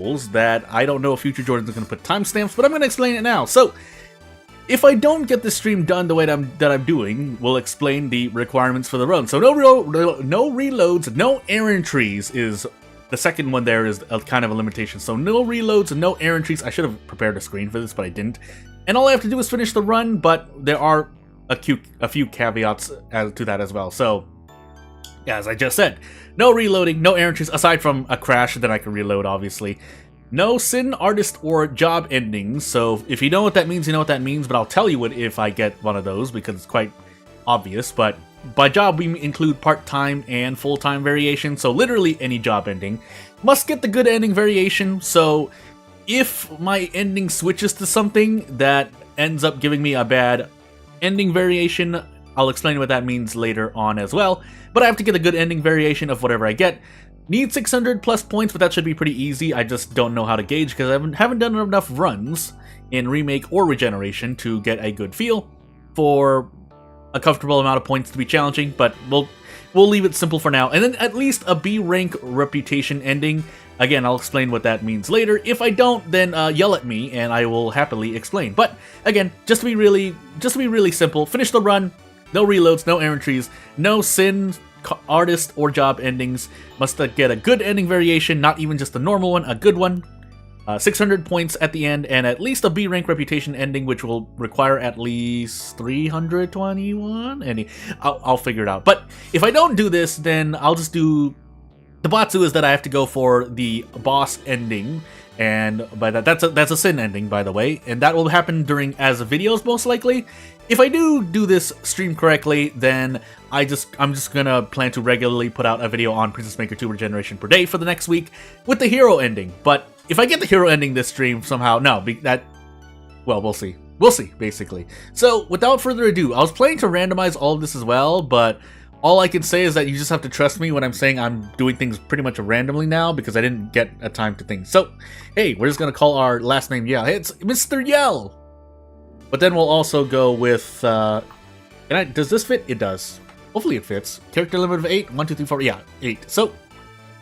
rules that I don't know if future Jordans are going to put timestamps, but I'm going to explain it now. So, if I don't get the stream done the way that I'm doing, we'll explain the requirements for the run. So no reloads, no errand trees is the second one. There is a kind of a limitation. So no reloads and no errand trees. I should have prepared a screen for this, but I didn't. And all I have to do is finish the run, but there are a few caveats to that as well. So, yeah, as I just said, no reloading, no errand trees, aside from a crash, then I can reload, obviously. No sin, artist, or job endings. So if you know what that means, you know what that means, but I'll tell you what if I get one of those, because it's quite obvious. But by job, we include part-time and full-time variation, so literally any job ending. Must get the good ending variation, so if my ending switches to something that ends up giving me a bad ending variation, I'll explain what that means later on as well. But I have to get a good ending variation of whatever I get. Need 600 plus points, but that should be pretty easy. I just don't know how to gauge because I haven't done enough runs in Remake or Regeneration to get a good feel for a comfortable amount of points to be challenging, but we'll leave it simple for now. And then at least a B rank reputation ending. Again, I'll explain what that means later. If I don't, then yell at me and I will happily explain. But again, just to be really simple, finish the run, no reloads, no errand trees, no sin, artist, or job endings. Must get a good ending variation, not even just a normal one, a good one. 600 points at the end, and at least a B rank reputation ending, which will require at least 321. I'll figure it out. But if I don't do this, then I'll just do the Batsu. Is that I have to go for the boss ending, and by that's a sin ending, by the way, and that will happen during as videos most likely. If I do this stream correctly, then I'm just gonna plan to regularly put out a video on Princess Maker 2 Regeneration per day for the next week with the hero ending. But if I get the hero ending this stream somehow, well, we'll see. We'll see, basically. So, without further ado, I was planning to randomize all of this as well, but all I can say is that you just have to trust me when I'm saying I'm doing things pretty much randomly now because I didn't get a time to think. So, hey, we're just gonna call our last name Yell. Hey, it's Mr. Yell! But then we'll also go with, does this fit? It does. Hopefully it fits. Character limit of 8, 1, 2, 3, 4, yeah, 8. So,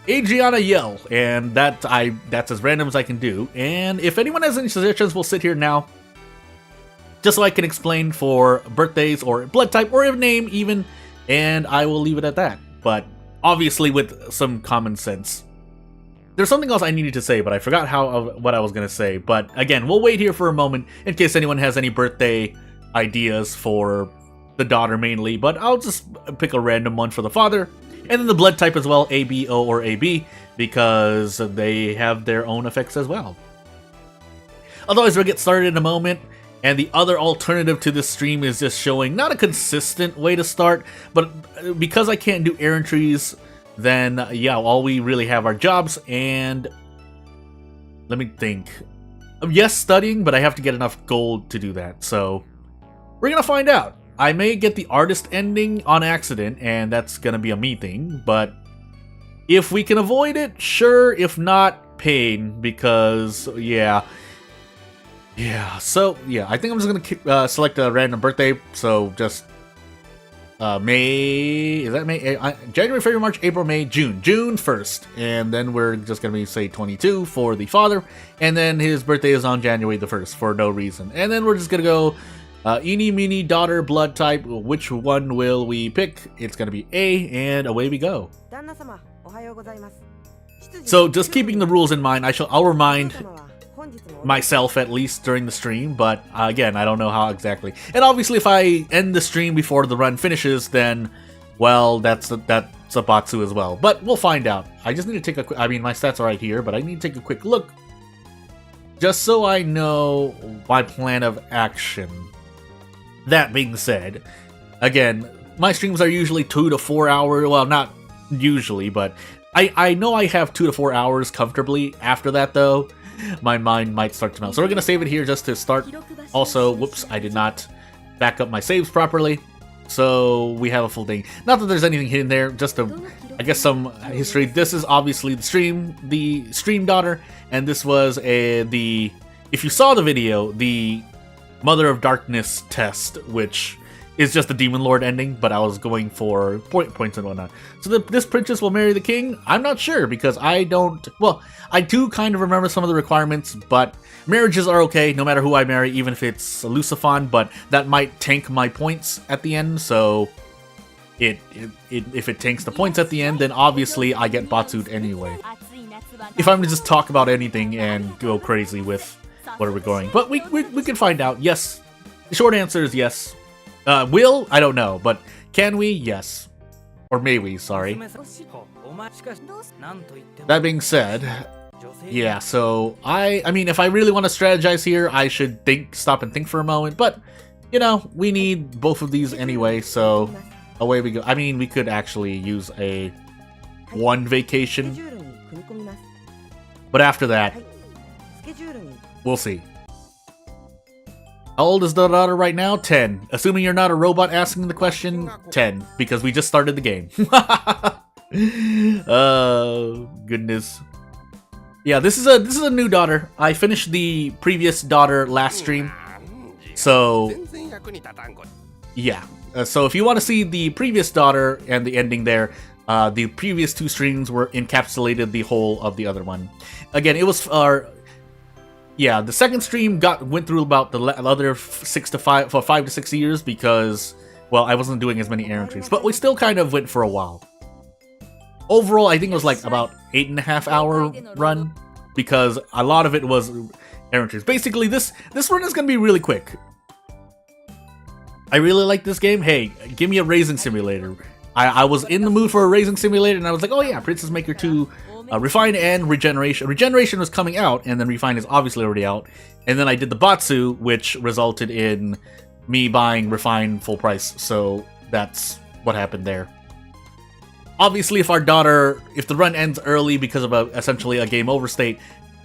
Adriana Yell, and that's as random as I can do. And if anyone has any suggestions, we'll sit here now, just so I can explain for birthdays or blood type or name even, and I will leave it at that. But obviously with some common sense. There's something else I needed to say, but I forgot what I was going to say. But again, we'll wait here for a moment in case anyone has any birthday ideas for the daughter mainly. But I'll just pick a random one for the father. And then the blood type as well, A, B, O, or AB, because they have their own effects as well. Otherwise, we'll get started in a moment. And the other alternative to this stream is just showing not a consistent way to start, but because I can't do errand trees, then yeah, all we really have are jobs, and let me think. Yes, studying, but I have to get enough gold to do that, so we're gonna find out. I may get the artist ending on accident, and that's gonna be a me thing, but if we can avoid it, sure. If not, pain, because yeah. So yeah, I think I'm just gonna select a random birthday, so just May, is that May? January, February, March, April, May, June 1st, and then we're just gonna be say 22 for the father, and then his birthday is on January the 1st for no reason, and then we're just gonna go eeny, meeny, daughter, blood type. Which one will we pick? It's gonna be A, and away we go. So just keeping the rules in mind, I'll remind myself at least during the stream, but again, I don't know how exactly. And obviously, if I end the stream before the run finishes, then well, that's a Batsu as well. But we'll find out. I just need to take a quick. I mean, my stats are right here, but I need to take a quick look just so I know my plan of action. That being said, again, my streams are usually 2 to 4 hours. Well, not usually, but I know I have 2 to 4 hours comfortably. After that, though, my mind might start to melt. So we're going to save it here just to start. Also, whoops, I did not back up my saves properly. So we have a full thing. Not that there's anything hidden there, just I guess some history. This is obviously the stream daughter, and this was if you saw the video, the Mother of Darkness test, which is just the Demon Lord ending, but I was going for points and whatnot. So this princess will marry the king? I'm not sure, because I don't... Well, I do kind of remember some of the requirements, but marriages are okay, no matter who I marry, even if it's Luciphon, but that might tank my points at the end, so... If it tanks the points at the end, then obviously I get Batsu'd anyway. If I'm to just talk about anything and go crazy with where we're going. But we can find out. Yes. The short answer is yes. Will? I don't know. But can we? Yes. Or may we, sorry. That being said, yeah, so I mean, if I really want to strategize here, I should stop and think for a moment. But, you know, we need both of these anyway, so away we go. I mean, we could actually use a one vacation. But after that, we'll see. How old is the daughter right now? 10. Assuming you're not a robot asking the question, 10. Because we just started the game. Oh, goodness. Yeah, this is a new daughter. I finished the previous daughter last stream. So, yeah. So if you want to see the previous daughter and the ending there, the previous two streams were encapsulated the whole of the other one. Again, it was yeah, the second stream went through about the other 5 to 6 years because, well, I wasn't doing as many errantries, but we still kind of went for a while. Overall, I think it was like about 8.5 hour run because a lot of it was errantries. Basically, this run is gonna be really quick. I really like this game. Hey, give me a raising simulator. I was in the mood for a raising simulator, and I was like, oh yeah, Princess Maker 2, Refine and Regeneration. Regeneration was coming out, and then Refine is obviously already out. And then I did the Batsu, which resulted in me buying Refine full price. So that's what happened there. Obviously, if the run ends early because of essentially a game over state,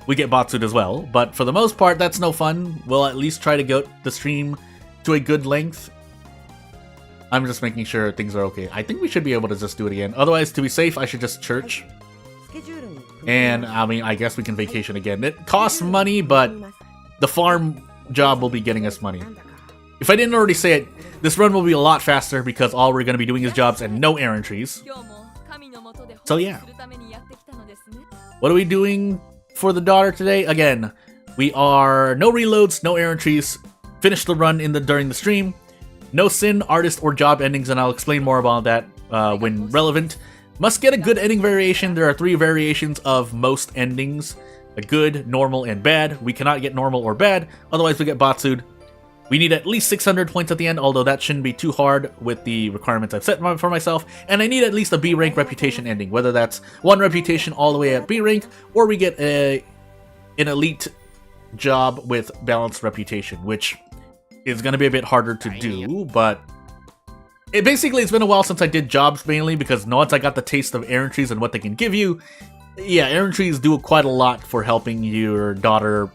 we get Batsu'd as well. But for the most part, that's no fun. We'll at least try to go the stream to a good length. I'm just making sure things are okay. I think we should be able to just do it again. Otherwise, to be safe, I should just church. And, I mean, I guess we can vacation again. It costs money, but the farm job will be getting us money. If I didn't already say it, this run will be a lot faster because all we're going to be doing is jobs and no errantries. So, yeah. What are we doing for the daughter today? Again, we are no reloads, no errantries. Finish the run during the stream. No sin, artist, or job endings, and I'll explain more about that when relevant. Must get a good ending variation. There are 3 variations of most endings. A good, normal, and bad. We cannot get normal or bad, otherwise we get Batsu'd. We need at least 600 points at the end, although that shouldn't be too hard with the requirements I've set for myself. And I need at least a B rank reputation ending, whether that's 1 reputation all the way at B rank, or we get an elite job with balanced reputation, which is going to be a bit harder to do, but it's been a while since I did jobs mainly, because once I got the taste of errantries and what they can give you, yeah, errantries do quite a lot for helping your daughter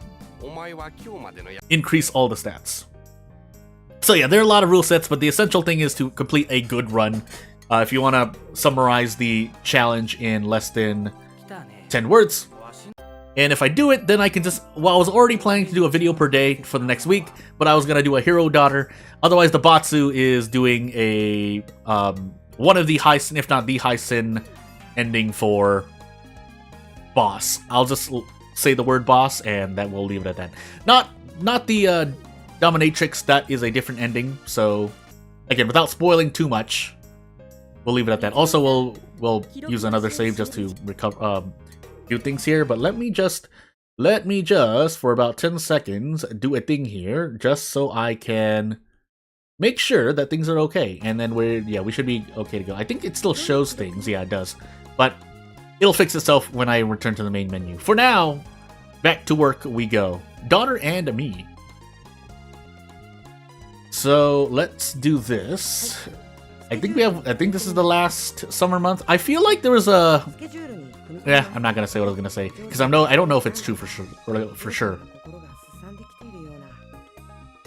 increase all the stats. So yeah, there are a lot of rule sets, but the essential thing is to complete a good run. If you want to summarize the challenge in less than 10 words, and if I do it, then I can just... Well, I was already planning to do a video per day for the next week, but I was going to do a hero daughter. Otherwise, the Batsu is doing a... one of the high sin, if not the high sin, ending for boss. I'll just say the word boss, and that will leave it at that. Not the dominatrix, that is a different ending. So, again, without spoiling too much, we'll leave it at that. Also, we'll use another save just to recover... do things here, but let me just for about 10 seconds do a thing here just so I can make sure that things are okay, and then we should be okay to go. I think it still shows things. Yeah, it does, but it'll fix itself when I return to the main menu. For now, back to work we go. Daughter and me. So let's do this. I think this is the last summer month. I feel like there was a... Yeah, I'm not gonna say what I was gonna say because I don't know if it's true for sure.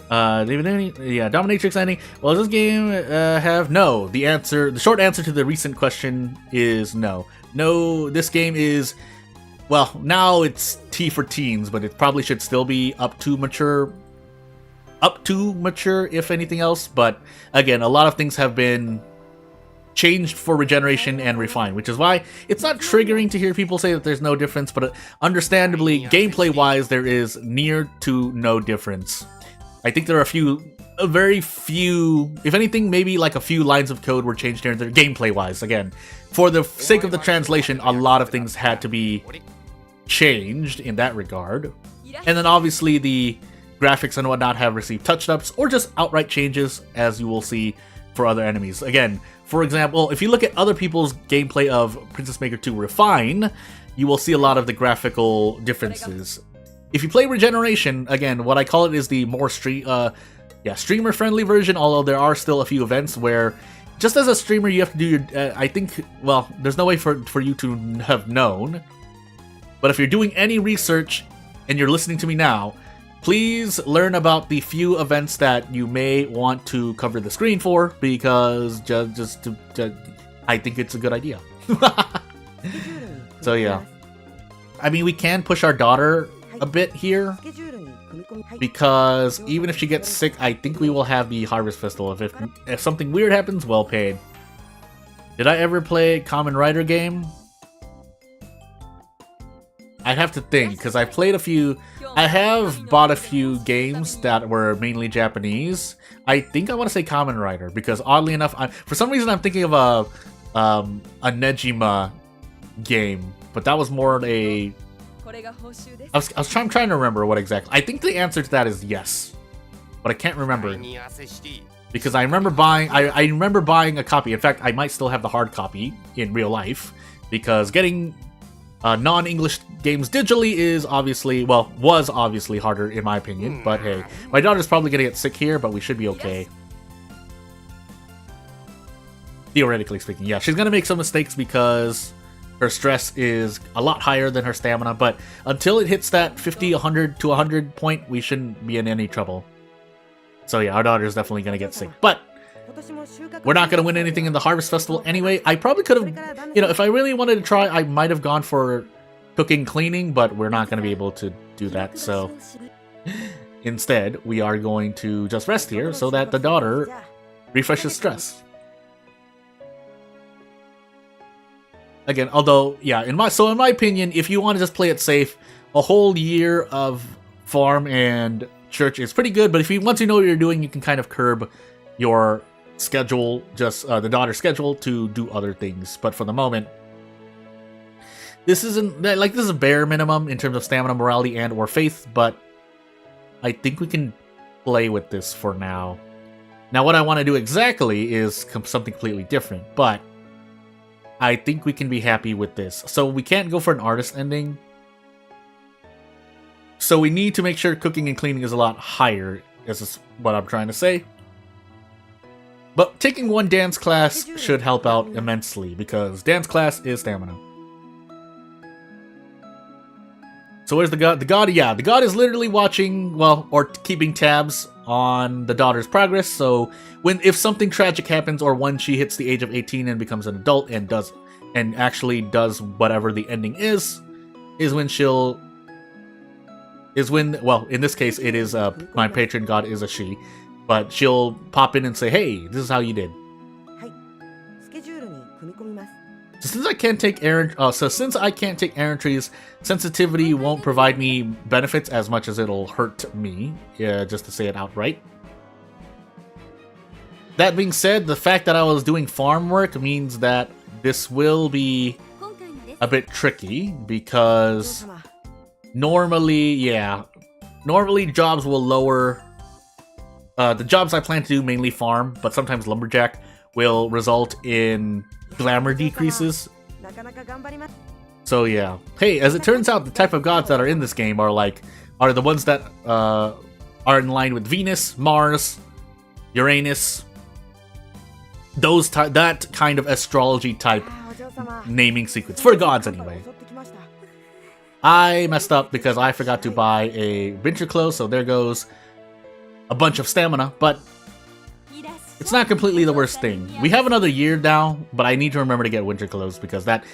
Yeah, dominatrix ending. Well, does this game have no? The short answer to the recent question is no. No, this game is, well, now it's T for teens, but it probably should still be up to mature up to mature, if anything else. But again, a lot of things have been changed for Regeneration and refined, which is why it's not triggering to hear people say that there's no difference, but understandably, gameplay-wise, there is near to no difference. I think there are a very few, if anything, maybe like a few lines of code were changed here and there, gameplay-wise. Again, for the sake of the translation, a lot of things had to be changed in that regard. And then obviously the graphics and whatnot have received touch-ups or just outright changes, as you will see for other enemies. Again, for example, if you look at other people's gameplay of Princess Maker 2 Refine, you will see a lot of the graphical differences. If you play Regeneration, again, what I call it is the more streamer-friendly version, although there are still a few events where, just as a streamer, you have to do your, I think, well, there's no way for you to have known, but if you're doing any research and you're listening to me now, please learn about the few events that you may want to cover the screen for, because I think it's a good idea. So yeah. I mean, we can push our daughter a bit here, because even if she gets sick, I think we will have the Harvest Festival. If something weird happens, well paid. Did I ever play Kamen Rider game? I'd have to think, because I played a few. I have bought a few games that were mainly Japanese. I think I want to say Kamen Rider, because oddly enough, for some reason I'm thinking of a Nejima game, but that was more a. I'm trying to remember what exactly. I think the answer to that is yes, but I can't remember, because I remember buying. I remember buying a copy. In fact, I might still have the hard copy in real life, because getting non-English games digitally is obviously, well, was obviously harder in my opinion, but hey, my daughter's probably gonna get sick here, but we should be okay. Theoretically speaking, yeah, she's gonna make some mistakes because her stress is a lot higher than her stamina, but until it hits that 50, 100 to 100 point, we shouldn't be in any trouble. So yeah, our daughter's definitely gonna get sick, but we're not going to win anything in the Harvest Festival anyway. I probably could have, if I really wanted to try, I might have gone for cooking, cleaning, but we're not going to be able to do that. So instead, we are going to just rest here so that the daughter refreshes stress. Again, although, yeah, in my opinion, if you want to just play it safe, a whole year of farm and church is pretty good. But if you once you know what you're doing, you can kind of curb your schedule, just the daughter's schedule, to do other things. But for the moment, this isn't like, this is a bare minimum in terms of stamina, morality, and or faith, but I think we can play with this for now. Now what I want to do exactly is something completely different, but I think we can be happy with this. So we can't go for an artist ending, so we need to make sure cooking and cleaning is a lot higher, is what I'm trying to say. But taking one dance class should help out immensely, because dance class is stamina. So where's the god? The god, yeah, the god is literally watching, well, or keeping tabs on the daughter's progress. So if something tragic happens, or when she hits the age of 18 and becomes an adult and actually does whatever the ending is when, well, in this case, it is my patron god is a she. But she'll pop in and say, hey, this is how you did. So since I can't take errantries, sensitivity won't provide me benefits as much as it'll hurt me, just to say it outright. That being said, the fact that I was doing farm work means that this will be a bit tricky, because normally jobs will lower. The jobs I plan to do, mainly farm, but sometimes lumberjack, will result in glamour decreases. So yeah. Hey, as it turns out, the type of gods that are in this game are the ones that are in line with Venus, Mars, Uranus. That kind of astrology type naming sequence for gods anyway. I messed up because I forgot to buy a winter clothes, so there goes a bunch of stamina, but it's not completely the worst thing. We have another year now, but I need to remember to get winter clothes, because that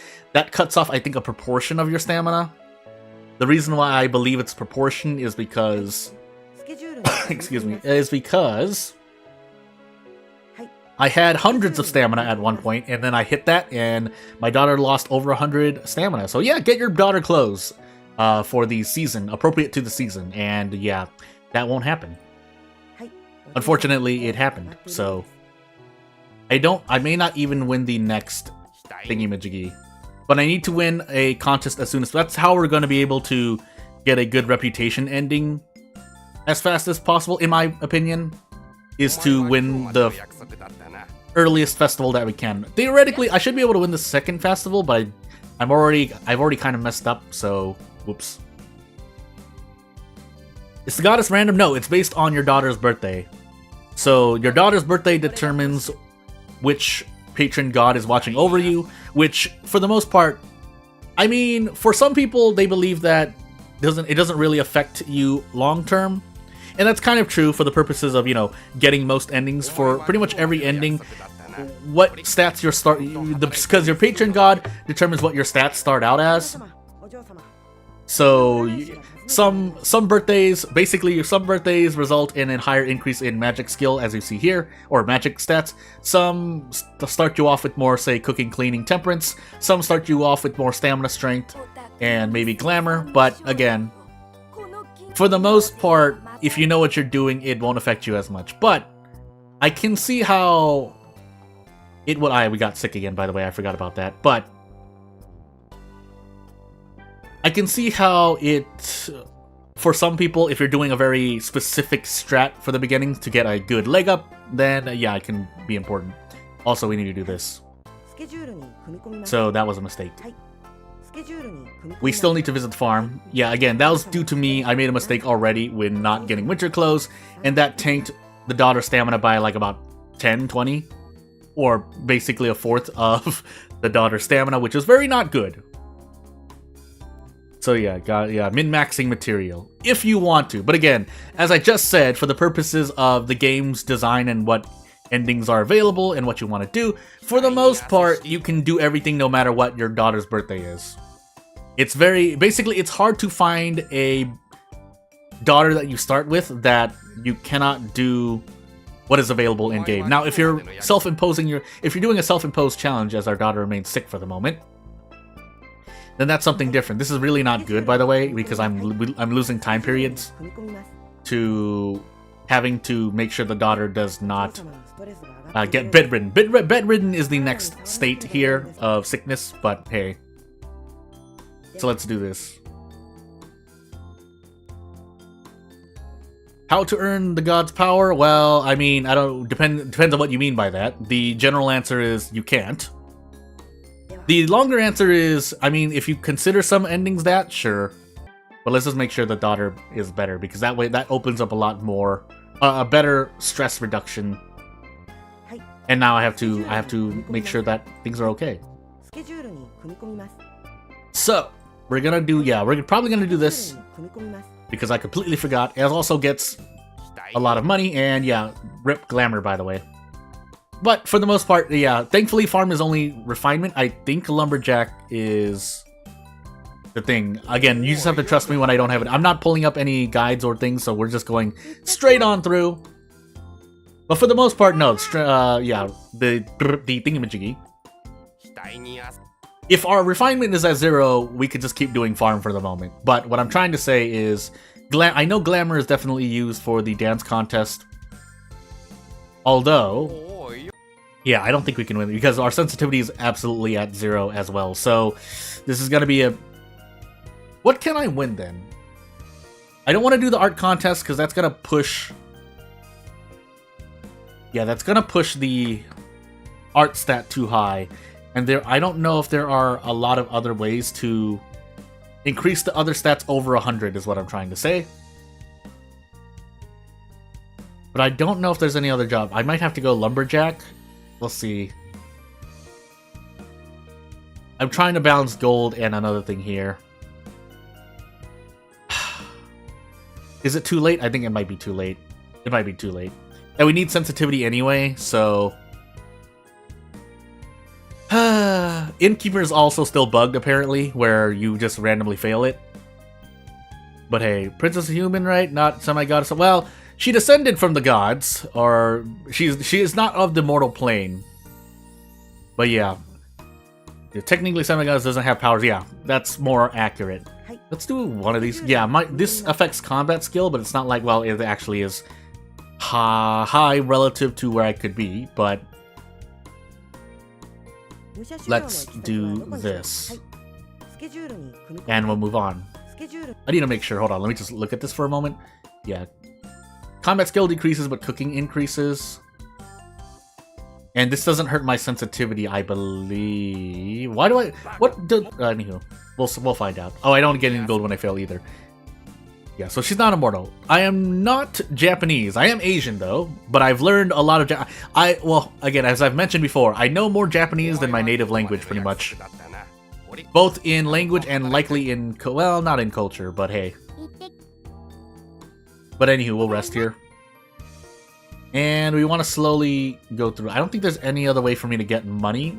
cuts off, I think, a proportion of your stamina. The reason why I believe it's proportion is because excuse me, is because I had hundreds of stamina at one point, and then I hit that, and my daughter lost over 100 stamina. So yeah, get your daughter clothes for the season, appropriate to the season, and yeah, that won't happen. Unfortunately, it happened, so I may not even win the next thingy-majiggy, but I need to win a contest as soon as, that's how we're going to be able to get a good reputation ending as fast as possible, in my opinion, is to win the earliest festival that we can. Theoretically, I should be able to win the second festival, but I've already kind of messed up, so whoops. Is the goddess random? No, it's based on your daughter's birthday. So your daughter's birthday determines which patron god is watching over you, which for the most part, I mean, for some people they believe that it doesn't really affect you long term. And that's kind of true for the purposes of, you know, getting most endings. For pretty much every ending, what stats your start, because your patron god determines what your stats start out as. So some birthdays, basically some birthdays result in a higher increase in magic skill, as you see here, or magic stats. Some start you off with more, say, cooking, cleaning, temperance. Some start you off with more stamina, strength, and maybe glamour. But again, for the most part, if you know what you're doing, it won't affect you as much. But I can see how it would. We got sick again, by the way. I forgot about that. But I can see how it, for some people, if you're doing a very specific strat for the beginning to get a good leg up, then yeah, it can be important. Also, we need to do this. So that was a mistake. We still need to visit the farm. Yeah, again, that was due to me. I made a mistake already when not getting winter clothes, and that tanked the daughter's stamina by like about 10, 20, or basically a fourth of the daughter's stamina, which is very not good. So yeah, min-maxing material, if you want to. But again, as I just said, for the purposes of the game's design and what endings are available and what you want to do, for the most part, you can do everything no matter what your daughter's birthday is. It's basically, it's hard to find a daughter that you start with that you cannot do what is available in game. Now, if you're doing a self-imposed challenge, as our daughter remains sick for the moment, then that's something different. This is really not good, by the way, because I'm losing time periods to having to make sure the daughter does not get bedridden. Bedridden is the next state here of sickness, but hey. So let's do this. How to earn the god's power? Well, I mean, depends on what you mean by that. The general answer is you can't. The longer answer is, I mean, if you consider some endings that, sure. But let's just make sure the daughter is better, because that way, that opens up a lot more, a better stress reduction. And now I have to make sure that things are okay. So, we're probably gonna do this, because I completely forgot. It also gets a lot of money, and yeah, rip glamour, by the way. But for the most part, yeah, thankfully farm is only refinement. I think lumberjack is the thing. Again, you just have to trust me when I don't have it. I'm not pulling up any guides or things, so we're just going straight on through. But for the most part, no. Yeah, the thingamajiggy. If our refinement is at 0, we could just keep doing farm for the moment. But what I'm trying to say is, I know glamour is definitely used for the dance contest. Although, yeah, I don't think we can win because our sensitivity is absolutely at 0 as well. So this is going to be a... What can I win then? I don't want to do the art contest because that's going to push... Yeah, that's going to push the art stat too high. And I don't know if there are a lot of other ways to increase the other stats over 100 is what I'm trying to say. But I don't know if there's any other job. I might have to go lumberjack. We'll see. I'm trying to balance gold and another thing here. Is it too late? I think it might be too late. It might be too late. And we need sensitivity anyway, so... Innkeeper is also still bugged, apparently, where you just randomly fail it. But hey, Princess of Human, right? Not semi-goddess. Well, she descended from the gods, or she is not of the mortal plane. But yeah, technically semi-gods doesn't have powers. Yeah, that's more accurate. Let's do one of these. Yeah, this affects combat skill, but it's not like, well, it actually is high relative to where I could be, but let's do this. And we'll move on. I need to make sure. Hold on, let me just look at this for a moment. Yeah. Combat skill decreases, but cooking increases. And this doesn't hurt my sensitivity, I believe. Why do I... What did... anywho, we'll find out. Oh, I don't get any gold when I fail either. Yeah, so she's not immortal. I am not Japanese. I am Asian, though. But I've learned a lot of... well, again, as I've mentioned before, I know more Japanese than my native language, pretty much. Both in language and likely in... well, not in culture, but hey. But anywho, we'll rest here. And we want to slowly go through. I don't think there's any other way for me to get money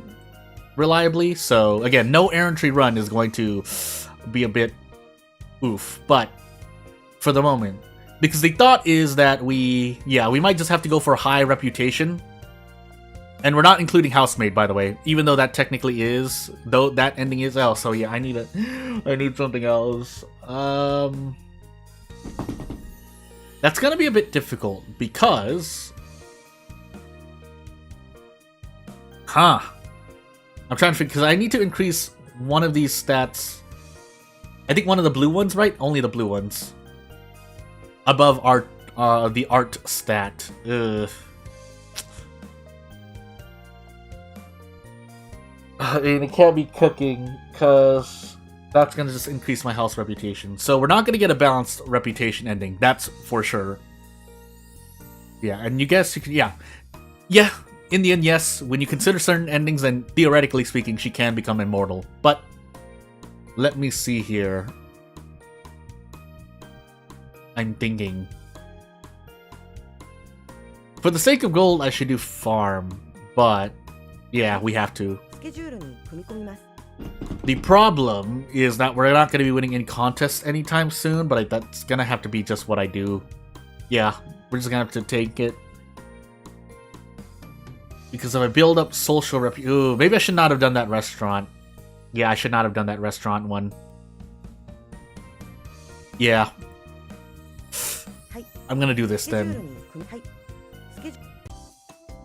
reliably. So, again, no errantry run is going to be a bit oof. But, for the moment. Because the thought is that we might just have to go for high reputation. And we're not including housemaid, by the way. Even though that technically is. Though that ending is L. So, yeah, I need something else. That's gonna be a bit difficult because... I'm trying to figure, because I need to increase one of these stats. I think one of the blue ones, right? Only the blue ones. Above art, the art stat. Ugh. It can't be cooking, because... that's going to just increase my house reputation. So we're not going to get a balanced reputation ending. That's for sure. Yeah, and you guess you can... yeah. Yeah, in the end, yes. When you consider certain endings, then theoretically speaking, she can become immortal. But let me see here. I'm thinking. For the sake of gold, I should do farm. But yeah, we have to. The problem is that we're not going to be winning any contests anytime soon, but that's going to have to be just what I do. Yeah, we're just going to have to take it. Because if I build up social ooh, maybe I should not have done that restaurant. Yeah, I should not have done that restaurant one. Yeah. I'm going to do this then.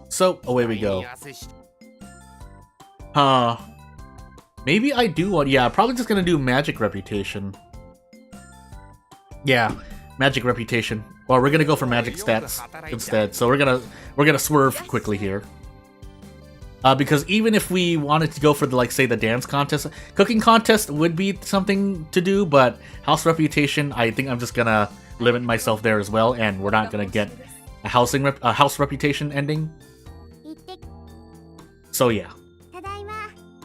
So, away we go. Maybe I do want... yeah, probably just gonna do magic reputation. Yeah, magic reputation. Well, we're gonna go for magic stats instead. So we're gonna swerve quickly here. Because even if we wanted to go for the, like, say, the dance contest, cooking contest would be something to do, but house reputation, I think I'm just gonna limit myself there as well, and we're not gonna get a house reputation ending. So yeah.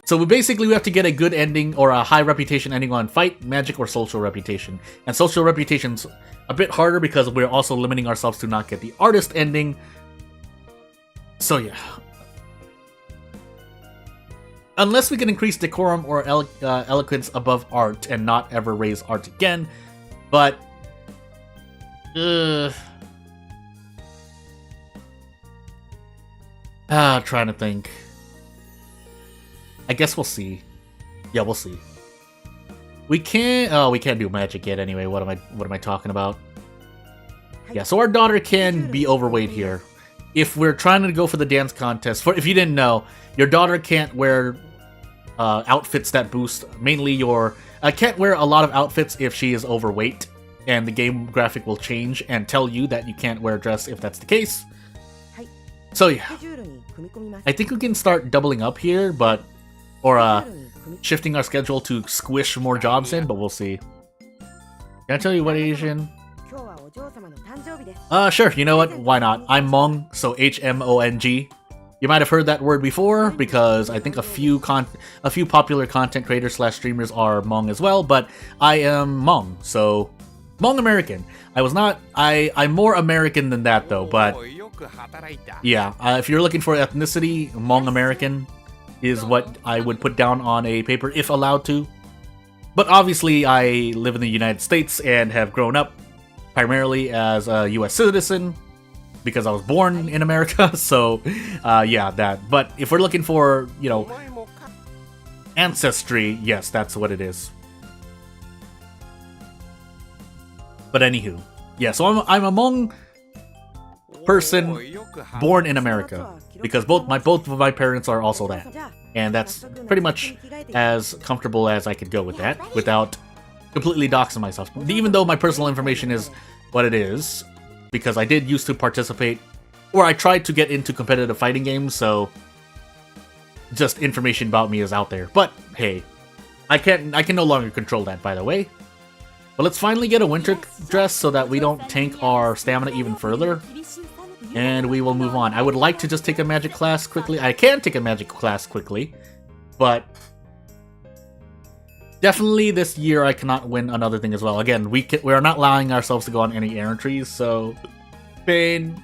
So we have to get a good ending or a high reputation ending on fight, magic, or social reputation. And social reputation's a bit harder because we're also limiting ourselves to not get the artist ending. So yeah. Unless we can increase decorum or eloquence above art and not ever raise art again. But... trying to think. I guess we'll see. Yeah, we'll see. We can't do magic yet anyway. What am I talking about? Yeah, so our daughter can be overweight here. If we're trying to go for the dance contest, if you didn't know, your daughter can't wear outfits that boost, mainly your... can't wear a lot of outfits if she is overweight, and the game graphic will change and tell you that you can't wear a dress if that's the case. So yeah. I think we can start doubling up here, but... or shifting our schedule to squish more jobs in, but we'll see. Can I tell you what Asian? Sure, you know what? Why not? I'm Hmong, so H-M-O-N-G. You might have heard that word before, because I think a few popular content creators / streamers are Hmong as well, but I am Hmong, so... Hmong American. I'm more American than that, though, but... yeah, if you're looking for ethnicity, Hmong American is what I would put down on a paper if allowed to. But obviously, I live in the United States and have grown up primarily as a US citizen because I was born in America. So yeah, that. But if we're looking for, you know, ancestry, yes, that's what it is. But anywho, yeah, so I'm a Hmong person born in America because both of my parents are also that, and that's pretty much as comfortable as I could go with that without completely doxing myself. Even though my personal information is what it is, because I did used to participate, or I tried to get into competitive fighting games, so just information about me is out there. But hey, I can no longer control that, by the way. But let's finally get a winter dress so that we don't tank our stamina even further. And we will move on. I would like to just take a magic class quickly. I can take a magic class quickly, but definitely this year I cannot win another thing as well. Again, we are not allowing ourselves to go on any errantries, so pain.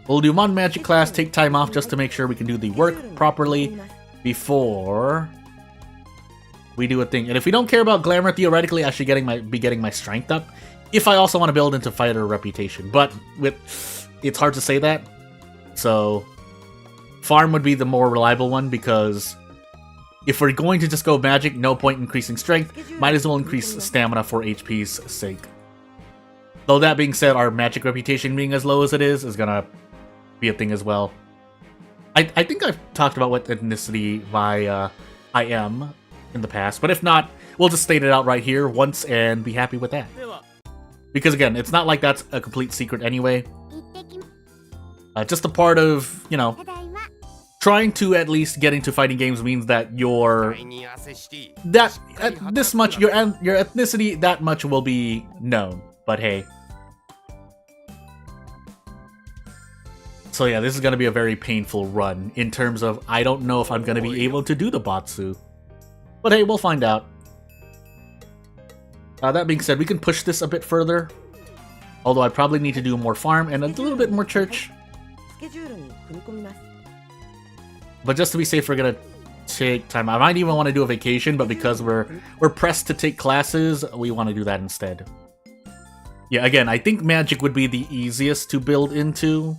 We'll do one magic class, take time off just to make sure we can do the work properly before we do a thing. And if we don't care about glamour, theoretically I should be getting my strength up if I also want to build into fighter reputation. But it's hard to say that. So farm would be the more reliable one, because if we're going to just go magic, no point increasing strength. Might as well increase stamina for HP's sake. Though that being said, our magic reputation being as low as it is gonna be a thing as well. I think I've talked about what ethnicity I am in the past, but if not, we'll just state it out right here once and be happy with that. Because again, it's not like that's a complete secret anyway. Just a part of, you know, trying to at least get into fighting games means that your ethnicity that much will be known. But hey. So yeah, this is going to be a very painful run in terms of I don't know if I'm going to be able to do the Batsu. But hey, we'll find out. That being said, we can push this a bit further. Although I probably need to do more farm and a little bit more church. But just to be safe, we're going to take time. I might even want to do a vacation, but because we're pressed to take classes, we want to do that instead. Yeah, again, I think magic would be the easiest to build into.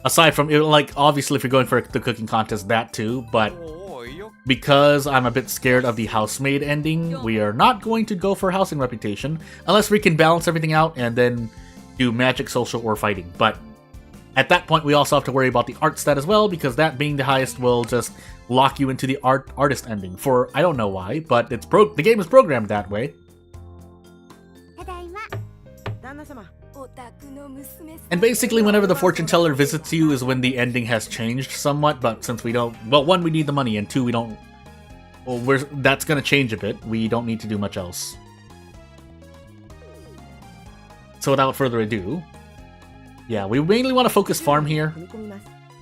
Aside from, like, obviously if you're going for the cooking contest, that too, but because I'm a bit scared of the housemaid ending, we are not going to go for housing reputation, unless we can balance everything out and then do magic, social, or fighting. But at that point, we also have to worry about the art stat as well, because that being the highest will just lock you into the artist ending. For, I don't know why, but the game is programmed that way. And basically, whenever the fortune teller visits you is when the ending has changed somewhat, but since we don't... Well, one, we need the money, and two, we don't... Well, that's gonna change a bit. We don't need to do much else. So without further ado... Yeah, we mainly want to focus farm here,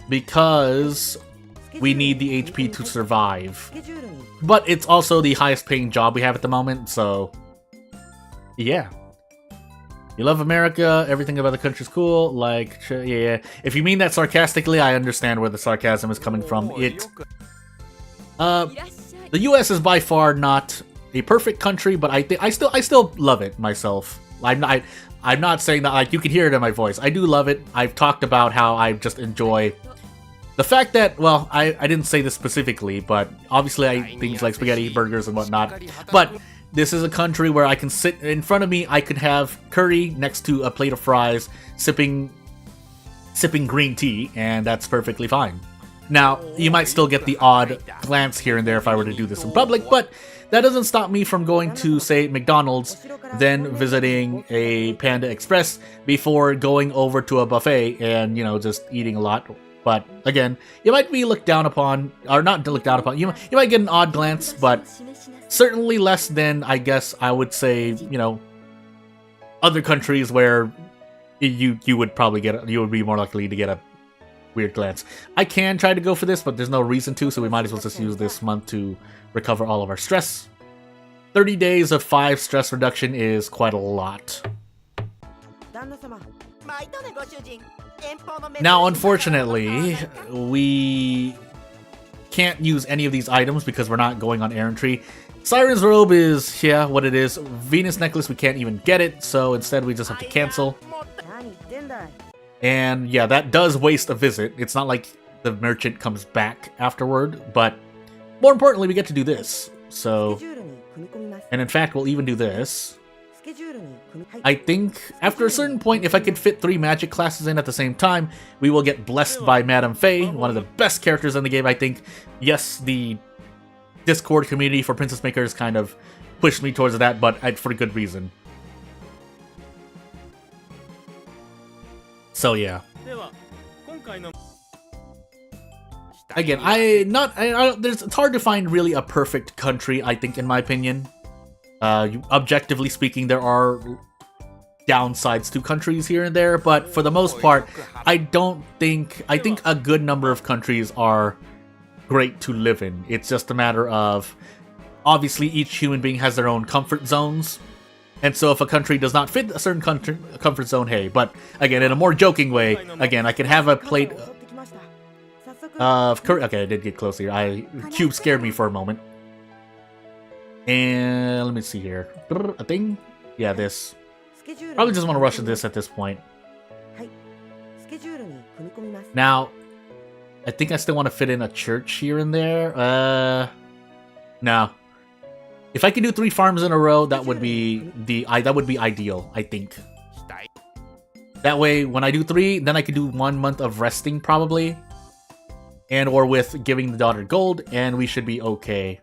because we need the HP to survive. But it's also the highest paying job we have at the moment, so... Yeah. You love America, everything about the country's cool, like, yeah. If you mean that sarcastically, I understand where the sarcasm is coming from. The US is by far not a perfect country, but I still love it myself. I'm not saying that, like, you can hear it in my voice. I do love it. I've talked about how I just enjoy the fact that, well, I didn't say this specifically, but obviously I eat things like spaghetti, burgers, and whatnot. But this is a country where I can sit in front of me, I could have curry next to a plate of fries, sipping green tea, and that's perfectly fine. Now, you might still get the odd glance here and there if I were to do this in public, but that doesn't stop me from going to, say, McDonald's, then visiting a Panda Express before going over to a buffet and, you know, just eating a lot. But again, you might be looked down upon, or not looked down upon, you might get an odd glance, but certainly less than, I guess, I would say, you know, other countries where you would probably you would be more likely to get a weird glance. I can try to go for this, but there's no reason to, so we might as well just use this month to recover all of our stress. 30 days of 5 stress reduction is quite a lot. Now, unfortunately, we can't use any of these items because we're not going on errantry. Siren's Robe is, yeah, what it is. Venus Necklace, we can't even get it, so instead we just have to cancel. And yeah, that does waste a visit. It's not like the merchant comes back afterward, but more importantly, we get to do this. So, and in fact, we'll even do this. I think after a certain point, if I could fit 3 magic classes in at the same time, we will get blessed by Madame Faye, one of the best characters in the game, I think. Yes, the Discord community for Princess Makers kind of pushed me towards that, but for good reason. So yeah. Again, it's hard to find really a perfect country, I think, in my opinion. Objectively speaking, there are downsides to countries here and there, but for the most part, I think a good number of countries are great to live in. It's just a matter of, obviously, each human being has their own comfort zones. And so if a country does not fit a certain comfort zone, hey. But again, in a more joking way, again, I can have a plate of curry. Okay, I did get close here. Cube scared me for a moment. And let me see here. A thing? Yeah, this. Probably just want to rush to this at this point. Now, I think I still want to fit in a church here and there. No. If I could do 3 farms in a row, that would be ideal, I think. That way, when I do 3, then I could do 1 month of resting, probably. And or with giving the daughter gold, and we should be okay.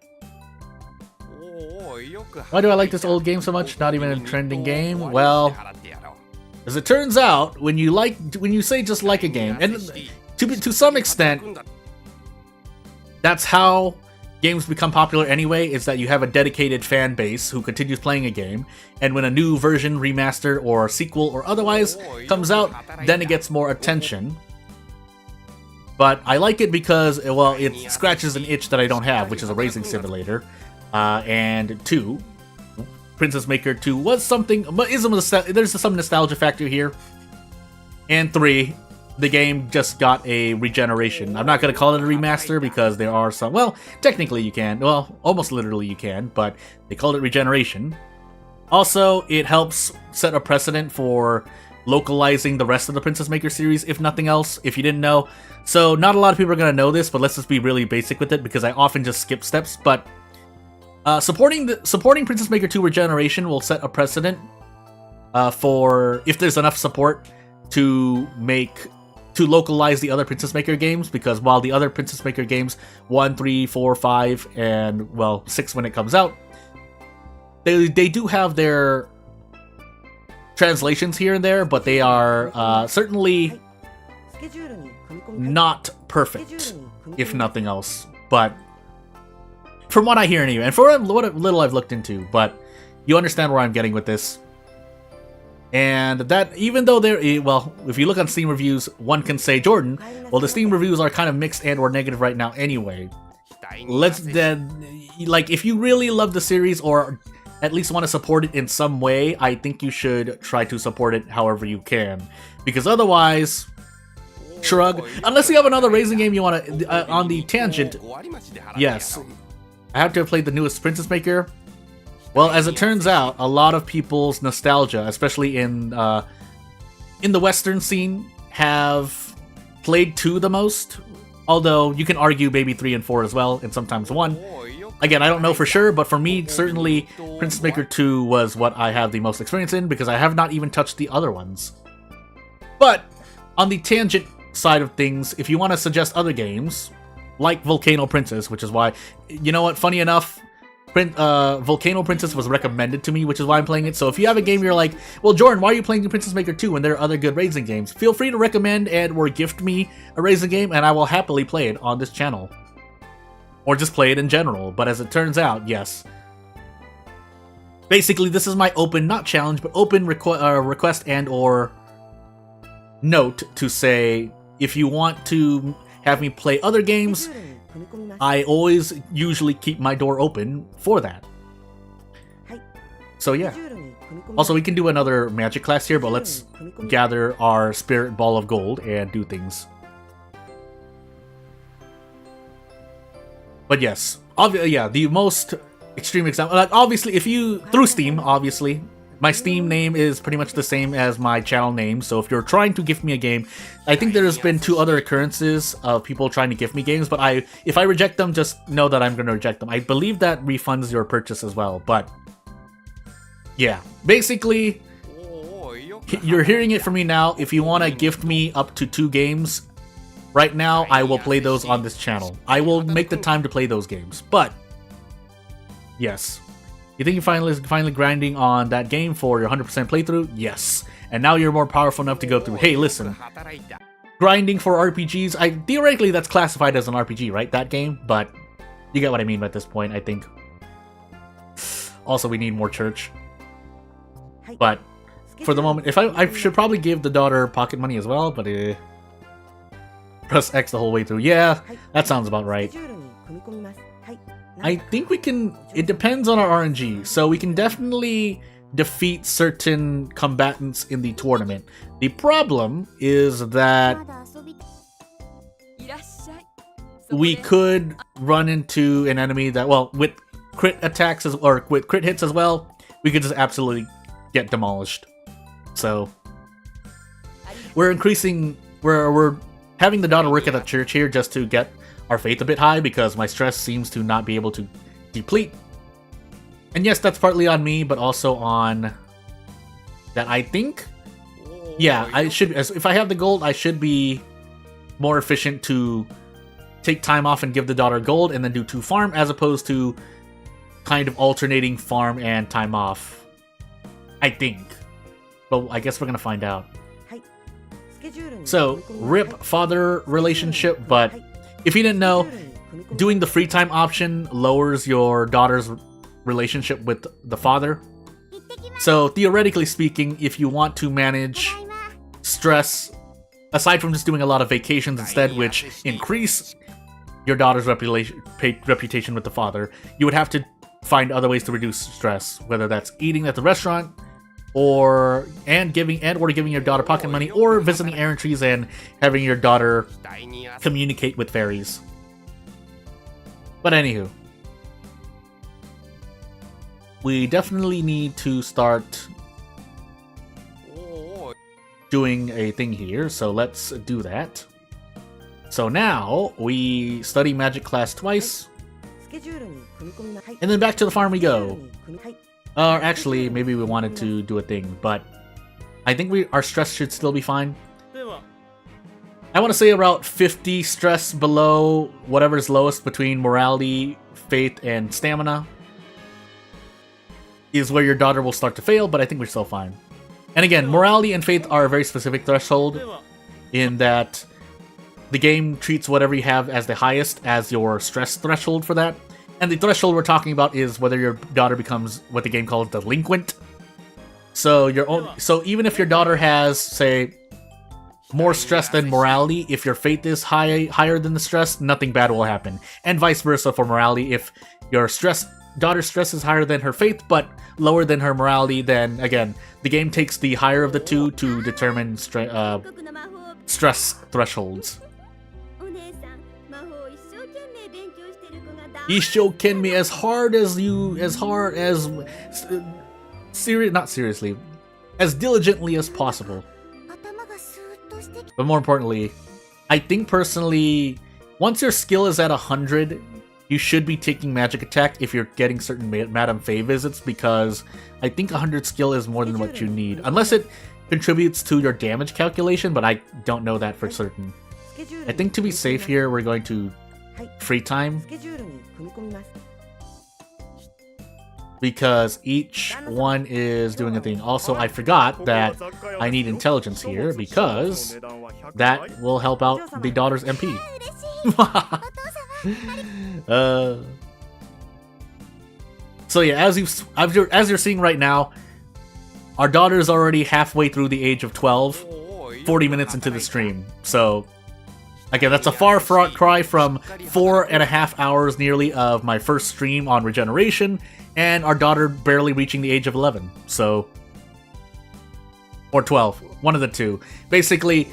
Why do I like this old game so much? Not even a trending game? Well, as it turns out, when you say just like a game, and to some extent, that's how games become popular anyway, is that you have a dedicated fan base who continues playing a game, and when a new version, remaster, or sequel, or otherwise comes out, then it gets more attention. But I like it because, well, it scratches an itch that I don't have, which is a racing simulator. And 2, Princess Maker 2 was something, but there's some nostalgia factor here. And 3, the game just got a regeneration. I'm not going to call it a remaster because there are some, well, technically you can, well, almost literally you can, but they called it regeneration. Also, it helps set a precedent for localizing the rest of the Princess Maker series, if nothing else, if you didn't know. So not a lot of people are going to know this, but let's just be really basic with it because I often just skip steps, but supporting Princess Maker 2 Regeneration will set a precedent for if there's enough support to localize the other Princess Maker games, because while the other Princess Maker games 1, 3, 4, 5, and well 6 when it comes out, they do have their translations here and there, but they are certainly not perfect, if nothing else. But from what I hear anyway, and for what little I've looked into, but you understand where I'm getting with this. And that, even though well, if you look on Steam reviews, one can say, Jordan, well, the Steam reviews are kind of mixed and or negative right now anyway. Like, if you really love the series, or at least want to support it in some way, I think you should try to support it however you can. Because otherwise, shrug. Unless you have another racing game you want to, on the tangent, yes. I have to have played the newest Princess Maker. Well, as it turns out, a lot of people's nostalgia, especially in the Western scene, have played 2 the most. Although, you can argue maybe 3 and 4 as well, and sometimes 1. Again, I don't know for sure, but for me, certainly, Princess Maker 2 was what I have the most experience in, because I have not even touched the other ones. But, on the tangent side of things, if you want to suggest other games, like Volcano Princess, which is why, you know what, funny enough, Volcano Princess was recommended to me, which is why I'm playing it. So if you have a game you're like, well, Jordan, why are you playing Princess Maker 2 when there are other good racing games? Feel free to recommend and or gift me a racing game, and I will happily play it on this channel. Or just play it in general. But as it turns out, yes. Basically, this is my open, not challenge, but open request and or note to say, if you want to have me play other games, I always usually keep my door open for that. So yeah. Also, we can do another magic class here, but let's gather our spirit ball of gold and do things. But yes, yeah, the most extreme example. Like, obviously, if you through Steam, obviously, my Steam name is pretty much the same as my channel name. So if you're trying to gift me a game, I think there's been 2 other occurrences of people trying to gift me games. But if I reject them, just know that I'm going to reject them. I believe that refunds your purchase as well. But yeah, basically, you're hearing it from me now. If you want to gift me up to 2 games, right now, I will play those on this channel. I will make the time to play those games. But yes. You think you're finally grinding on that game for your 100% playthrough? Yes. And now you're more powerful enough to go through, hey, listen, grinding for RPGs, theoretically that's classified as an RPG, right? That game? But you get what I mean at this point, I think. Also, we need more church. But for the moment, I should probably give the daughter pocket money as well, but press X the whole way through. Yeah, that sounds about right. I think we can, it depends on our RNG, so we can definitely defeat certain combatants in the tournament. The problem is that we could run into an enemy that, well, with crit attacks or with crit hits as well, we could just absolutely get demolished. So we're having the daughter work at the church here just to get our faith a bit high because my stress seems to not be able to deplete. And yes, that's partly on me, but also on that I think, yeah, I should, if I have the gold, I should be more efficient to take time off and give the daughter gold and then do 2 farm as opposed to kind of alternating farm and time off. I think. But I guess we're gonna find out. So, RIP father relationship, but if you didn't know, doing the free time option lowers your daughter's relationship with the father. So theoretically speaking, if you want to manage stress, aside from just doing a lot of vacations instead, which increase your daughter's reputation with the father, you would have to find other ways to reduce stress, whether that's eating at the restaurant, or giving your daughter pocket money, or visiting errand trees and having your daughter communicate with fairies. But anywho, we definitely need to start doing a thing here, so let's do that. So now we study magic class twice, and then back to the farm we go. Actually, maybe we wanted to do a thing, but I think our stress should still be fine. I want to say about 50 stress below whatever's lowest between morality, faith, and stamina is where your daughter will start to fail, but I think we're still fine. And again, morality and faith are a very specific threshold in that the game treats whatever you have as the highest as your stress threshold for that. And the threshold we're talking about is whether your daughter becomes what the game calls delinquent. So so even if your daughter has, say, more stress than morality, if your faith is higher than the stress, nothing bad will happen. And vice versa for morality. If your daughter's stress is higher than her faith, but lower than her morality, then again, the game takes the higher of the two to determine stress thresholds. Ishokenme, as diligently as possible. But more importantly, I think personally, once your skill is at 100, you should be taking magic attack if you're getting certain Madame Faye visits, because I think 100 skill is more than what you need. Unless it contributes to your damage calculation, but I don't know that for certain. I think to be safe here, we're going to free time, because each one is doing a thing. Also, I forgot that I need intelligence here, because that will help out the daughter's MP. So yeah, as you're seeing right now, our daughter is already halfway through the age of 12, 40 minutes into the stream. So again, that's a far cry from 4.5 hours nearly of my first stream on Regeneration, and our daughter barely reaching the age of 11. So, or 12, one of the two. Basically,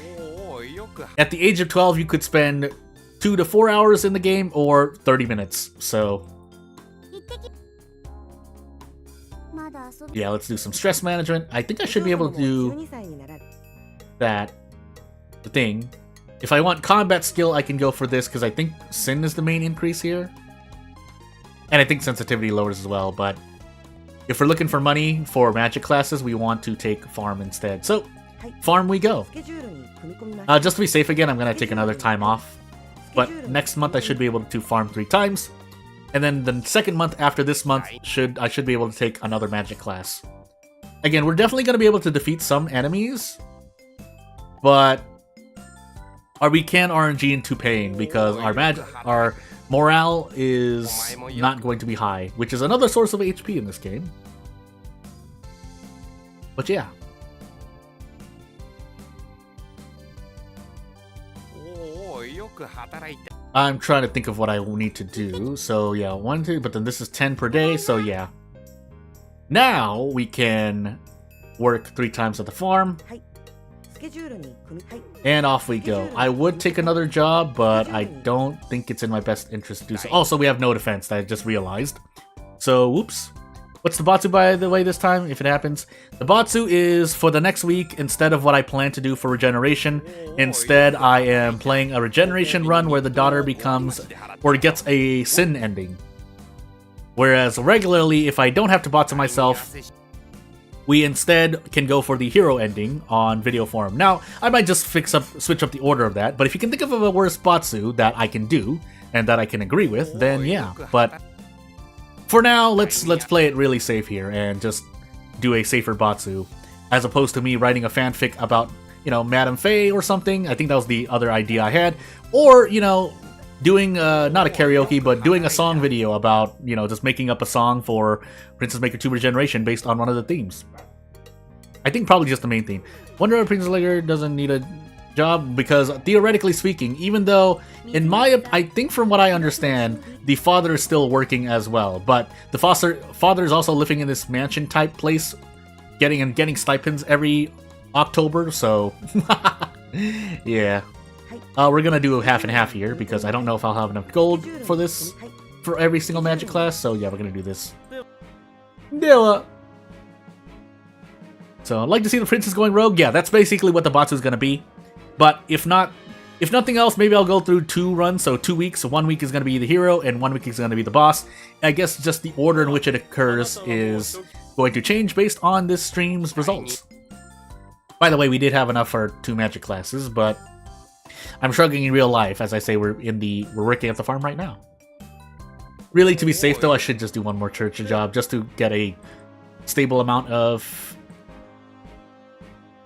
at the age of 12, you could spend 2 to 4 hours in the game, or 30 minutes. So, Yeah, let's do some stress management. I think I should be able to do that. The thing. If I want combat skill, I can go for this, because I think Sin is the main increase here. And I think sensitivity lowers as well, but if we're looking for money for magic classes, we want to take farm instead. So, farm we go. Just to be safe again, I'm going to take another time off. But next month I should be able to farm 3 times. And then the second month after this month, I should be able to take another magic class. Again, we're definitely going to be able to defeat some enemies. But we can RNG into pain because our morale is not going to be high, which is another source of HP in this game. But yeah. I'm trying to think of what I need to do. So yeah, 1, 2, but then this is 10 per day, so yeah. Now we can work 3 times at the farm. And off we go. I would take another job, but I don't think it's in my best interest to do so. Also, we have no defense, that I just realized. So, whoops. What's the Batsu, by the way, this time, if it happens? The Batsu is for the next week instead of what I plan to do for Regeneration. Instead, I am playing a Regeneration run where the daughter becomes, or gets a Sin ending. Whereas regularly, if I don't have to Batsu myself, we instead can go for the hero ending on video form. Now, I might just switch up the order of that, but if you can think of a worse Batsu that I can do, and that I can agree with, then yeah. But for now, let's play it really safe here, and just do a safer Batsu, as opposed to me writing a fanfic about, you know, Madame Faye or something. I think that was the other idea I had. Or, you know, doing, not a karaoke, but doing a song video about, you know, just making up a song for Princess Maker 2 Regeneration based on one of the themes. I think probably just the main theme. Wonder if Princess Maker doesn't need a job, because theoretically speaking, even though, I think from what I understand, the father is still working as well, but the father is also living in this mansion-type place, getting stipends every October, so yeah. We're gonna do half and half here, because I don't know if I'll have enough gold for this, for every single magic class, so yeah, we're gonna do this. Dilla! So, I'd like to see the princess going rogue. Yeah, that's basically what the Batsu is gonna be. But if nothing else, maybe I'll go through 2 runs, so 2 weeks. So 1 week is gonna be the hero, and 1 week is gonna be the boss. I guess just the order in which it occurs is going to change based on this stream's results. By the way, we did have enough for 2 magic classes, but I'm struggling in real life. As I say, we're working at the farm right now. Really, to be safe though, I should just do 1 more church job just to get a stable amount of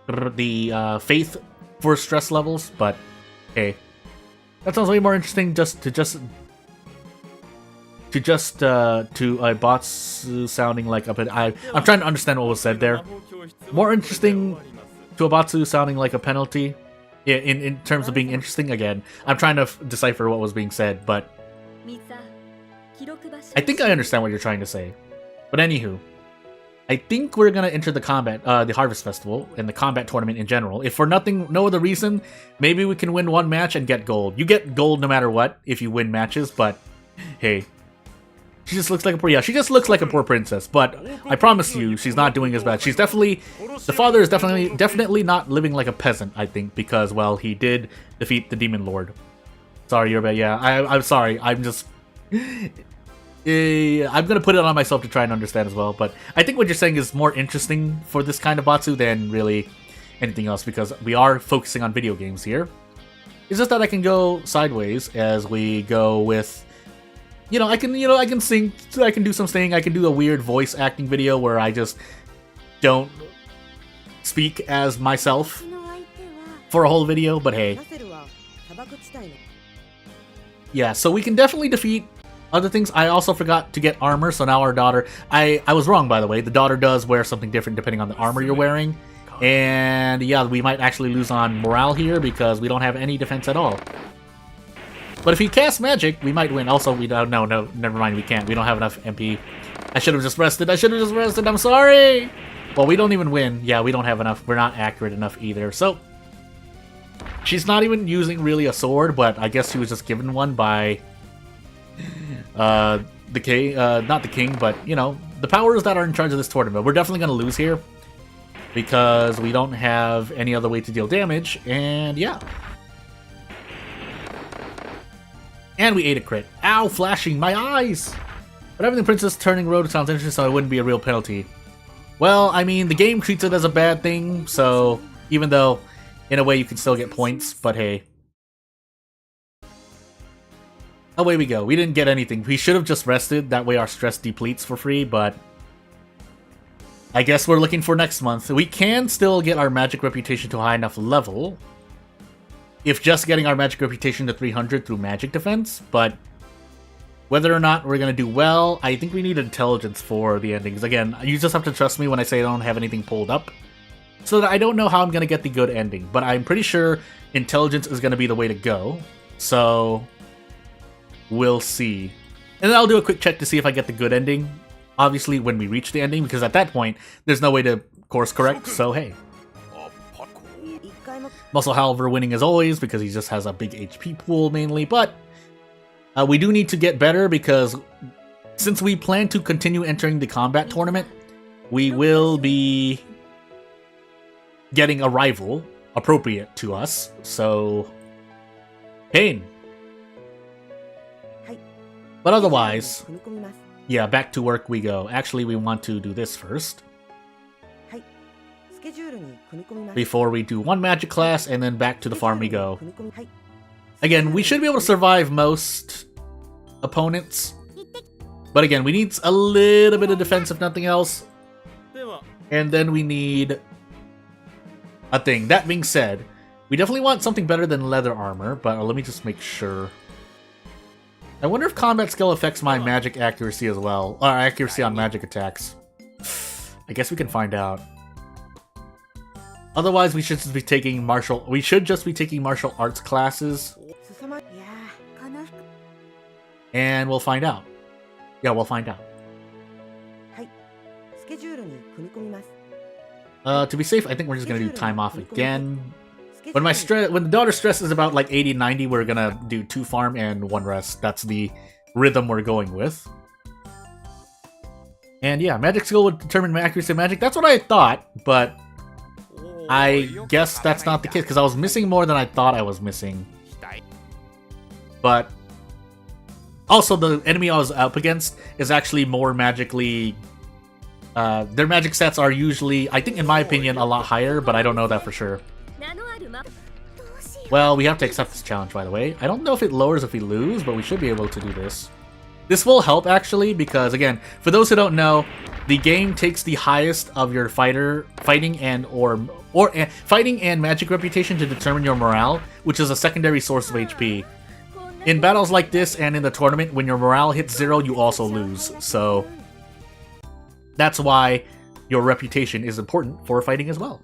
the faith for stress levels. But hey, that sounds way more interesting. To a Batsu sounding like a I'm trying to understand what was said there. More interesting to a Batsu sounding like a penalty. Yeah, in terms of being interesting, again, I'm trying to decipher what was being said, but I think I understand what you're trying to say. But anywho, I think we're gonna enter the the Harvest Festival and the combat tournament in general. If for no other reason, maybe we can win 1 match and get gold. You get gold no matter what if you win matches, but hey, she just looks like she just looks like a poor princess. But I promise you, she's not doing as bad. The father is definitely not living like a peasant, I think, because, well, he did defeat the Demon Lord. Sorry, you're bad. Yeah, I'm sorry. I'm just I'm gonna put it on myself to try and understand as well, but I think what you're saying is more interesting for this kind of Batsu than really anything else, because we are focusing on video games here. It's just that I can go sideways as we go with, I can sing, I can do some singing, I can do a weird voice acting video where I just don't speak as myself for a whole video, but hey. Yeah, so we can definitely defeat other things. I also forgot to get armor, so now our daughter... I was wrong, by the way. The daughter does wear something different depending on the armor you're wearing. And yeah, we might actually lose on morale here because we don't have any defense at all. But if we cast magic, we might win. Also, we don't... No, never mind, we can't. We don't have enough MP. I should have just rested. I'm sorry! Well, we don't even win. Yeah, we don't have enough. We're not accurate enough either. So, she's not even using really a sword, but I guess she was just given one by... the king, not the king, but, the powers that are in charge of this tournament. We're definitely going to lose here because we don't have any other way to deal damage, and yeah. And we ate a crit. Ow, flashing my eyes! But having the princess turning road sounds interesting, so it wouldn't be a real penalty. Well, I mean, the game treats it as a bad thing, so even though, in a way, you can still get points, but hey. Away we go. We didn't get anything. We should have just rested, that way our stress depletes for free, but I guess we're looking for next month. We can still get our magic reputation to a high enough level, if just getting our magic reputation to 300 through magic defense, but whether or not we're going to do well, I think we need intelligence for the endings. Again, you just have to trust me when I say I don't have anything pulled up, so that I don't know how I'm going to get the good ending, but I'm pretty sure intelligence is going to be the way to go, so we'll see. And then I'll do a quick check to see if I get the good ending, obviously when we reach the ending, because at that point, there's no way to course correct, so hey. Muscle, however, winning as always, because he just has a big HP pool mainly, but we do need to get better, because since we plan to continue entering the combat tournament, we will be getting a rival appropriate to us, so Pain. But otherwise, yeah, back to work we go. Actually, we want to do this first. Before we do one magic class, and then back to the farm we go. Again, we should be able to survive most opponents. But again, we need a little bit of defense if nothing else. And then we need a thing. That being said, we definitely want something better than leather armor, but let me just make sure. I wonder if combat skill affects my magic accuracy as well. Or accuracy on magic attacks. I guess we can find out. Otherwise, we should just be taking martial arts classes. And we'll find out. Yeah, we'll find out. To be safe, I think we're just gonna do time off again. When the daughter's stress is about like 80-90, we're gonna do 2 farm and 1 rest. That's the rhythm we're going with. And yeah, magic skill would determine my accuracy of magic. That's what I thought, but I guess that's not the case, because I was missing more than I thought I was missing. But also, the enemy I was up against is actually more magically... their magic stats are usually, I think in my opinion, a lot higher, but I don't know that for sure. Well, we have to accept this challenge, by the way. I don't know if it lowers if we lose, but we should be able to do this. This will help, actually, because, again, for those who don't know, the game takes the highest of your fighting and magic reputation to determine your morale, which is a secondary source of HP. In battles like this and in the tournament, when your morale hits 0, you also lose. So that's why your reputation is important for fighting as well.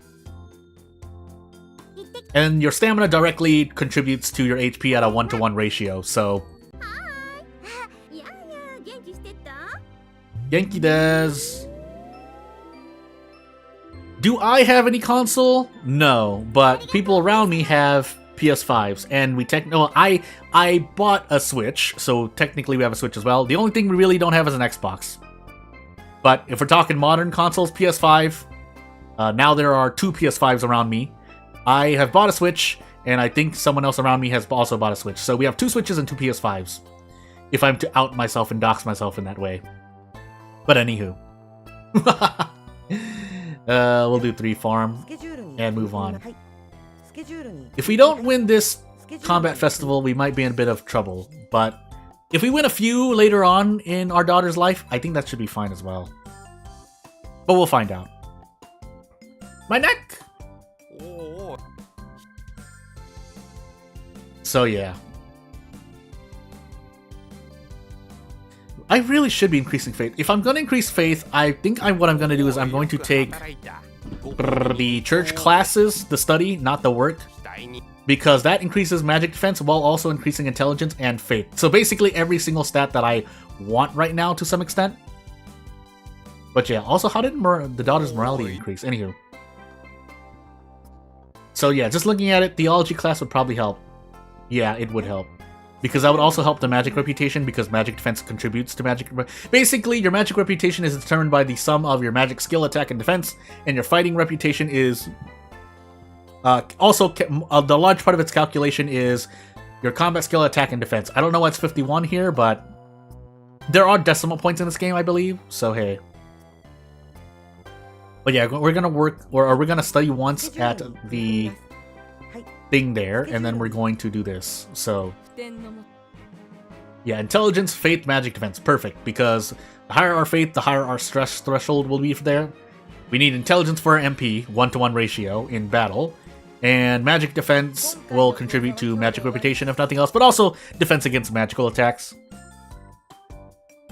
And your stamina directly contributes to your HP at a 1-to-1 ratio, so... Genki desu. Do I have any console? No, but people around me have PS5s, and I bought a Switch, so technically we have a Switch as well. The only thing we really don't have is an Xbox. But if we're talking modern consoles, PS5, now there are 2 PS5s around me. I have bought a Switch, and I think someone else around me has also bought a Switch. So we have 2 Switches and 2 PS5s, if I'm to out myself and dox myself in that way. But anywho. We'll do 3 farm and move on. If we don't win this combat festival, we might be in a bit of trouble. But if we win a few later on in our daughter's life, I think that should be fine as well. But we'll find out. My neck! So yeah. I really should be increasing faith. If I'm going to increase faith, I think what I'm going to do is I'm going to take the church classes, the study, not the work, because that increases magic defense while also increasing intelligence and faith. So basically every single stat that I want right now to some extent. But yeah, also how did the daughter's morality increase? Anywho. So yeah, just looking at it, theology class would probably help. Yeah, it would help. because that would also help the magic reputation, because magic defense contributes to magic. Basically, your magic reputation is determined by the sum of your magic skill, attack, and defense, and your fighting reputation is also the large part of its calculation is your combat skill, attack, and defense. I don't know why it's 51 here, but there are decimal points in this game, I believe. So hey, but yeah, we're gonna work, or we're gonna study once at the thing there, and then we're going to do this. So yeah, intelligence, faith, magic, defense, perfect. Because the higher our faith, the higher our stress threshold will be for there. We need intelligence for our MP, 1-to-1 ratio in battle. And magic defense will contribute to magic reputation, if nothing else, but also defense against magical attacks.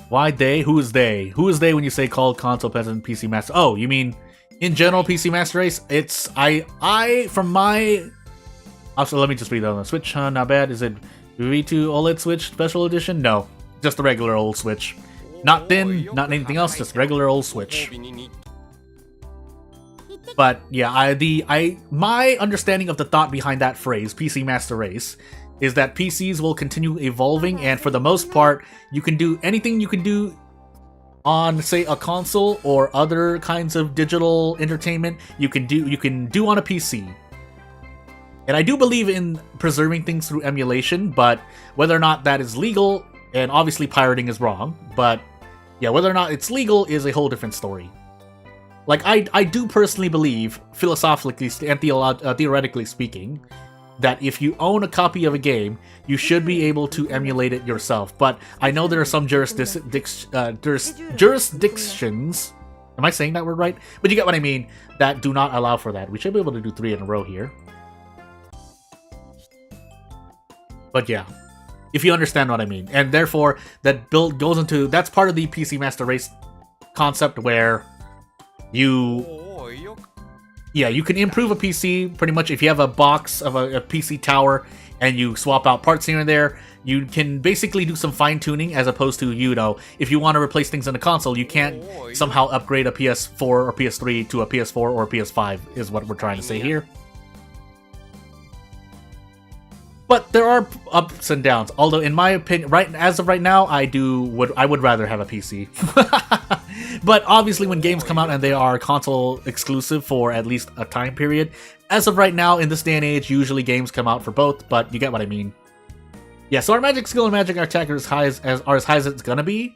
Why they? Who is they? Who is they when you say called console peasant PC master? Oh, you mean in general PC master race? It's from my. Also, let me just read that on the Switch. Not bad. Is it V2 OLED Switch Special Edition? No, just the regular old Switch. Not thin, not anything else, just regular old Switch. But yeah, my understanding of the thought behind that phrase, PC Master Race, is that PCs will continue evolving, and for the most part, you can do anything you can do on, say, a console or other kinds of digital entertainment, you can do on a PC. And I do believe in preserving things through emulation, but whether or not that is legal, and obviously pirating is wrong, but yeah, whether or not it's legal is a whole different story. Like, I do personally believe, philosophically and theoretically speaking, that if you own a copy of a game, you should be able to emulate it yourself. But I know there are some jurisdictions, am I saying that word right? But you get what I mean, that do not allow for that. We should be able to do 3 in a row here. But yeah, if you understand what I mean. And therefore, that build goes into, that's part of the PC Master Race concept where you can improve a PC pretty much if you have a box of a PC tower and you swap out parts here and there. You can basically do some fine-tuning as opposed to, you know, if you want to replace things in a console, you can't somehow upgrade a PS4 or PS3 to a PS4 or a PS5 is what we're trying to say here. But there are ups and downs. Although, in my opinion, as of right now, I would rather have a PC. But obviously, when games come out and they are console exclusive for at least a time period, as of right now, in this day and age, usually games come out for both. But you get what I mean. Yeah. So our magic skill and magic attack are as high as it's gonna be.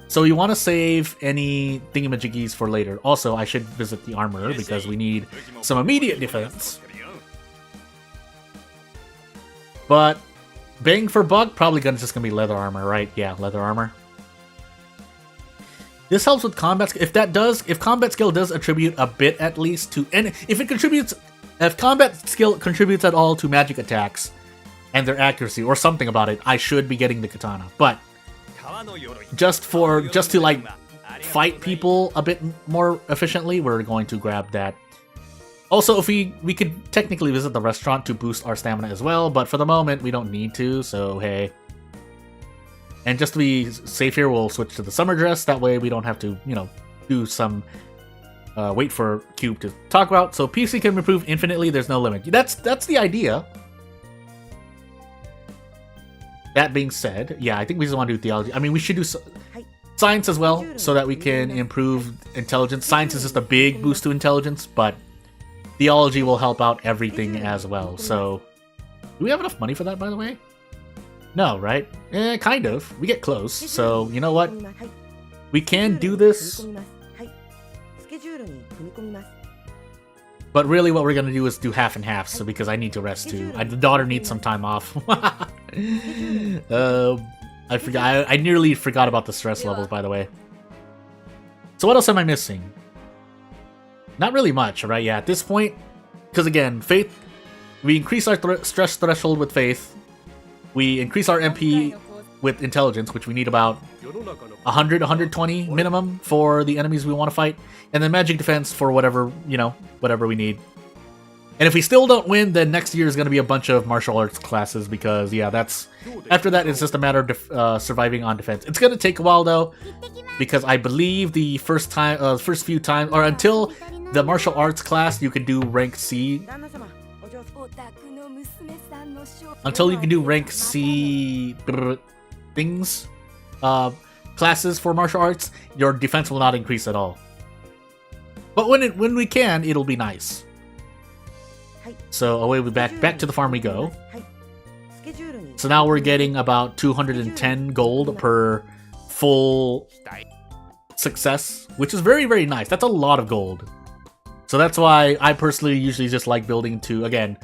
So you want to save any thingamajiggies for later. Also, I should visit the armorer because we need some immediate defense. But bang for buck, probably just gonna be leather armor, right? Yeah, leather armor. This helps with combat. If combat skill does attribute a bit at least to, and if combat skill contributes at all to magic attacks and their accuracy or something about it, I should be getting the katana. But just to like fight people a bit more efficiently, we're going to grab that. Also, if we could technically visit the restaurant to boost our stamina as well, but for the moment, we don't need to, so hey. And just to be safe here, we'll switch to the summer dress. That way we don't have to, you know, do some wait for Cube to talk about. So PC can improve infinitely, there's no limit. That's the idea. That being said, yeah, I think we just want to do theology. I mean, we should do science as well, so that we can improve intelligence. Science is just a big boost to intelligence, but theology will help out everything as well. So, do we have enough money for that, by the way? No, right? Kind of. We get close. So, you know what? We can do this. But really what we're going to do is do half and half, so because I need to rest too. The daughter needs some time off. I forgot. I nearly forgot about the stress levels, by the way. So what else am I missing? Not really much, right? Yeah, at this point, because again, faith, we increase our stress threshold with faith. We increase our MP with intelligence, which we need about 100, 120 minimum for the enemies we want to fight. And then magic defense for whatever, you know, whatever we need. And if we still don't win, then next year is going to be a bunch of martial arts classes because, yeah, after that, it's just a matter of surviving on defense. It's going to take a while, though, because I believe the first few times, or until the martial arts class, you can do rank C. until you can do rank C things, classes for martial arts, your defense will not increase at all. But when we can, it'll be nice. So away we back to the farm we go. So now we're getting about 210 gold per full success, which is very, very nice. That's a lot of gold. So that's why I personally usually just like building to, again,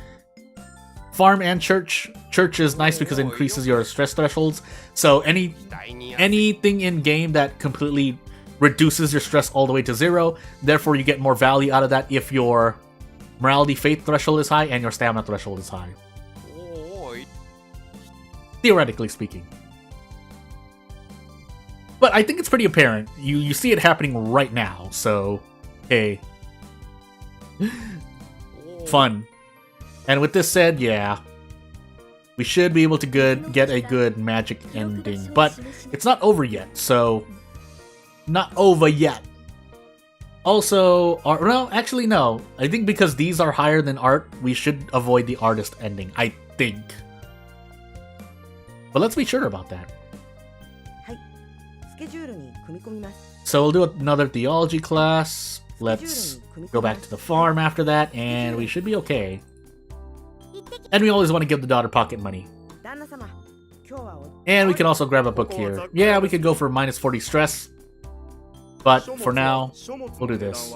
farm and church. Church is nice because it increases your stress thresholds. So anything in game that completely reduces your stress all the way to 0, therefore you get more value out of that if your morality faith threshold is high and your stamina threshold is high. Theoretically speaking. But I think it's pretty apparent. You see it happening right now, so hey. Fun. And with this said, yeah, we should be able to get a good magic ending. But it's not over yet, so not over yet. Also, no, actually no. I think because these are higher than art, we should avoid the artist ending, I think. But let's be sure about that. So we'll do another theology class. Let's go back to the farm after that, and we should be okay. And we always want to give the daughter pocket money. And we can also grab a book here. Yeah, we could go for minus 40 stress. But for now, we'll do this.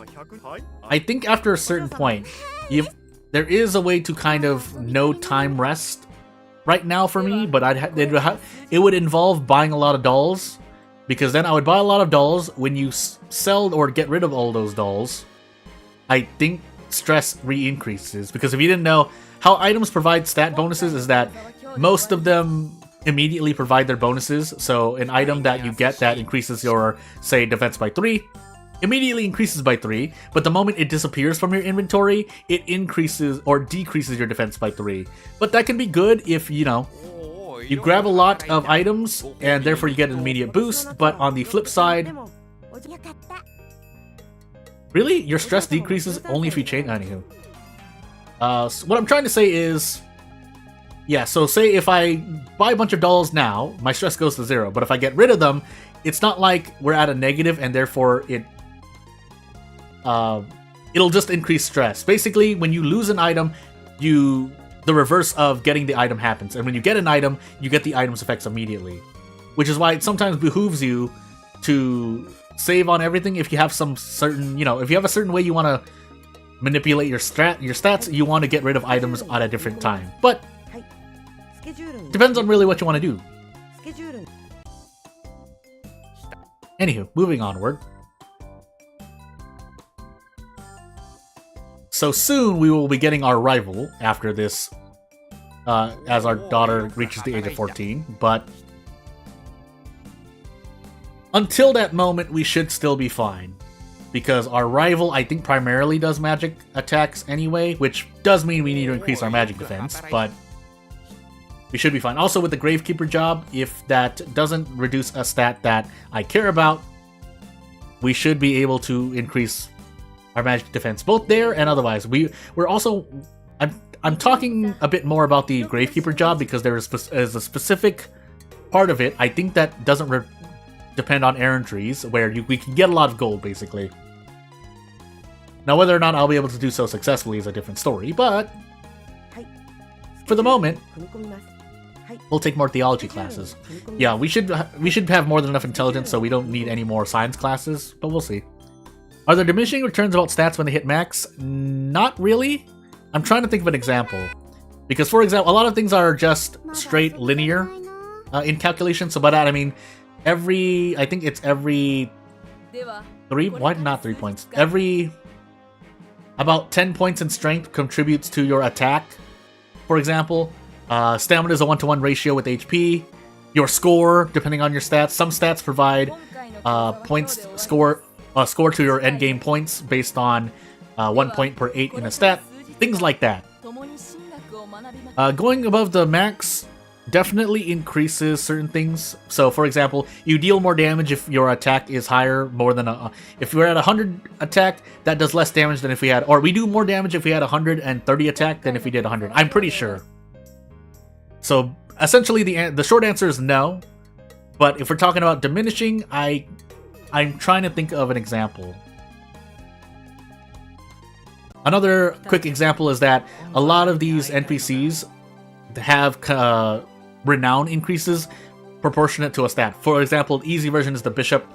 I think after a certain point, there is a way to kind of no time rest right now for me, but it would involve buying a lot of dolls, because then I would buy a lot of dolls. When you sell or get rid of all those dolls, I think stress re-increases, because if you didn't know, how items provide stat bonuses is that most of them immediately provide their bonuses. So an item that you get that increases your, say, defense by 3, immediately increases by 3, but the moment it disappears from your inventory, it increases or decreases your defense by 3. But that can be good if, you know, you grab a lot of items and therefore you get an immediate boost, but on the flip side, really? Your stress decreases only if you change? Anywho. So what I'm trying to say is, yeah, so say if I buy a bunch of dolls now, my stress goes to 0, but if I get rid of them, it's not like we're at a negative and therefore it'll just increase stress. Basically, when you lose an item, the reverse of getting the item happens, and when you get an item, you get the item's effects immediately. Which is why it sometimes behooves you to save on everything if you have some certain, you know, if you have a certain way you want to manipulate your stats, you want to get rid of items at a different time. But depends on really what you want to do. Anywho, moving onward. So soon we will be getting our rival after this, as our daughter reaches the age of 14, but until that moment we should still be fine. Because our rival, I think, primarily does magic attacks anyway, which does mean we need to increase our magic defense, but we should be fine. Also, with the Gravekeeper job, if that doesn't reduce a stat that I care about, we should be able to increase our magic defense, both there and otherwise. We're also... I'm talking a bit more about the Gravekeeper job because there is a specific part of it, I think, that doesn't depend on errantries, where we can get a lot of gold, basically. Now, whether or not I'll be able to do so successfully is a different story, but for the moment, we'll take more theology classes. Yeah, we should have more than enough intelligence, so we don't need any more science classes, but we'll see. Are there diminishing returns about stats when they hit max? Not really. I'm trying to think of an example. Because, for example, a lot of things are just straight linear in calculation, so by that I mean I think it's every 3, why not 3 points? About 10 points in strength contributes to your attack, for example. Stamina is a 1-to-1 ratio with HP. Your score, depending on your stats. Some stats provide score to your endgame points based on 1 point per 8 in a stat. Things like that. Going above the max definitely increases certain things. So, for example, you deal more damage if your attack is higher, more than if we're at 100 attack, that does less damage than if we had, or we do more damage if we had 130 attack than if we did 100. I'm pretty sure. So essentially, the short answer is no. But if we're talking about diminishing, I'm trying to think of an example. Another quick example is that a lot of these NPCs have renown increases proportionate to a stat. For example, the easy version is the bishop,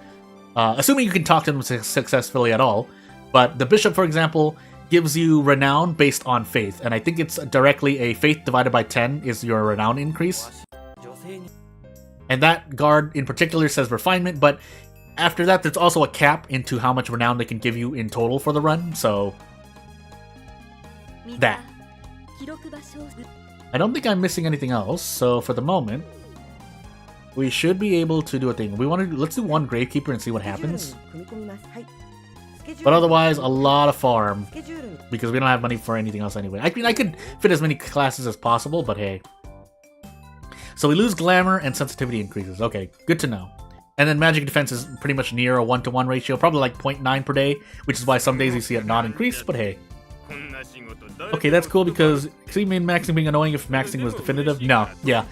assuming you can talk to them successfully at all. But the bishop, for example, gives you renown based on faith, and I think it's directly a faith divided by 10 is your renown increase. And that guard in particular says refinement, but after that there's also a cap into how much renown they can give you in total for the run, so that. I don't think I'm missing anything else, so for the moment we should be able to do a thing. Let's do one Gravekeeper and see what happens. But otherwise, a lot of farm, because we don't have money for anything else anyway. I mean, I could fit as many classes as possible, but hey. So we lose Glamour and Sensitivity increases. Okay, good to know. And then Magic Defense is pretty much near a 1-to-1 ratio, probably like 0.9 per day, which is why some days you see it not increase, but hey. Okay, that's cool because see me maxing being annoying if maxing was definitive? No, yeah.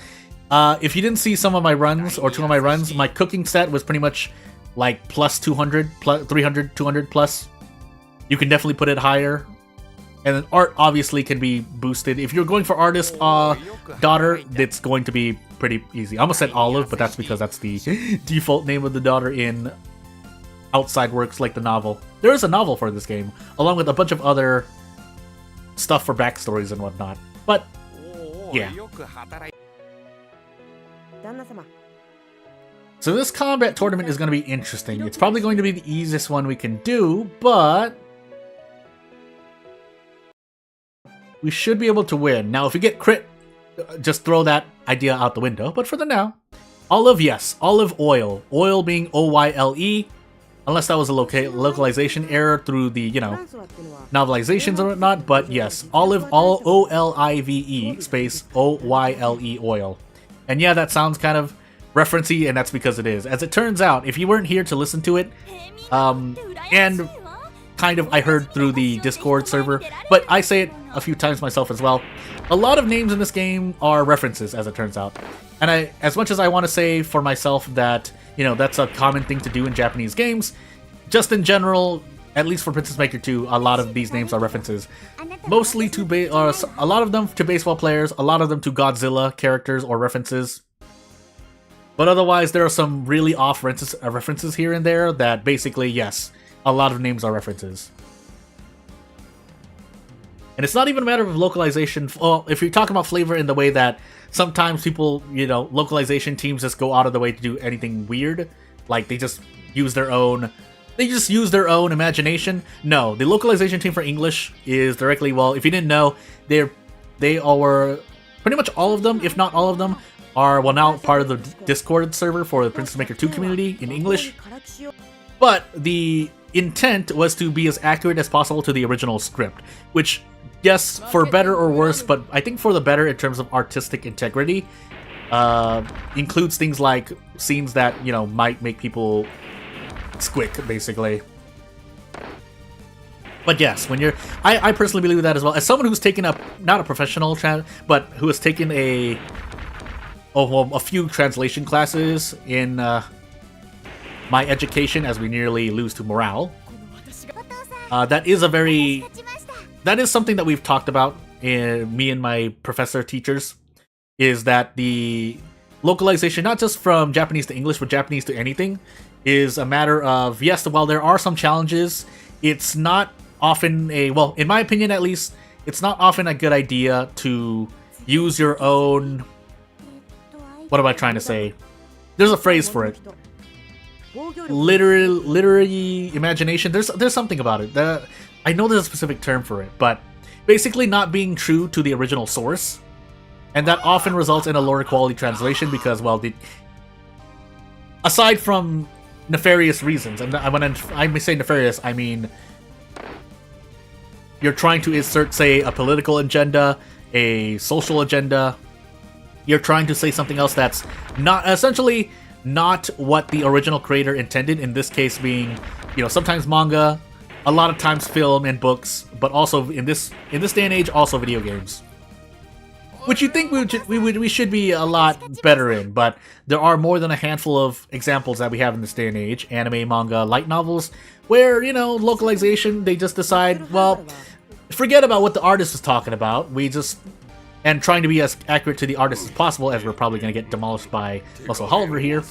If you didn't see some of my runs, or two of my runs, my cooking set was pretty much like plus 200, plus 300, 200 plus. You can definitely put it higher. And then art obviously can be boosted. If you're going for artist daughter, it's going to be pretty easy. I almost said Olive, but that's because that's the default name of the daughter in outside works like the novel. There is a novel for this game, along with a bunch of other stuff for backstories and whatnot. But, yeah. So this combat tournament is going to be interesting. It's probably going to be the easiest one we can do, but we should be able to win. Now, if we get crit, just throw that idea out the window. But for the now, Olive, yes. Olive Oil. Oil being O-Y-L-E. Unless that was a localization error through the, novelizations or whatnot. But yes, Olive, O-L-I-V-E, space O-Y-L-E, oil. And yeah, that sounds kind of referencey, and that's because it is. As it turns out, if you weren't here to listen to it, and kind of I heard through the Discord server, but I say it a few times myself as well, a lot of names in this game are references, as it turns out. And as much as I want to say for myself that, that's a common thing to do in Japanese games, just in general, at least for Princess Maker 2, a lot of these names are references. Mostly to a lot of them to baseball players, a lot of them to Godzilla characters or references. But otherwise, there are some really off references here and there that basically, yes, a lot of names are references. And it's not even a matter of localization. Well, if you're talking about flavor in the way that sometimes people, localization teams just go out of the way to do anything weird, like they just use their own imagination. No, the localization team for English is directly, well, if you didn't know, they are pretty much all of them, if not all of them, are, well, now part of the Discord server for the Princess Maker 2 community in English. But the intent was to be as accurate as possible to the original script, which, yes, for better or worse, but I think for the better in terms of artistic integrity, includes things like scenes that, might make people squick, basically. But yes, when you're... I personally believe that as well. As someone who's taken up, not a professional, but who has taken a few translation classes in my education, as we nearly lose to morale. That is something that we've talked about, me and my professor teachers, is that the localization, not just from Japanese to English, but Japanese to anything, is a matter of, yes, while there are some challenges, it's not often well, in my opinion at least, it's not often a good idea to use your own... What am I trying to say? There's a phrase for it. Literary imagination. There's something about it. I know there's a specific term for it, but basically not being true to the original source. And that often results in a lower quality translation because, well, aside from nefarious reasons, and when I say nefarious, I mean you're trying to insert, say, a political agenda, a social agenda. You're trying to say something else that's not, essentially, not what the original creator intended, in this case being, sometimes manga, a lot of times film and books, but also in this day and age, also video games. which you think we should be a lot better in, but there are more than a handful of examples that we have in this day and age, anime, manga, light novels, where, you know, localization, they just decide, well, forget about what the artist is talking about, and trying to be as accurate to the artist as possible, as we're probably going to get demolished by Muscle Oliver here.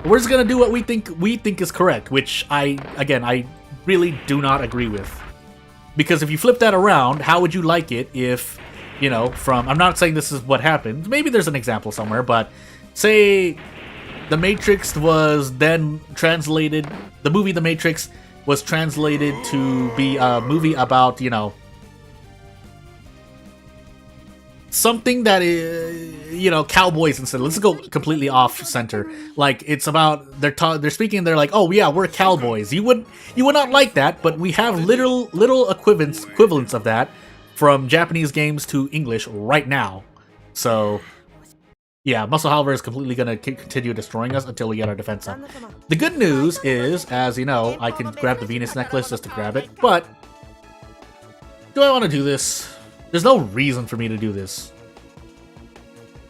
We're just going to do what we think is correct, which I really do not agree with. Because if you flip that around, how would you like it if, you know, I'm not saying this is what happened, maybe there's an example somewhere, but say The Matrix was then translated, the movie The Matrix was translated to be a movie about, you know, something that is, you know, cowboys instead. Let's go completely off center. Like, it's about, they're speaking, they're like, oh yeah, we're cowboys. You would not like that, but we have little equivalents of that from Japanese games to English right now. So yeah, Muscle Oliver is completely gonna continue destroying us until we get our defense up. The good news is, as you know, I can grab the Venus necklace just to grab it, but do I want to do this? There's no reason for me to do this.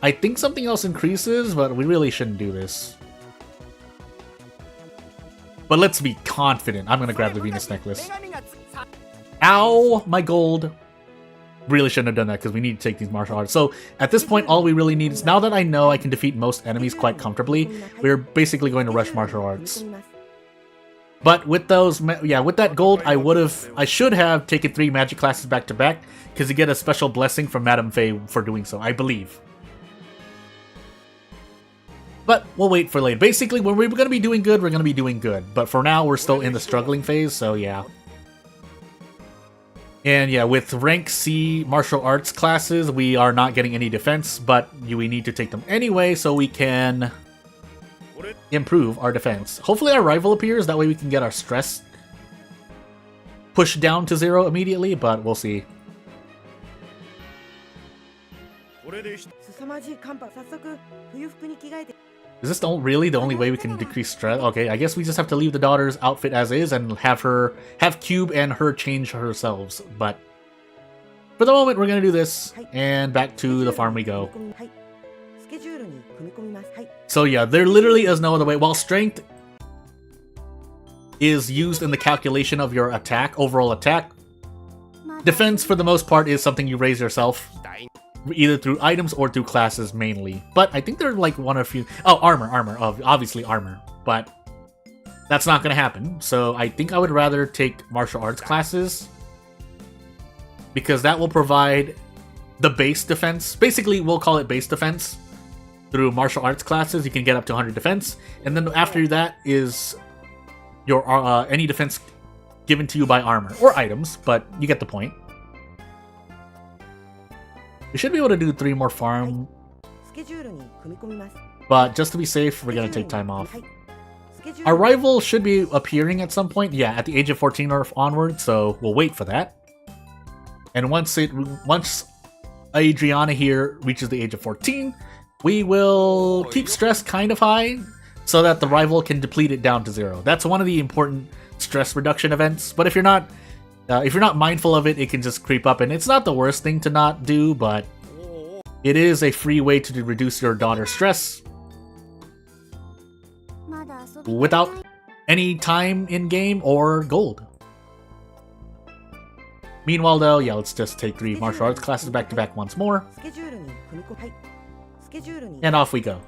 I think something else increases, but we really shouldn't do this. But let's be confident. I'm gonna grab the Venus necklace. Ow! My gold. Really shouldn't have done that because we need to take these martial arts. So at this point, all we really need is, now that I know I can defeat most enemies quite comfortably, we're basically going to rush martial arts. But with those, yeah, with that gold, I should have taken 3 magic classes back to back, because you get a special blessing from Madame Faye for doing so, I believe. But we'll wait for later. Basically, when we're going to be doing good, we're going to be doing good. But for now, we're still in the struggling phase, so yeah. And yeah, with rank C martial arts classes, we are not getting any defense, but we need to take them anyway so we can improve our defense. Hopefully our rival appears, that way we can get our stress pushed down to 0 immediately, but we'll see. Is this really the only way we can decrease stress? Okay, I guess we just have to leave the daughter's outfit as is and have Cube and her change herself. But for the moment, we're gonna do this, and back to the farm we go. So yeah, there literally is no other way. While strength is used in the calculation of your attack, overall attack, defense for the most part is something you raise yourself, either through items or through classes mainly. But I think there are like one or a few... Oh, armor, obviously armor. But that's not going to happen. So I think I would rather take martial arts classes, because that will provide the base defense. Basically, we'll call it base defense. Through martial arts classes, you can get up to 100 defense. And then after that is your any defense given to you by armor. Or items, but you get the point. We should be able to do 3 more farm, but just to be safe, we're going to take time off. Our rival should be appearing at some point, yeah, at the age of 14 or onward, so we'll wait for that. And once Adriana here reaches the age of 14, we will keep stress kind of high, so that the rival can deplete it down to 0. That's one of the important stress reduction events, but if you're not mindful of it, it can just creep up, and it's not the worst thing to not do, but it is a free way to reduce your daughter's stress without any time in game or gold. Meanwhile though, yeah, let's just take 3 martial arts classes back to back once more, and off we go.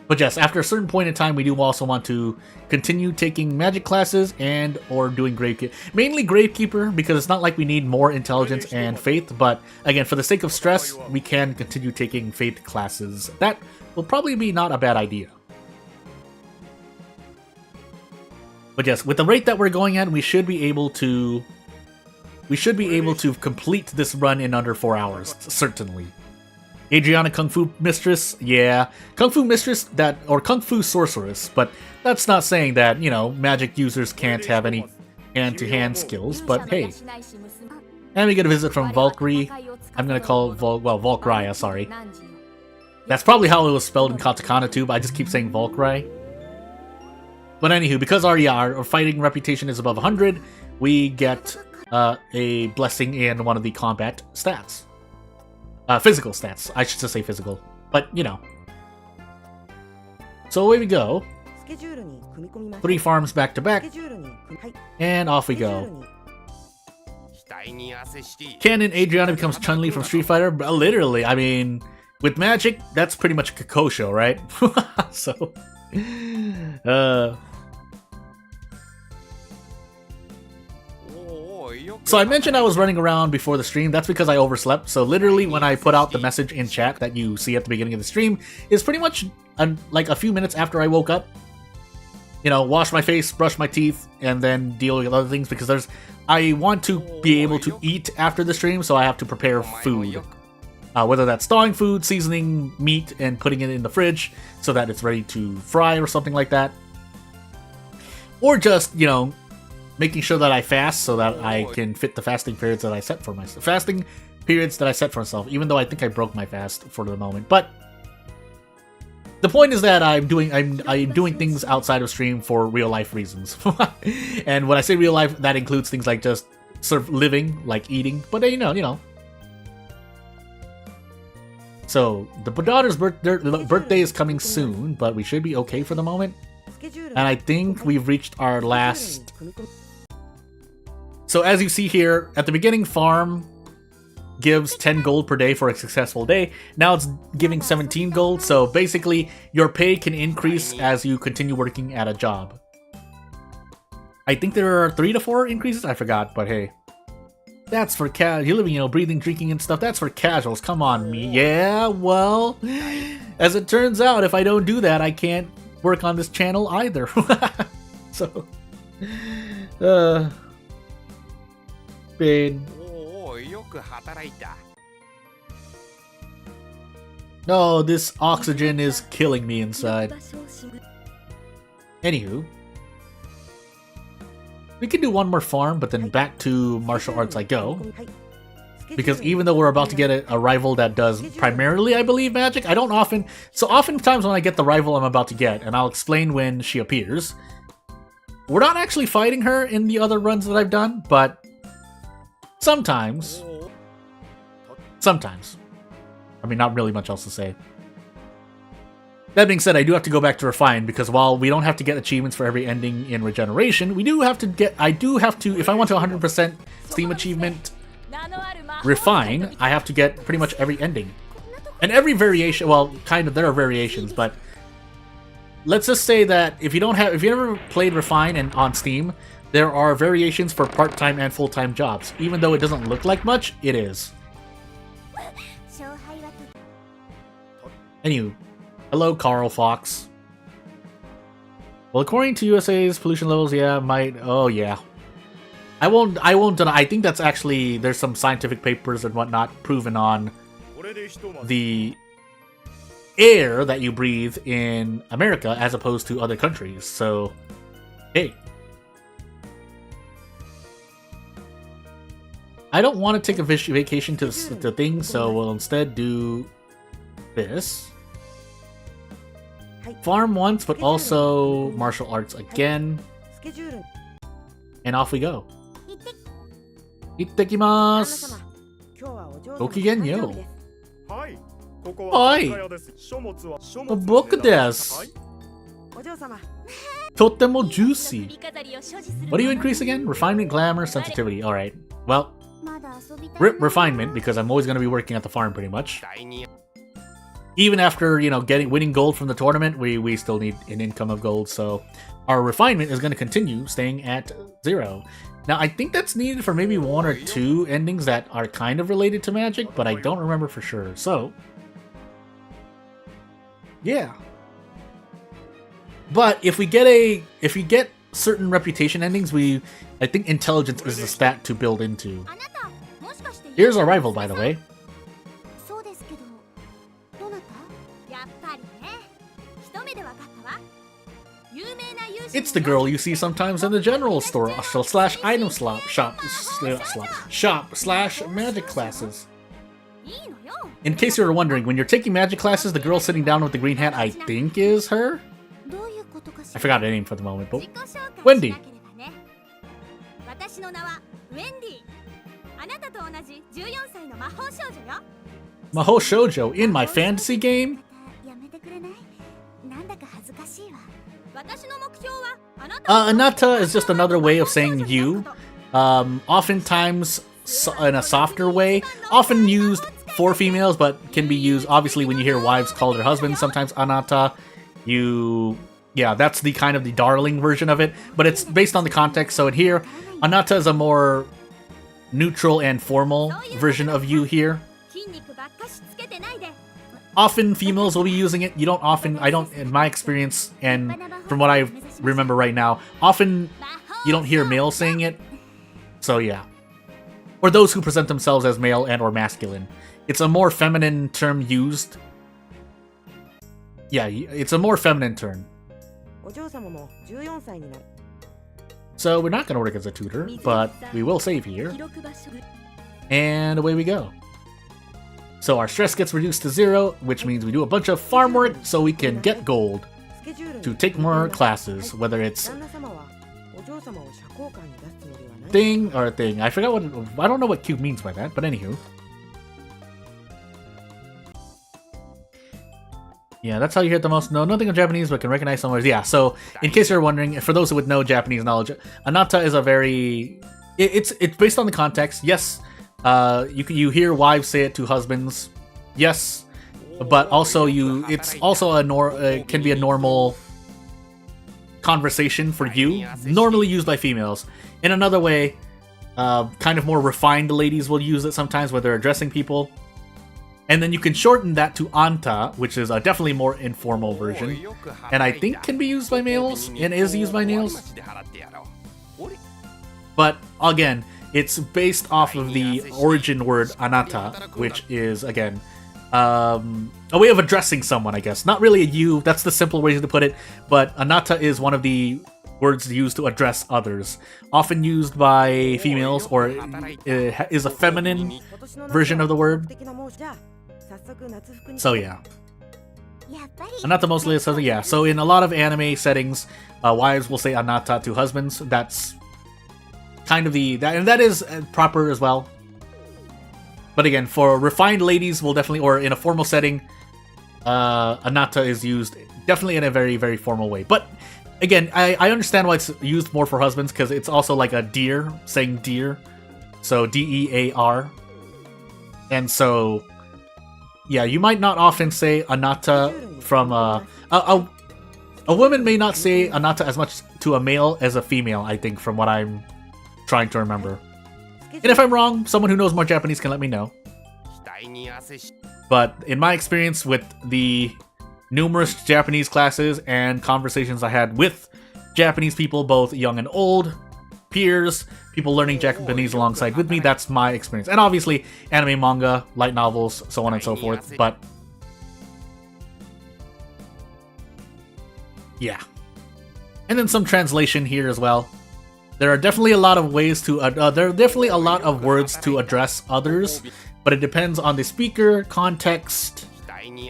But yes, after a certain point in time, we do also want to continue taking magic classes and or doing Gravekeeper. Mainly Gravekeeper, because it's not like we need more intelligence and faith, but again, for the sake of stress, we can continue taking faith classes. That will probably be not a bad idea. But yes, with the rate that we're going at, we should be able to complete this run in under 4 hours, certainly. Adriana Kung Fu Mistress, yeah. Kung Fu Mistress, or Kung Fu Sorceress, but that's not saying that, you know, magic users can't have any hand-to-hand skills, but hey. And we get a visit from Valkyrie. I'm gonna call Valkyria, sorry. That's probably how it was spelled in katakana too, but I just keep saying Valkyrie. But anywho, because our fighting reputation is above 100, we get a blessing in one of the combat stats. Physical stats. I should just say physical. But, you know. So away we go. 3 farms back to back. And off we go. Canon Adriana becomes Chun-Li from Street Fighter. Literally, I mean, with Magic, that's pretty much a Kakosho, right? So, so I mentioned I was running around before the stream. That's because I overslept. So literally, when I put out the message in chat that you see at the beginning of the stream, is pretty much like a few minutes after I woke up. You know, wash my face, brush my teeth, and then deal with other things because I want to be able to eat after the stream, so I have to prepare food. Whether that's thawing food, seasoning meat, and putting it in the fridge so that it's ready to fry or something like that. Or just, you know, making sure that I fast so that I can fit the fasting periods that I set for myself. Even though I think I broke my fast for the moment. But the point is that I'm doing things outside of stream for real life reasons. And when I say real life, that includes things like just sort of living, like eating, but you know. So the daughter's birthday is coming soon, but we should be okay for the moment. And I think we've reached our last. So as you see here, at the beginning, farm gives 10 gold per day for a successful day. Now it's giving 17 gold, so basically your pay can increase as you continue working at a job. I think there are 3 to 4 increases, I forgot, but hey. That's for you're living, you know, breathing, drinking and stuff, that's for casuals, come on me. Yeah, well, as it turns out, if I don't do that, I can't work on this channel either. So, pain. No, this oxygen is killing me inside. Anywho, we can do one more farm, but then back to martial arts I go. Because even though we're about to get a rival that does primarily, I believe, magic, I don't often... So oftentimes when I get the rival I'm about to get, and I'll explain when she appears, we're not actually fighting her in the other runs that I've done, but sometimes... I mean, not really much else to say. That being said, I do have to go back to Refine, because while we don't have to get achievements for every ending in Regeneration, we do have to get... I do have to... If I want to 100% Steam achievement Refine, I have to get pretty much every ending. And every variation... Well, kind of, there are variations, but... Let's just say that if you ever played Refine and on Steam, there are variations for part-time and full-time jobs. Even though it doesn't look like much, it is. Anywho, hello Carl Fox. Well, according to USA's pollution levels, yeah, oh yeah. I won't deny, I think that's actually, there's some scientific papers and whatnot proven on the air that you breathe in America as opposed to other countries, so, hey. I don't want to take a vacation to the thing, so we'll instead do this. Farm once, but also martial arts again. And off we go. Ittekimasu! Gokigenyo! Hi! Boku desu! Totemo juicy! What do you increase again? Refinement, glamour, sensitivity. Alright. Well, refinement, because I'm always going to be working at the farm pretty much. Even after, you know, winning gold from the tournament, we still need an income of gold, so our refinement is going to continue staying at 0. Now, I think that's needed for maybe 1 or 2 endings that are kind of related to magic, but I don't remember for sure, so... Yeah. But if we get certain reputation endings, I think intelligence is the stat to build into. Here's our rival, by the way. It's the girl you see sometimes in the general store slash item shop slash magic classes. In case you were wondering, when you're taking magic classes, the girl sitting down with the green hat, I think is her? I forgot her name for the moment, but Wendy. Mahou Shoujo in my fantasy game? Anata is just another way of saying you. Oftentimes in a softer way. Often used for females, but can be used, obviously, when you hear wives call their husbands. Sometimes Anata, that's the kind of the darling version of it. But it's based on the context. So in here, Anata is a more neutral and formal version of you here. Often females will be using it. I don't, in my experience, and from what I remember right now, often you don't hear males saying it. So yeah. Or those who present themselves as male and or masculine. It's a more feminine term used. Yeah, it's a more feminine term. So we're not going to work as a tutor, but we will save here. And away we go. So our stress gets reduced to 0, which means we do a bunch of farm work so we can get gold to take more classes, whether it's thing or thing. I forgot I don't know what Q means by that, but anywho. Yeah, that's how you hear it the most. No, nothing in Japanese, but can recognize some words. Yeah, so in case you're wondering, for those who would know Japanese knowledge, Anata is a very... It's based on the context. Yes, you hear wives say it to husbands. Yes, but also it's also can be a normal conversation for you. Normally used by females. In another way, kind of more refined ladies will use it sometimes when they're addressing people. And then you can shorten that to anta, which is a definitely more informal version. And I think can be used by males, and is used by males. But again, it's based off of the origin word anata, which is, again, a way of addressing someone, I guess. Not really a you, that's the simple way to put it, but anata is one of the words used to address others. Often used by females, or is a feminine version of the word. So yeah. Anata mostly is, yeah. So in a lot of anime settings, wives will say anata to husbands. That's kind of and that is proper as well. But again, for refined ladies, will definitely, or in a formal setting, anata is used definitely in a very, very formal way. But again, I understand why it's used more for husbands, because it's also like a dear, saying dear. So D-E-A-R. And so, yeah, you might not often say anata from a woman may not say anata as much to a male as a female, I think, from what I'm trying to remember. And if I'm wrong, someone who knows more Japanese can let me know. But in my experience with the numerous Japanese classes and conversations I had with Japanese people, both young and old, peers, people learning Japanese alongside with me, that's my experience. And obviously, anime, manga, light novels, so on and so forth, but yeah. And then some translation here as well. There are definitely a lot of ways to, there are definitely a lot of words to address others, but it depends on the speaker, context,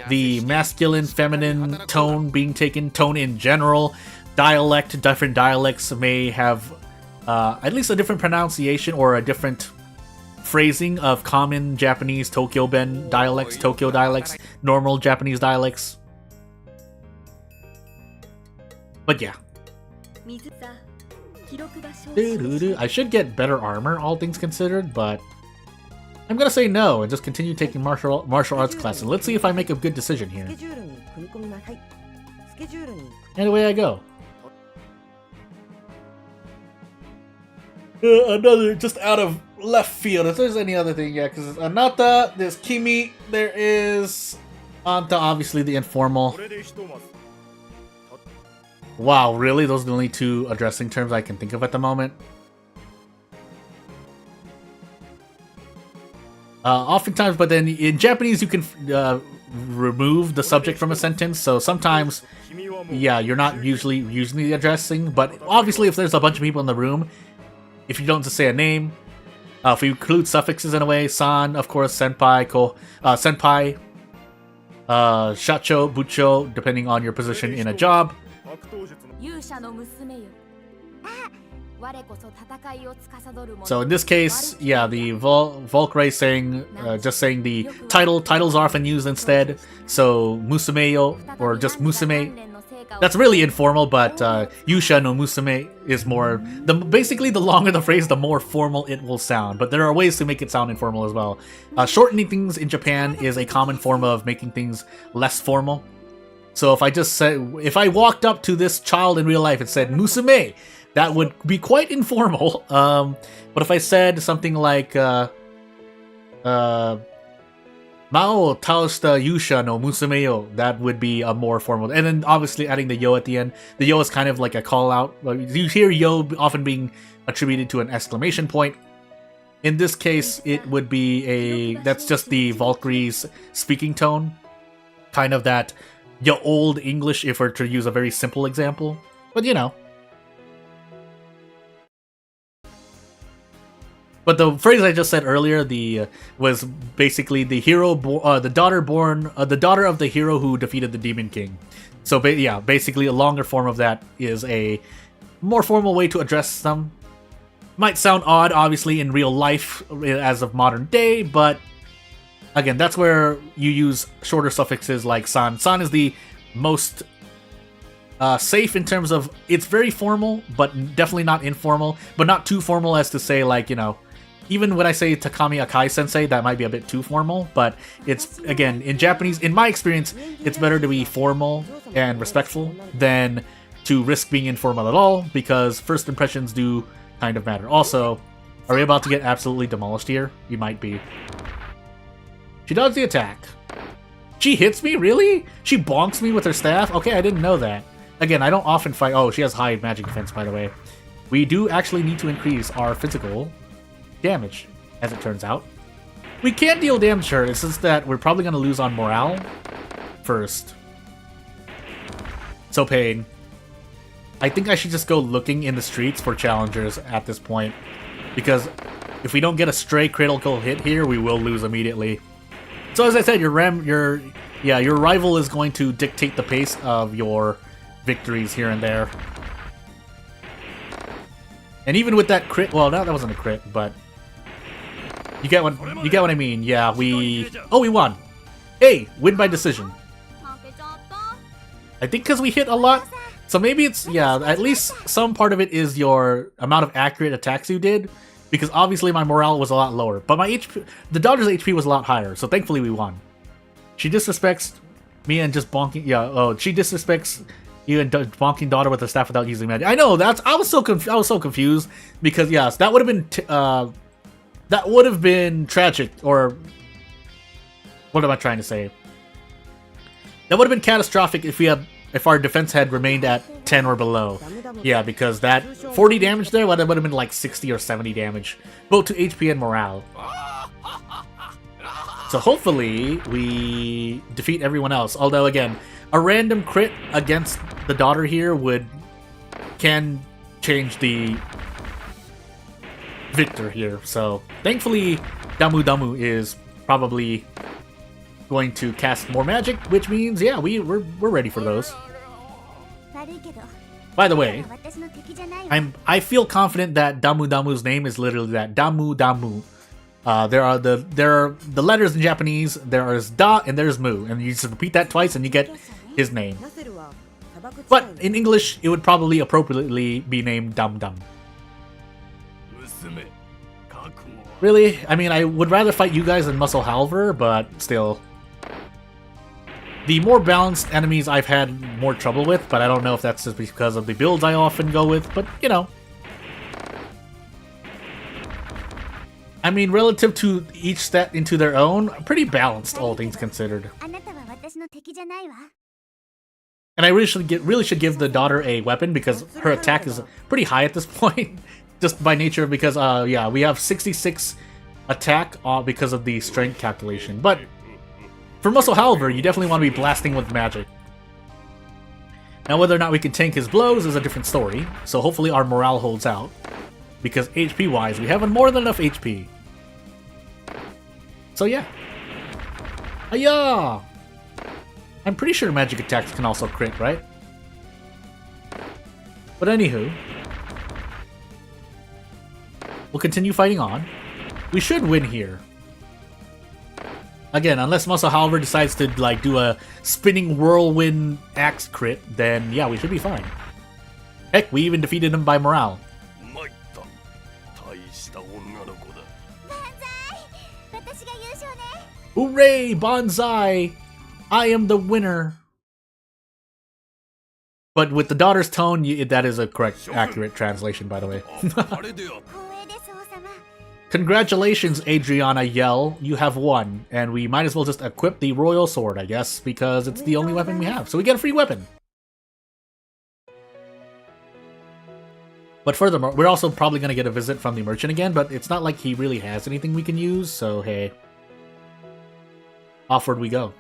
the masculine, feminine tone being taken, tone in general, dialect. Different dialects may have at least a different pronunciation or a different phrasing of common Japanese Tokyo-ben dialects, Tokyo dialects, normal Japanese dialects. But yeah. I should get better armor, all things considered, but I'm gonna say no and just continue taking martial arts classes. Let's see if I make a good decision here. And away I go. Another, just out of left field, if there's any other thing, yeah, because Anata, there's Kimi, there is Anta, obviously the informal. Wow, really? Those are the only two addressing terms I can think of at the moment? Oftentimes, but then in Japanese you can remove the subject from a sentence, so sometimes, yeah, you're not usually using the addressing, but obviously if there's a bunch of people in the room, if you don't just say a name, if you include suffixes in a way, san, of course, senpai, senpai, shacho, bucho, depending on your position in a job. So in this case, yeah, the Valkyrie saying, just saying the titles are often used instead. So Musumeyo, or just Musume, that's really informal, but Yusha no Musume is more, basically the longer the phrase, the more formal it will sound. But there are ways to make it sound informal as well. Shortening things in Japan is a common form of making things less formal. So if I just said, if I walked up to this child in real life and said Musume, that would be quite informal. But if I said something like Mao taoshita Yusha no Musume yo, that would be a more formal. And then obviously adding the yo at the end. The yo is kind of like a call out. You hear yo often being attributed to an exclamation point. In this case, it would be that's just the Valkyrie's speaking tone. Kind of that yo old English, if we're to use a very simple example. But you know. But the phrase I just said earlier, was basically the hero, the daughter of the hero who defeated the Demon King. So yeah, basically a longer form of that is a more formal way to address them. Might sound odd, obviously, in real life as of modern day, but again, that's where you use shorter suffixes like san. San is the most safe in terms of it's very formal, but definitely not informal, but not too formal as to say like, you know, even when I say Takami Akai Sensei, that might be a bit too formal, but it's, again, in Japanese, in my experience, it's better to be formal and respectful than to risk being informal at all, because first impressions do kind of matter. Also, are we about to get absolutely demolished here? You might be. She dodged the attack. She hits me? Really? She bonks me with her staff? Okay, I didn't know that. Again, I don't often fight... Oh, she has high magic defense, by the way. We do actually need to increase our physical damage, as it turns out. We can deal damage to her, it's just that we're probably going to lose on morale first. So Pain. I think I should just go looking in the streets for challengers at this point, because if we don't get a stray critical hit here, we will lose immediately. So as I said, your rival is going to dictate the pace of your victories here and there. And even with that crit, well, no, that wasn't a crit, but you get what I mean. Yeah, we won. Hey, win by decision. I think because we hit a lot, so maybe it's, yeah, at least some part of it is your amount of accurate attacks you did, because obviously my morale was a lot lower, but my HP, the daughter's HP was a lot higher, so thankfully we won. She disrespects me and just bonking, she disrespects you and bonking daughter with the staff without using magic. I know, I was so confused, because yes, that would have been tragic, or what am I trying to say? That would have been catastrophic if our defense had remained at 10 or below. Yeah, because that 40 damage there would have been like 60 or 70 damage, both to HP and morale. So hopefully we defeat everyone else. Although again, a random crit against the daughter here can change the victor here. So thankfully Damu Damu is probably going to cast more magic, which means yeah, we're ready for those. By the way, I feel confident that Damu Damu's name is literally that, Damu Damu. There are the letters in Japanese. There is Da and there's Mu, and you just repeat that twice and you get his name. But in English, it would probably appropriately be named Dum Dum. Really? I mean, I would rather fight you guys than Muscle Halver, but still. The more balanced enemies I've had more trouble with, but I don't know if that's just because of the builds I often go with, but you know. I mean, relative to each stat into their own, pretty balanced, all things considered. And I really should give the daughter a weapon, because her attack is pretty high at this point, just by nature, because yeah, we have 66 attack because of the strength calculation. But for Muscle Halver, you definitely want to be blasting with magic. Now, whether or not we can tank his blows is a different story, so hopefully our morale holds out, because HP-wise, we have more than enough HP. So yeah. Hiya! I'm pretty sure magic attacks can also crit, right? But anywho. We'll continue fighting on. We should win here. Again, unless Muscle Halver decides to like do a spinning whirlwind axe crit, then yeah, we should be fine. Heck, we even defeated him by morale. Hooray! Bonsai! I am the winner! But with the daughter's tone, that is a correct, accurate translation, by the way. Congratulations, Adriana Yell. You have won. And we might as well just equip the Royal Sword, I guess, because it's the only weapon we have. So we get a free weapon. But furthermore, we're also probably going to get a visit from the merchant again, but it's not like he really has anything we can use, so hey. Offward we go.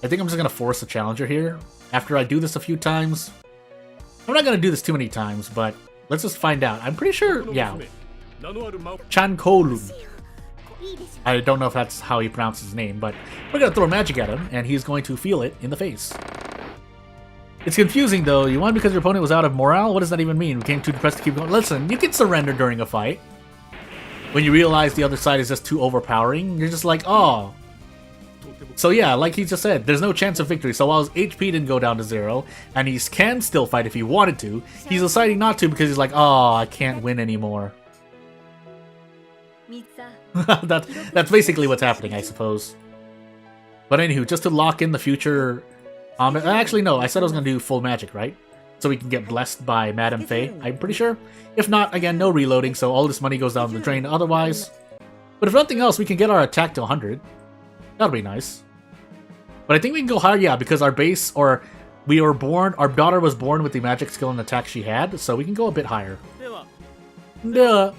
I think I'm just going to force a challenger here. After I do this a few times. I'm not going to do this too many times, but let's just find out. I'm pretty sure, yeah. Chankolun. I don't know if that's how he pronounces his name, but we're going to throw magic at him, and he's going to feel it in the face. It's confusing, though. You won because your opponent was out of morale? What does that even mean? We came too depressed to keep going. Listen, you can surrender during a fight. When you realize the other side is just too overpowering, you're just like, oh. So yeah, like he just said, there's no chance of victory. So while his HP didn't go down to 0, and he can still fight if he wanted to, he's deciding not to because he's like, oh, I can't win anymore. That's basically what's happening, I suppose. But anywho, just to lock in the future... actually, no, I said I was going to do full magic, right? So we can get blessed by Madame Faye, I'm pretty sure. If not, again, no reloading, so all this money goes down the drain otherwise. But if nothing else, we can get our attack to 100. That'll be nice. But I think we can go higher, yeah, because our base, or we were born, our daughter was born with the magic skill and attack she had, so we can go a bit higher. Yeah.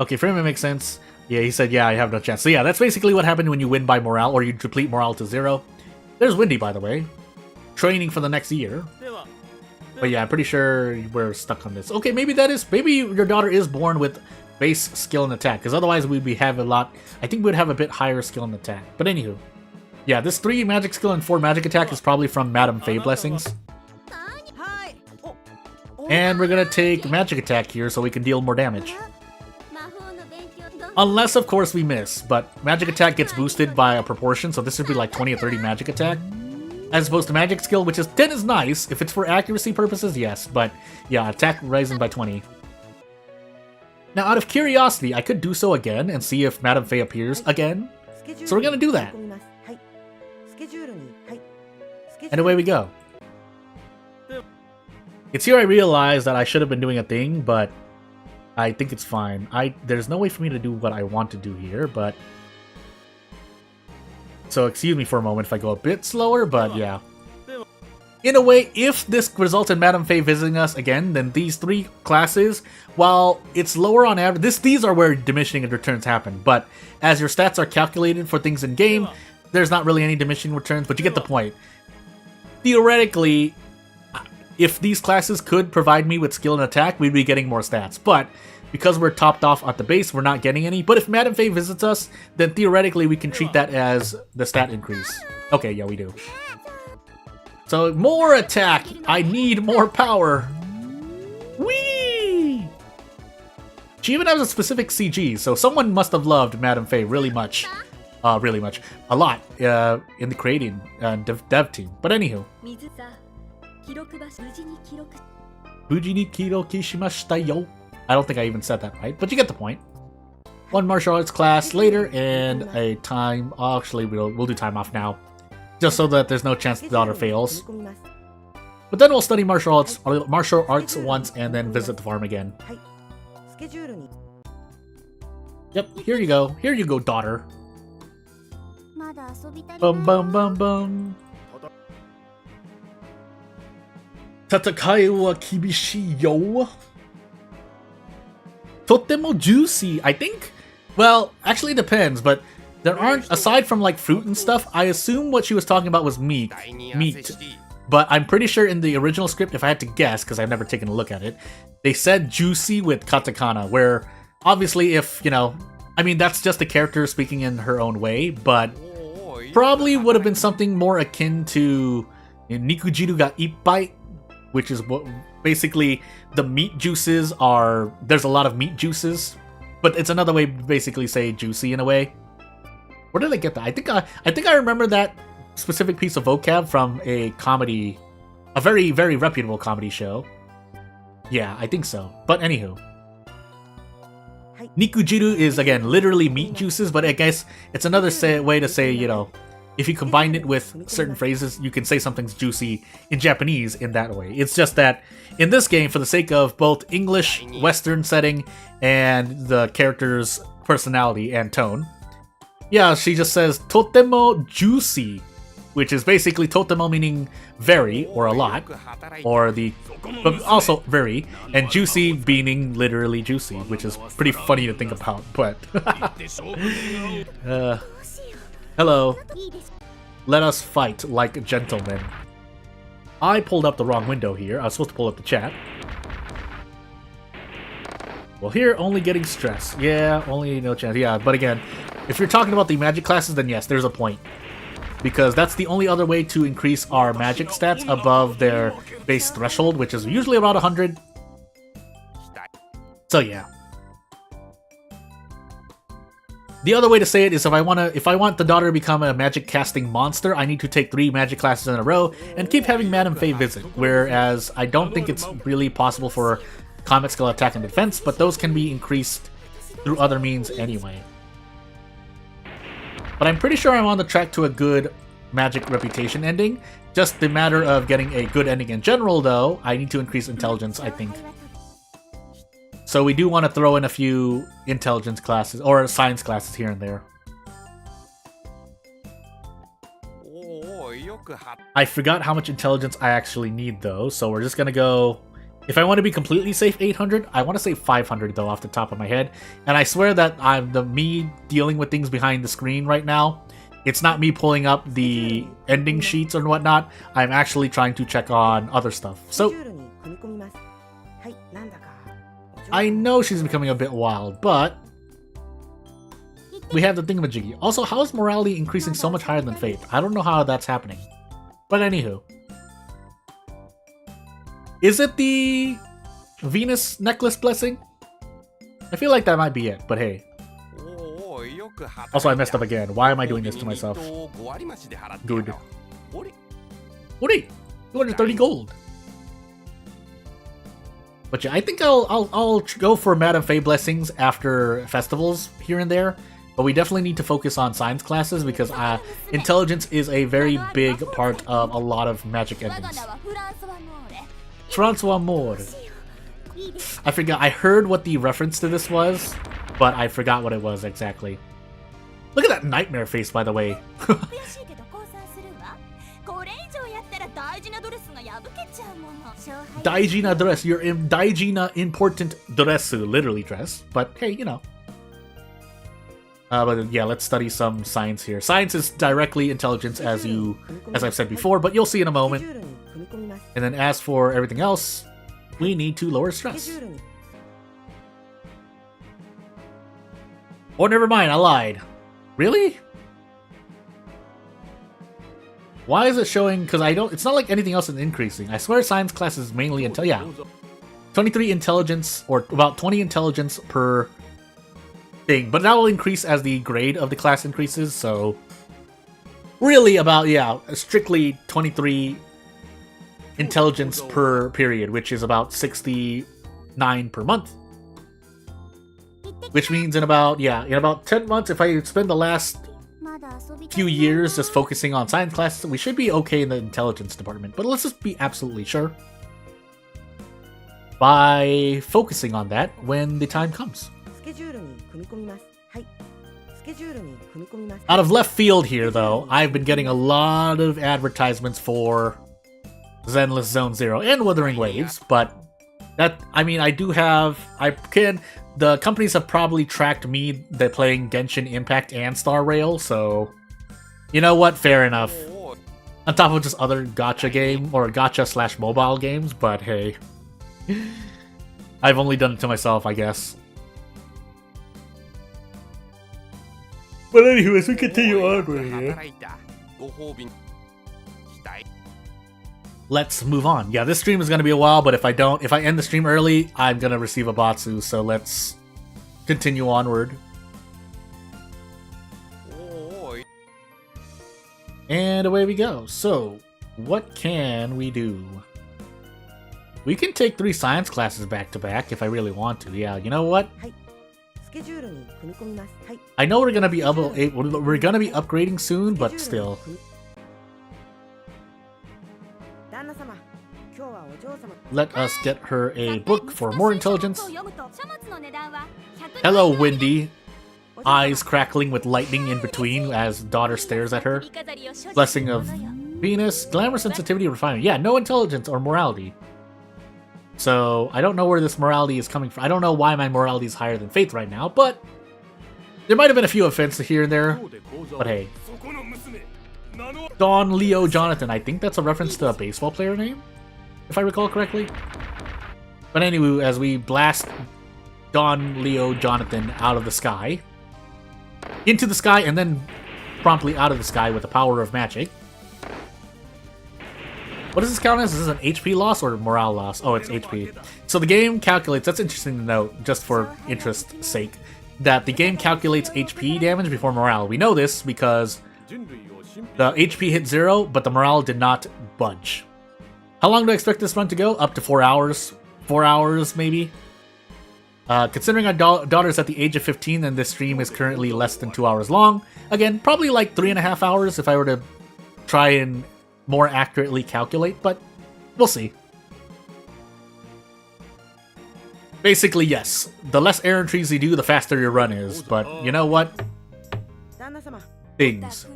Okay, for him it makes sense. Yeah, he said, yeah, I have no chance. So yeah, that's basically what happened when you win by morale, or you deplete morale to 0. There's Windy, by the way. Training for the next year. But yeah, I'm pretty sure we're stuck on this. Okay, maybe that is... Maybe your daughter is born with base skill and attack, because otherwise we'd have a lot... I think we'd have a bit higher skill and attack. But anywho. Yeah, this 3 magic skill and 4 magic attack is probably from Madame Faye blessings. And we're gonna take magic attack here so we can deal more damage. Unless, of course, we miss, but magic attack gets boosted by a proportion, so this would be like 20 or 30 magic attack. As opposed to magic skill, which is 10 is nice. If it's for accuracy purposes, yes, but yeah, attack rising by 20. Now, out of curiosity, I could do so again and see if Madame Faye appears again. So we're gonna do that. And away we go. It's here I realize that I should have been doing a thing, but I think it's fine. There's no way for me to do what I want to do here, but... So excuse me for a moment if I go a bit slower, but yeah. In a way, if this results in Madame Faye visiting us again, then these 3 classes, while it's lower on average, these are where diminishing returns happen, but as your stats are calculated for things in game, there's not really any diminishing returns, but you get the point. Theoretically, if these classes could provide me with skill and attack, we'd be getting more stats, but because we're topped off at the base, we're not getting any. But if Madame Faye visits us, then theoretically we can treat that as the stat increase. Okay, yeah, we do. So, more attack! I need more power! Whee! She even has a specific CG, so someone must have loved Madame Faye really much. Really much. A lot, in the creating dev team. But anywho. Fuji ni kiroki shimashita yo. I don't think I even said that right, but you get the point. 1 martial arts class later, and a time... Actually, we'll do time off now. Just so that there's no chance the daughter fails. But then we'll study martial arts once, and then visit the farm again. Yep, here you go. Here you go, daughter. Bum bum bum bum. Tatakai wa kibishii yo. Totemo juicy, I think? Well, actually it depends, but there aren't, aside from like fruit and stuff, I assume what she was talking about was meat. But I'm pretty sure in the original script, if I had to guess, because I've never taken a look at it, they said juicy with katakana, where obviously if, you know, I mean, that's just the character speaking in her own way, but probably would have been something more akin to Nikujiru ga ippai, which is what basically the meat juices are, there's a lot of meat juices, but it's another way to basically say juicy in a way. Where did I get that? I think I remember that specific piece of vocab from a comedy, a very, very reputable comedy show. Yeah, I think so. But anywho. Nikujiru is, again, literally meat juices, but I guess it's another way to say, you know, if you combine it with certain phrases, you can say something's juicy in Japanese in that way. It's just that in this game, for the sake of both English, Western setting, and the character's personality and tone, yeah, she just says totemo juicy, which is basically totemo meaning very or a lot, or the, but also very, and juicy meaning literally juicy, which is pretty funny to think about. But hello, let us fight like gentlemen. I pulled up the wrong window here. I was supposed to pull up the chat. Well, here, only getting stress. Yeah, only no chance. Yeah, but again, if you're talking about the magic classes, then yes, there's a point. Because that's the only other way to increase our magic stats above their base threshold, which is usually about 100. So yeah. The other way to say it is if I want the daughter to become a magic casting monster, I need to take 3 magic classes in a row and keep having Madame Faye visit. Whereas I don't think it's really possible for combat skill attack and defense, but those can be increased through other means anyway. But I'm pretty sure I'm on the track to a good magic reputation ending. Just the matter of getting a good ending in general, though, I need to increase intelligence, I think. So we do want to throw in a few intelligence classes, or science classes here and there. I forgot how much intelligence I actually need, though, so we're just going to go... If I want to be completely safe, 800. I want to say 500, though, off the top of my head. And I swear that me dealing with things behind the screen right now, it's not me pulling up the ending sheets or whatnot. I'm actually trying to check on other stuff. So, I know she's becoming a bit wild, but we have the thingamajiggy. Also, how is morality increasing so much higher than faith? I don't know how that's happening. But anywho. Is it the Venus necklace blessing? I feel like that might be it, but hey. Also, I messed up again. Why am I doing this to myself? Good. Ori! 230 gold! But yeah, I think I'll go for Madame Faye blessings after festivals here and there. But we definitely need to focus on science classes because intelligence is a very big part of a lot of magic endings. Francois Moore. I forgot. I heard what the reference to this was, but I forgot what it was exactly. Look at that nightmare face, by the way. Daijina dress. You're in Daijina important dressu, literally dress. But hey, you know. But yeah, let's study some science here. Science is directly intelligence, as I've said before, but you'll see in a moment. And then as for everything else, we need to lower stress. Oh, never mind, I lied. Really? Why is it showing? Because it's not like anything else is increasing. I swear science class is mainly yeah. 23 intelligence, or about 20 intelligence per thing. But that will increase as the grade of the class increases, so... Really about, yeah, strictly 23 intelligence per period, which is about 69 per month. Which means in about 10 months, if I spend the last few years just focusing on science classes, we should be okay in the intelligence department. But let's just be absolutely sure by focusing on that when the time comes. Out of left field here, though, I've been getting a lot of advertisements for Zenless Zone Zero and Wuthering Waves, but that, I mean, the companies have probably tracked me, they're playing Genshin Impact and Star Rail, so you know what, fair enough. On top of just other gacha game, or gacha / mobile games, but hey. I've only done it to myself, I guess. But anyways, we continue on with here. let's move on. Yeah, this stream is going to be a while, but if I end the stream early, I'm going to receive a Batsu, so let's continue onward. And away we go. So, what can we do? We can take 3 science classes back to back if I really want to. Yeah, you know what? I know we're gonna be upgrading soon, but still. Let us get her a book for more intelligence. Hello, Wendy. Eyes crackling with lightning in between as daughter stares at her. Blessing of Venus, glamour, sensitivity, refinement. Yeah, no intelligence or morality. So, I don't know where this morality is coming from. I don't know why my morality is higher than faith right now, but there might have been a few offenses here and there. But hey. Don Leo Jonathan. I think that's a reference to a baseball player name, if I recall correctly. But anyway, as we blast Don Leo Jonathan out of the sky, into the sky, and then promptly out of the sky with the power of magic. What does this count as? Is this an HP loss or morale loss? Oh, it's HP. So the game calculates, that's interesting to note, just for interest's sake, that the game calculates HP damage before morale. We know this because the HP hit 0, but the morale did not budge. How long do I expect this run to go? Up to 4 hours. 4 hours, maybe? Considering our daughter's at the age of 15 and this stream is currently less than 2 hours long, again, probably like 3.5 hours if I were to try and more accurately calculate, but we'll see. Basically, yes. The less errand trees you do, the faster your run is, but you know what? Things.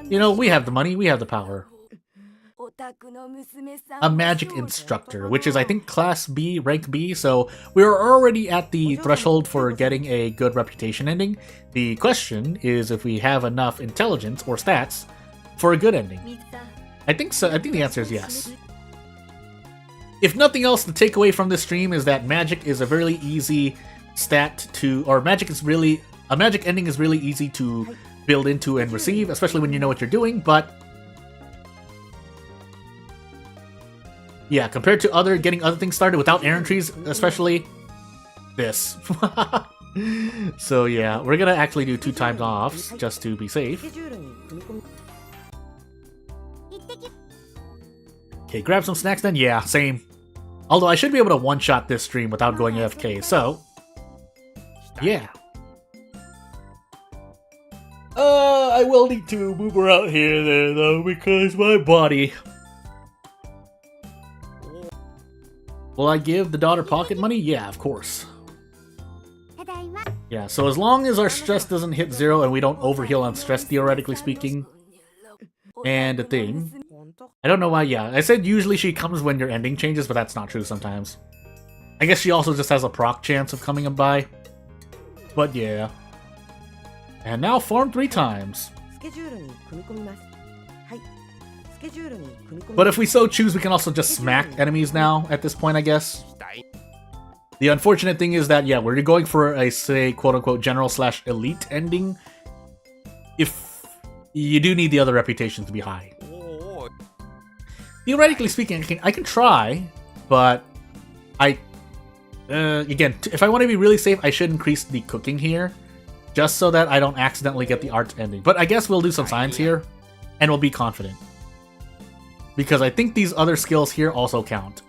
You know, we have the money, we have the power. A magic instructor, which is I think class B, rank B, so we're already at the threshold for getting a good reputation ending. The question is if we have enough intelligence or stats for a good ending. I think so. I think the answer is yes. If nothing else, the takeaway from this stream is that magic is a really easy stat to, or magic ending is really easy to build into and receive, especially when you know what you're doing, but yeah, compared to getting other things started without errand trees, especially this. So yeah, we're gonna actually do 2 times offs just to be safe. Okay, grab some snacks then? Yeah, same. Although I should be able to one-shot this stream without going AFK, so yeah. I will need to move around here and there though, because my body. Will I give the daughter pocket money? Yeah, of course. Yeah, so as long as our stress doesn't hit 0 and we don't overheal on stress, theoretically speaking. And a thing. I don't know why, yeah. I said usually she comes when your ending changes, but that's not true sometimes. I guess she also just has a proc chance of coming by. But yeah. And now farm 3 times. But if we so choose, we can also just smack enemies now at this point, I guess. The unfortunate thing is that, yeah, we're going for a, say, quote-unquote general/elite ending. If you do need the other reputations to be high. Theoretically speaking, I can try, but again, if I want to be really safe, I should increase the cooking here, just so that I don't accidentally get the art ending. But I guess we'll do some science here, and we'll be confident. Because I think these other skills here also count.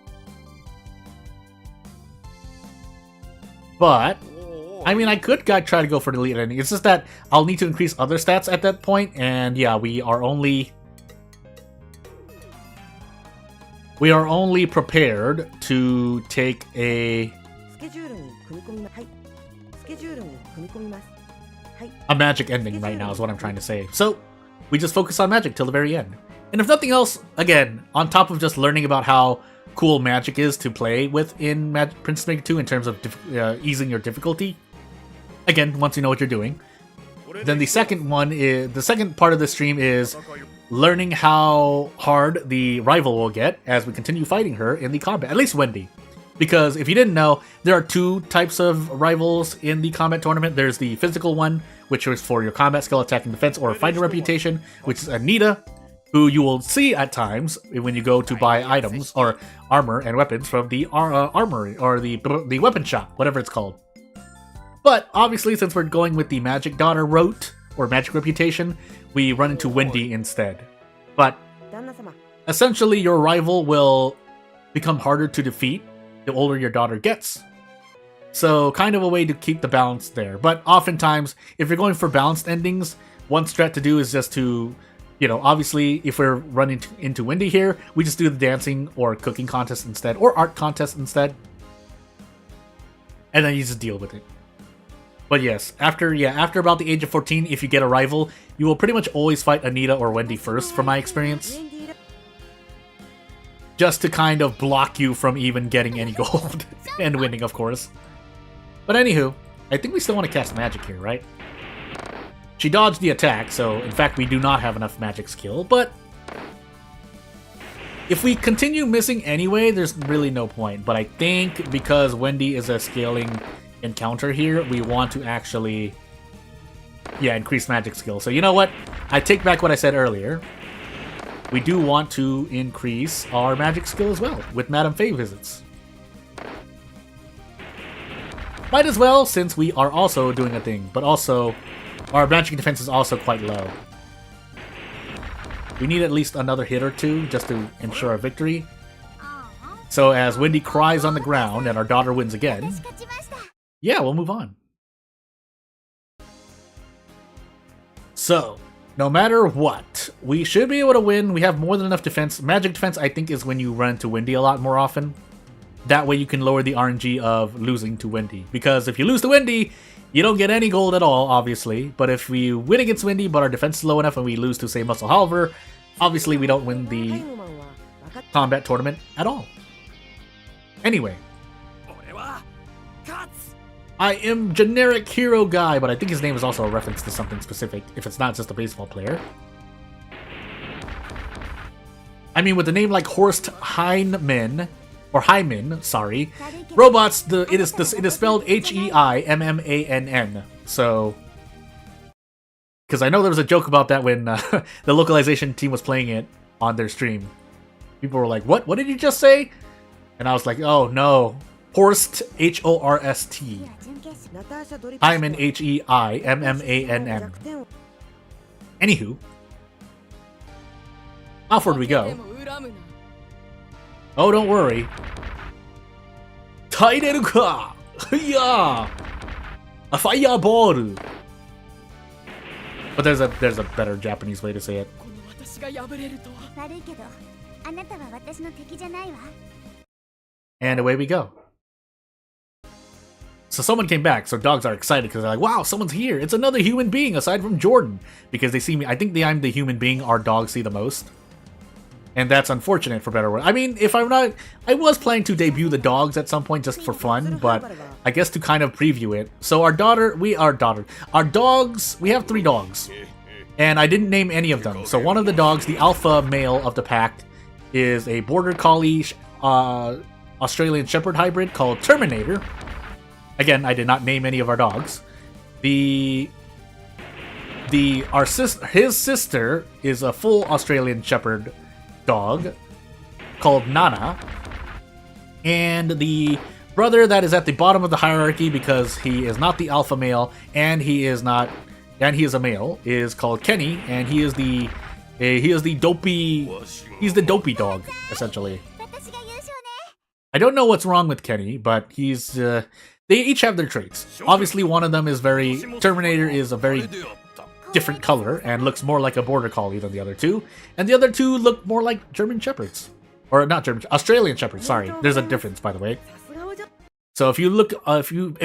But, I mean, I could try to go for the elite ending. It's just that I'll need to increase other stats at that point, and yeah, we are only prepared to take a magic ending right now is what I'm trying to say. So, we just focus on magic till the very end. And if nothing else, again, on top of just learning about how cool magic is to play with in Princess Maker 2 in terms of easing your difficulty, again, once you know what you're doing, then the second part of the stream is learning how hard the rival will get as we continue fighting her in the combat, at least Wendy. Because if you didn't know, there are 2 types of rivals in the combat tournament. There's the physical one, which is for your combat skill, attack, and defense, or fighting reputation, which is Anita, who you will see at times when you go to buy items or armor and weapons from the armory or the weapon shop, whatever it's called. But obviously, since we're going with the Magic Daughter route or Magic Reputation, we run into Wendy instead. But essentially, your rival will become harder to defeat the older your daughter gets. So kind of a way to keep the balance there. But oftentimes, if you're going for balanced endings, one strat to do is just to, you know, obviously, if we're running into Wendy here, we just do the dancing or cooking contest instead, or art contest instead. And then you just deal with it. But yes, after about the age of 14, if you get a rival, you will pretty much always fight Anita or Wendy first, from my experience. Just to kind of block you from even getting any gold. And winning, of course. But anywho, I think we still want to cast magic here, right? She dodged the attack, so in fact we do not have enough magic skill, but if we continue missing anyway, there's really no point. But I think because Wendy is a scaling encounter here, we want to actually, increase magic skill. So you know what? I take back what I said earlier. We do want to increase our magic skill as well with Madame Faye visits. Might as well, since we are also doing a thing, but also our magic defense is also quite low. We need at least another hit or two just to ensure a victory. So as Wendy cries on the ground and our daughter wins again, yeah, we'll move on. So, no matter what, we should be able to win. We have more than enough defense. Magic defense, I think, is when you run into Wendy a lot more often. That way you can lower the RNG of losing to Wendy. Because if you lose to Wendy, you don't get any gold at all, obviously. But if we win against Wendy, but our defense is low enough and we lose to, say, Muscle Halver, obviously we don't win the combat tournament at all. Anyway. I am generic hero guy, but I think his name is also a reference to something specific, if it's not just a baseball player. I mean, with a name like Horst Heinemann, or Hyman, sorry. Robots, it is spelled H-E-I-M-M-A-N-N. So, because I know there was a joke about that when the localization team was playing it on their stream. People were like, "What? What did you just say?" And I was like, "Oh no, Horst, H-O-R-S-T. Hyman, H-E-I-M-M-A-N-N." Anywho, how far do we go? Oh, don't worry. Taireruka! Yeah! A fireball! But there's a better Japanese way to say it. And away we go. So someone came back, so dogs are excited because they're like, wow, someone's here. It's another human being aside from Jordan. Because they see me. I think I'm the human being our dogs see the most. And that's unfortunate, for better word. I mean, if I'm not... I was planning to debut the dogs at some point just for fun, but I guess to kind of preview it. So our dogs, we have 3 dogs. And I didn't name any of them. So one of the dogs, the alpha male of the pack, is a Border Collie Australian Shepherd hybrid called Terminator. Again, I did not name any of our dogs. His sister is a full Australian Shepherd dog called Nana, and the brother that is at the bottom of the hierarchy because he is not the alpha male and he is a male is called Kenny, and he is the dopey dog essentially. I don't know what's wrong with Kenny, but they each have their traits. Obviously one of them is Terminator is a very different color and looks more like a Border Collie than the other two, and the other two look more like German Shepherds, or not German, Australian Shepherds. Sorry, there's a difference, by the way. So if you look, if you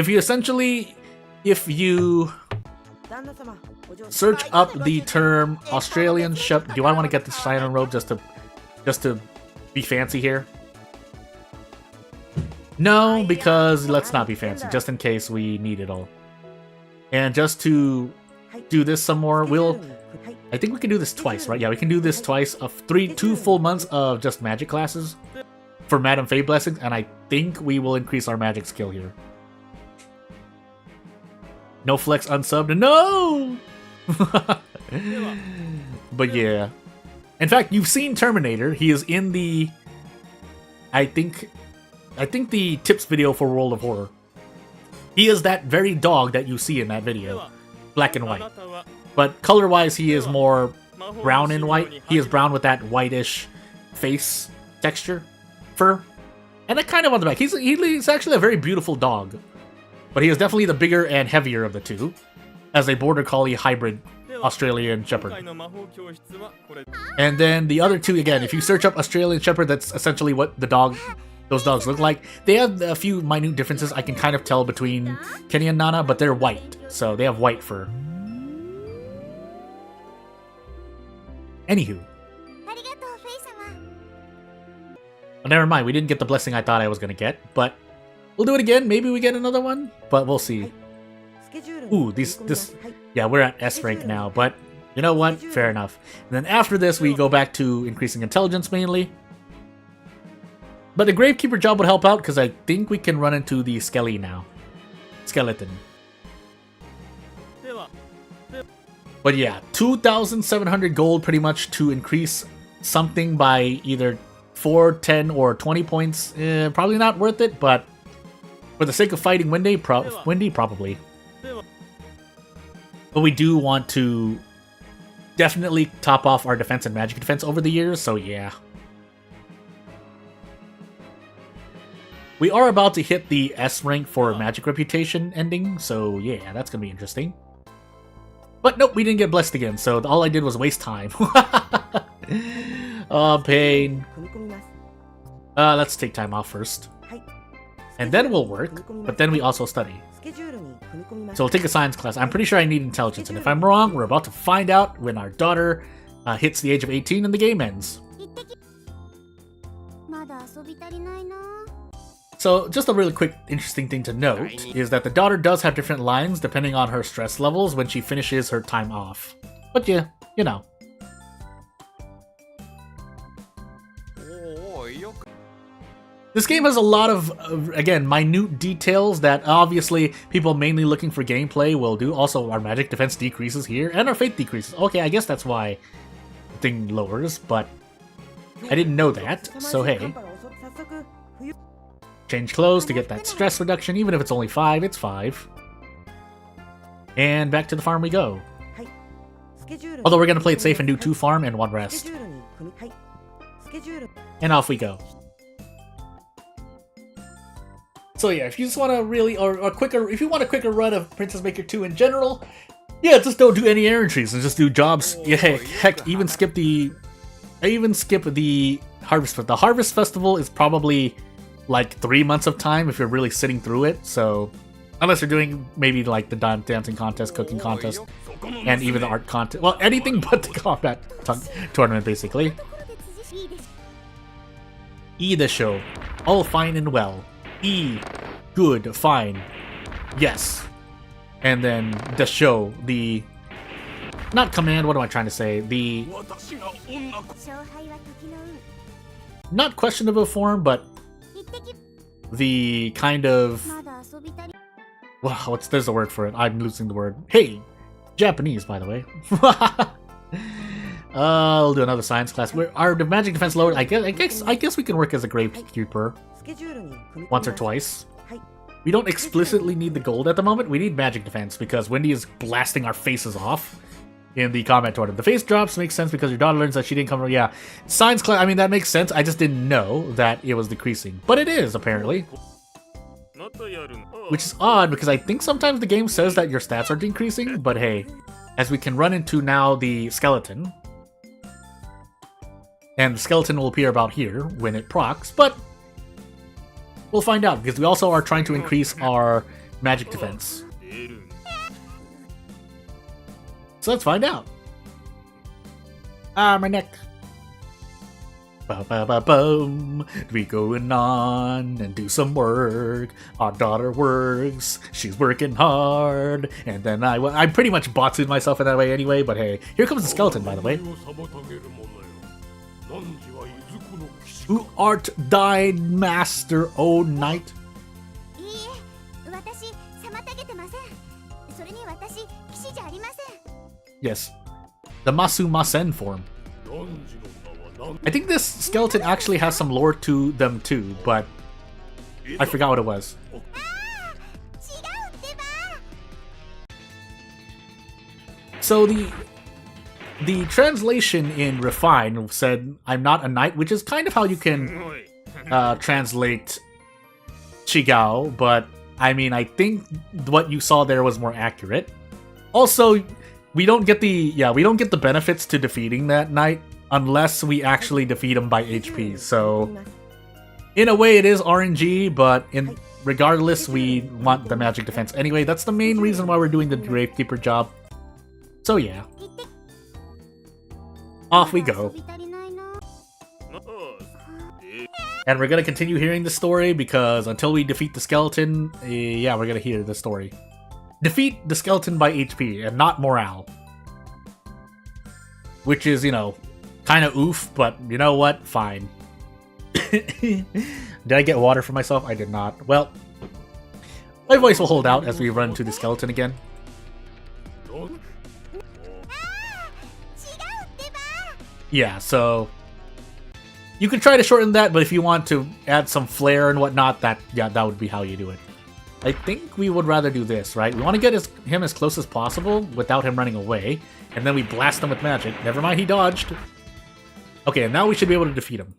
search up the term Australian Shepherd, do I want to get the Cyan robe just to be fancy here? No, because let's not be fancy, just in case we need it all. And just to do this some more, I think we can do this twice, right? Yeah, we can do this twice of 2 full months of just magic classes for Madame Faye blessings, and I think we will increase our magic skill here. No flex unsubbed, no! But yeah. In fact, you've seen Terminator. He is in the... I think the tips video for World of Horror. He is that very dog that you see in that video. Black and white. But color-wise, he is more brown and white. He is brown with that whitish face texture, fur. And that kind of on the back. He's actually a very beautiful dog. But he is definitely the bigger and heavier of the two, as a border collie hybrid Australian Shepherd. And then the other two, again, if you search up Australian Shepherd, that's essentially what those dogs look like. They have a few minute differences I can kind of tell between Kenny and Nana, but they're white, so they have white fur. Anywho. Well, never mind, we didn't get the blessing I thought I was going to get, but we'll do it again. Maybe we get another one, but we'll see. Ooh, yeah, we're at S rank now, but you know what? Fair enough. And then after this, we go back to increasing intelligence mainly. But the Gravekeeper job would help out because I think we can run into the Skeleton. But yeah, 2,700 gold pretty much to increase something by either 4, 10, or 20 points. Probably not worth it, but for the sake of fighting Wendy, probably. But we do want to definitely top off our defense and magic defense over the years, so yeah. We are about to hit the S rank for magic reputation ending, so yeah, that's gonna be interesting. But nope, we didn't get blessed again, so all I did was waste time. Oh, pain. Let's take time off first. And then we'll work, but then we also study. So we'll take a science class. I'm pretty sure I need intelligence, and if I'm wrong, we're about to find out when our daughter hits the age of 18 and the game ends. So just a really quick interesting thing to note is that the daughter does have different lines depending on her stress levels when she finishes her time off. But yeah, you know. This game has a lot of, again, minute details that obviously people mainly looking for gameplay will do. Also, our magic defense decreases here, and our faith decreases. Okay, I guess that's why the thing lowers, but I didn't know that, so hey. Change clothes to get that stress reduction, even if it's only 5, it's 5. And back to the farm we go. Although we're going to play it safe and do 2 farm and 1 rest. And off we go. So yeah, if you just want to really, or quicker, if you want a quicker run of Princess Maker 2 in general, yeah, just don't do any errantries and just do jobs. Yeah, heck, even skip the Harvest Festival. The Harvest Festival is probably like 3 months of time if you're really sitting through it, so unless you're doing maybe like the dancing contest, cooking contest, and even the art contest. Well, anything but the combat tournament, basically. The show. All fine and well. Good, fine. Yes. And then the show, the... Not command, what am I trying to say? The... Not questionable form, but... The kind of... Wow, there's a word for it. I'm losing the word. Hey! Japanese, by the way. I'll do another science class. Our magic defense lowered. I guess we can work as a Gravekeeper. Once or twice. We don't explicitly need the gold at the moment. We need magic defense because Wendy is blasting our faces off in the combat tournament. The face drops makes sense because your daughter learns that she didn't come from... Yeah. Science class, I mean, that makes sense. I just didn't know that it was decreasing. But it is, apparently. Which is odd because I think sometimes the game says that your stats are decreasing. But hey, as we can run into now the skeleton. And the skeleton will appear about here when it procs, but... We'll find out, because we also are trying to increase our magic defense. So let's find out. My neck. Ba-ba-ba-boom. We going on and do some work. Our daughter works. She's working hard. And then I pretty much Batsu'd myself in that way anyway, but hey. Here comes the skeleton, by the way. Who art thy master, O knight? Yes, the Masu Masen form. I think this skeleton actually has some lore to them too, but I forgot what it was. So the translation in Refine said, "I'm not a knight," which is kind of how you can translate Chigao, but I mean, I think what you saw there was more accurate. Also, we don't get the benefits to defeating that knight unless we actually defeat him by HP. So, in a way, it is RNG, but regardless, we want the magic defense anyway. That's the main reason why we're doing the Gravekeeper job. So yeah, off we go. And we're gonna continue hearing the story because until we defeat the skeleton, yeah, we're gonna hear the story. Defeat the skeleton by HP and not morale. Which is, you know, kind of oof, but you know what? Fine. Did I get water for myself? I did not. Well, my voice will hold out as we run to the skeleton again. Yeah, so you can try to shorten that, but if you want to add some flair and whatnot, that would be how you do it. I think we would rather do this, right? We want to get him as close as possible without him running away, and then we blast him with magic. Never mind, he dodged. Okay, and now we should be able to defeat him.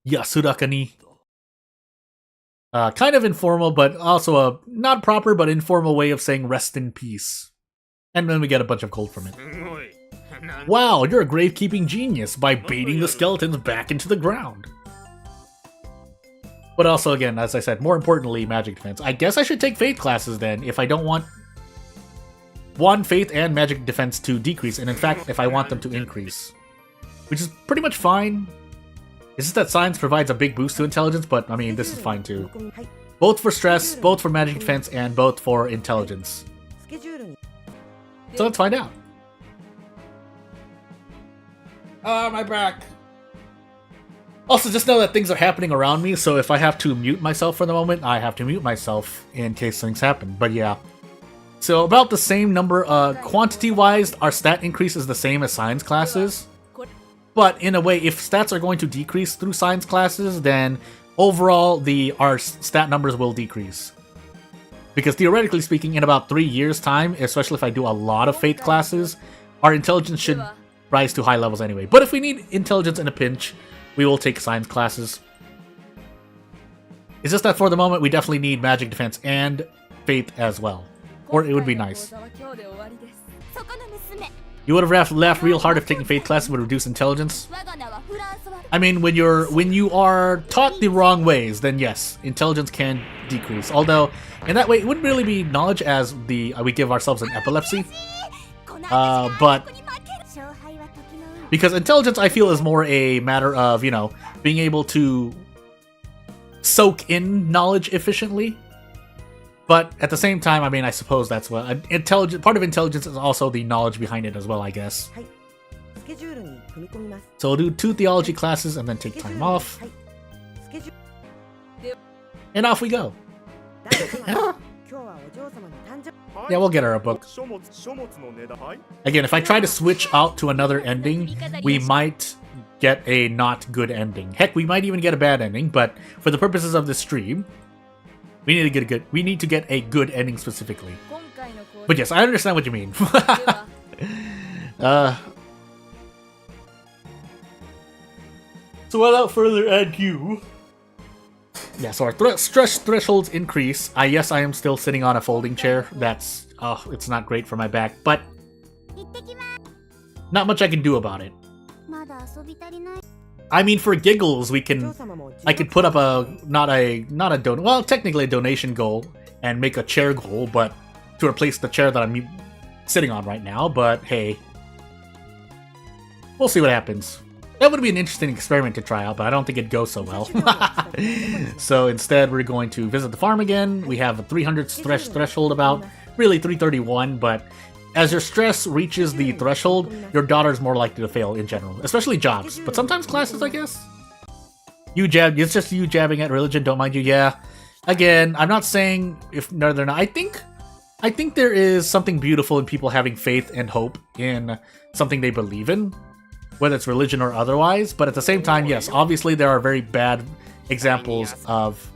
Yasuraka ni. Kind of informal, but also a not proper but informal way of saying rest in peace. And then we get a bunch of gold from it. Wow, you're a gravekeeping genius by baiting the skeletons back into the ground. But also, again, as I said, more importantly, magic defense. I guess I should take faith classes then if I don't want one faith and magic defense to decrease, and in fact, if I want them to increase. Which is pretty much fine. It's just that science provides a big boost to intelligence, but I mean, this is fine too. Both for stress, both for magic defense, and both for intelligence. So let's find out. My back. Also, just know that things are happening around me, so if I have to mute myself for the moment, I have to mute myself in case things happen. But yeah. So about the same number, quantity-wise, our stat increase is the same as science classes. But in a way, if stats are going to decrease through science classes, then overall our stat numbers will decrease. Because theoretically speaking, in about 3 years' time, especially if I do a lot of faith classes, our intelligence should rise to high levels anyway. But if we need intelligence in a pinch, we will take science classes. It's just that for the moment, we definitely need magic defense and faith as well. Or it would be nice. You would have laughed real hard if taking faith classes would reduce intelligence. I mean, when you are taught the wrong ways, then yes, intelligence can decrease. Although, in that way, it wouldn't really be knowledge as we give ourselves an epilepsy. But because intelligence, I feel, is more a matter of, you know, being able to soak in knowledge efficiently. But at the same time, I mean, I suppose that's what part of intelligence is also the knowledge behind it as well, I guess. So we'll do 2 theology classes and then take time off. And off we go. Yeah, we'll get her a book. Again, if I try to switch out to another ending, we might get a not good ending. Heck, we might even get a bad ending, but for the purposes of this stream, we need to get a good ending specifically. But yes, I understand what you mean. So without further ado, yeah, so our stress thresholds increase. Yes, I am still sitting on a folding chair. That's, it's not great for my back, but not much I can do about it. I mean, for giggles, I could put up technically a donation goal and make a chair goal, but to replace the chair that I'm sitting on right now, but hey, we'll see what happens. That would be an interesting experiment to try out, but I don't think it'd go so well. So instead, we're going to visit the farm again. We have a 300 stress threshold about, really 331, but as your stress reaches the threshold, your daughter's more likely to fail in general, especially jobs, but sometimes classes, I guess. It's just you jabbing at religion, don't mind you, yeah. Again, I'm not saying if no, they're not. I think there is something beautiful in people having faith and hope in something they believe in, whether it's religion or otherwise. But at the same time, yes, obviously there are very bad examples of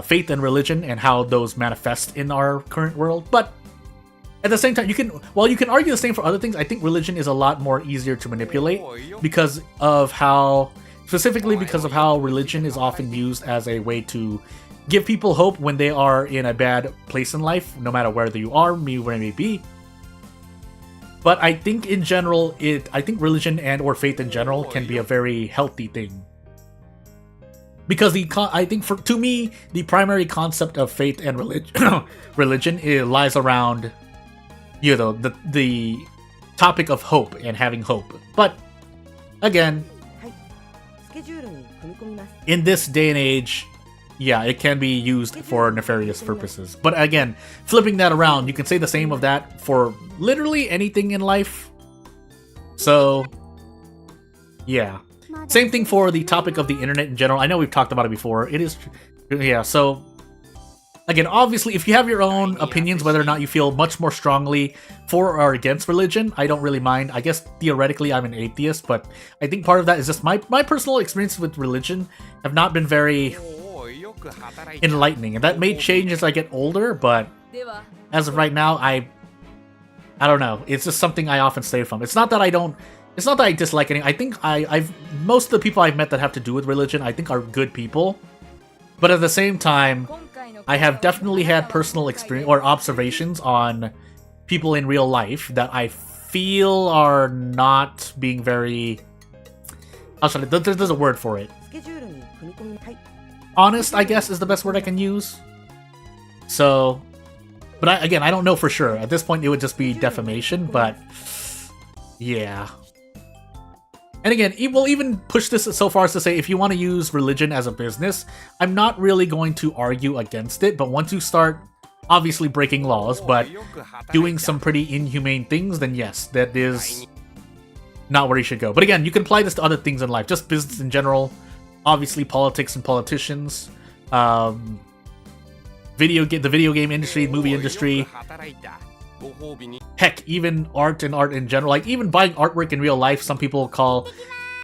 faith and religion and how those manifest in our current world. But at the same time, you can argue the same for other things. I think religion is a lot more easier to manipulate because of how religion is often used as a way to give people hope when they are in a bad place in life, no matter whether you are, where it may be. But I think in general, I think religion and or faith in general can be a very healthy thing. Because I think to me, the primary concept of faith and religion lies around, you know, the topic of hope and having hope. But again, in this day and age, yeah, it can be used for nefarious purposes. But again, flipping that around, you can say the same of that for literally anything in life. So, yeah. Same thing for the topic of the internet in general. I know we've talked about it before. It is, yeah, so again, obviously, if you have your own opinions, whether or not you feel much more strongly for or against religion, I don't really mind. I guess theoretically I'm an atheist, but I think part of that is just my personal experiences with religion have not been very enlightening, and that may change as I get older, but as of right now, I don't know. It's just something I often stay from. It's not that I dislike any. I think most of the people I've met that have to do with religion, I think are good people, but at the same time, I have definitely had personal experience or observations on people in real life that I feel are not being very... There's a word for it. Honest, I guess, is the best word I can use. So, but I don't know for sure. At this point, it would just be defamation, but yeah. And again, we'll even push this so far as to say if you want to use religion as a business, I'm not really going to argue against it, but once you start obviously breaking laws, but doing some pretty inhumane things, then yes, that is not where you should go. But again, you can apply this to other things in life, just business in general, obviously politics and politicians, the video game industry, movie industry, heck, even art and art in general, like even buying artwork in real life, some people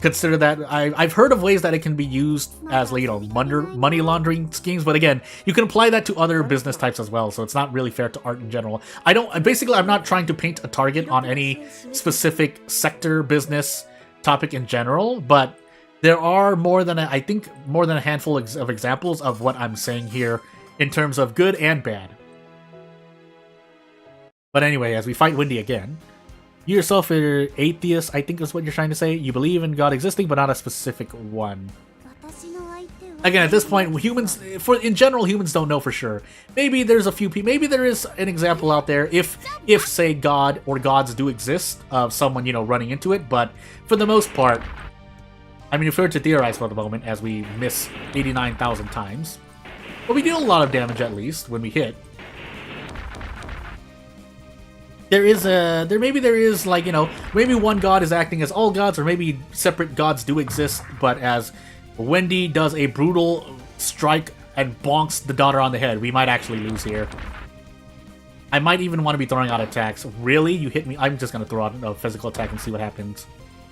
consider that. I've heard of ways that it can be used as, like, you know, money laundering schemes, but again, you can apply that to other business types as well, so it's not really fair to art in general. I'm not trying to paint a target on any specific sector, business, topic in general, but there are more than a handful of examples of what I'm saying here in terms of good and bad. But anyway, as we fight Wendy again, you yourself are atheist, I think is what you're trying to say. You believe in God existing, but not a specific one. Again, at this point, in general, humans don't know for sure. Maybe there's a few people, maybe there is an example out there, if say God or gods do exist, of someone, you know, running into it, but for the most part, I mean, if we were to theorize for the moment, as we miss 89,000 times, but we deal a lot of damage at least when we hit. There is like, you know, maybe one god is acting as all gods, or maybe separate gods do exist, but as Wendy does a brutal strike and bonks the daughter on the head, we might actually lose here. I might even want to be throwing out attacks. Really? You hit me? I'm just going to throw out a physical attack and see what happens.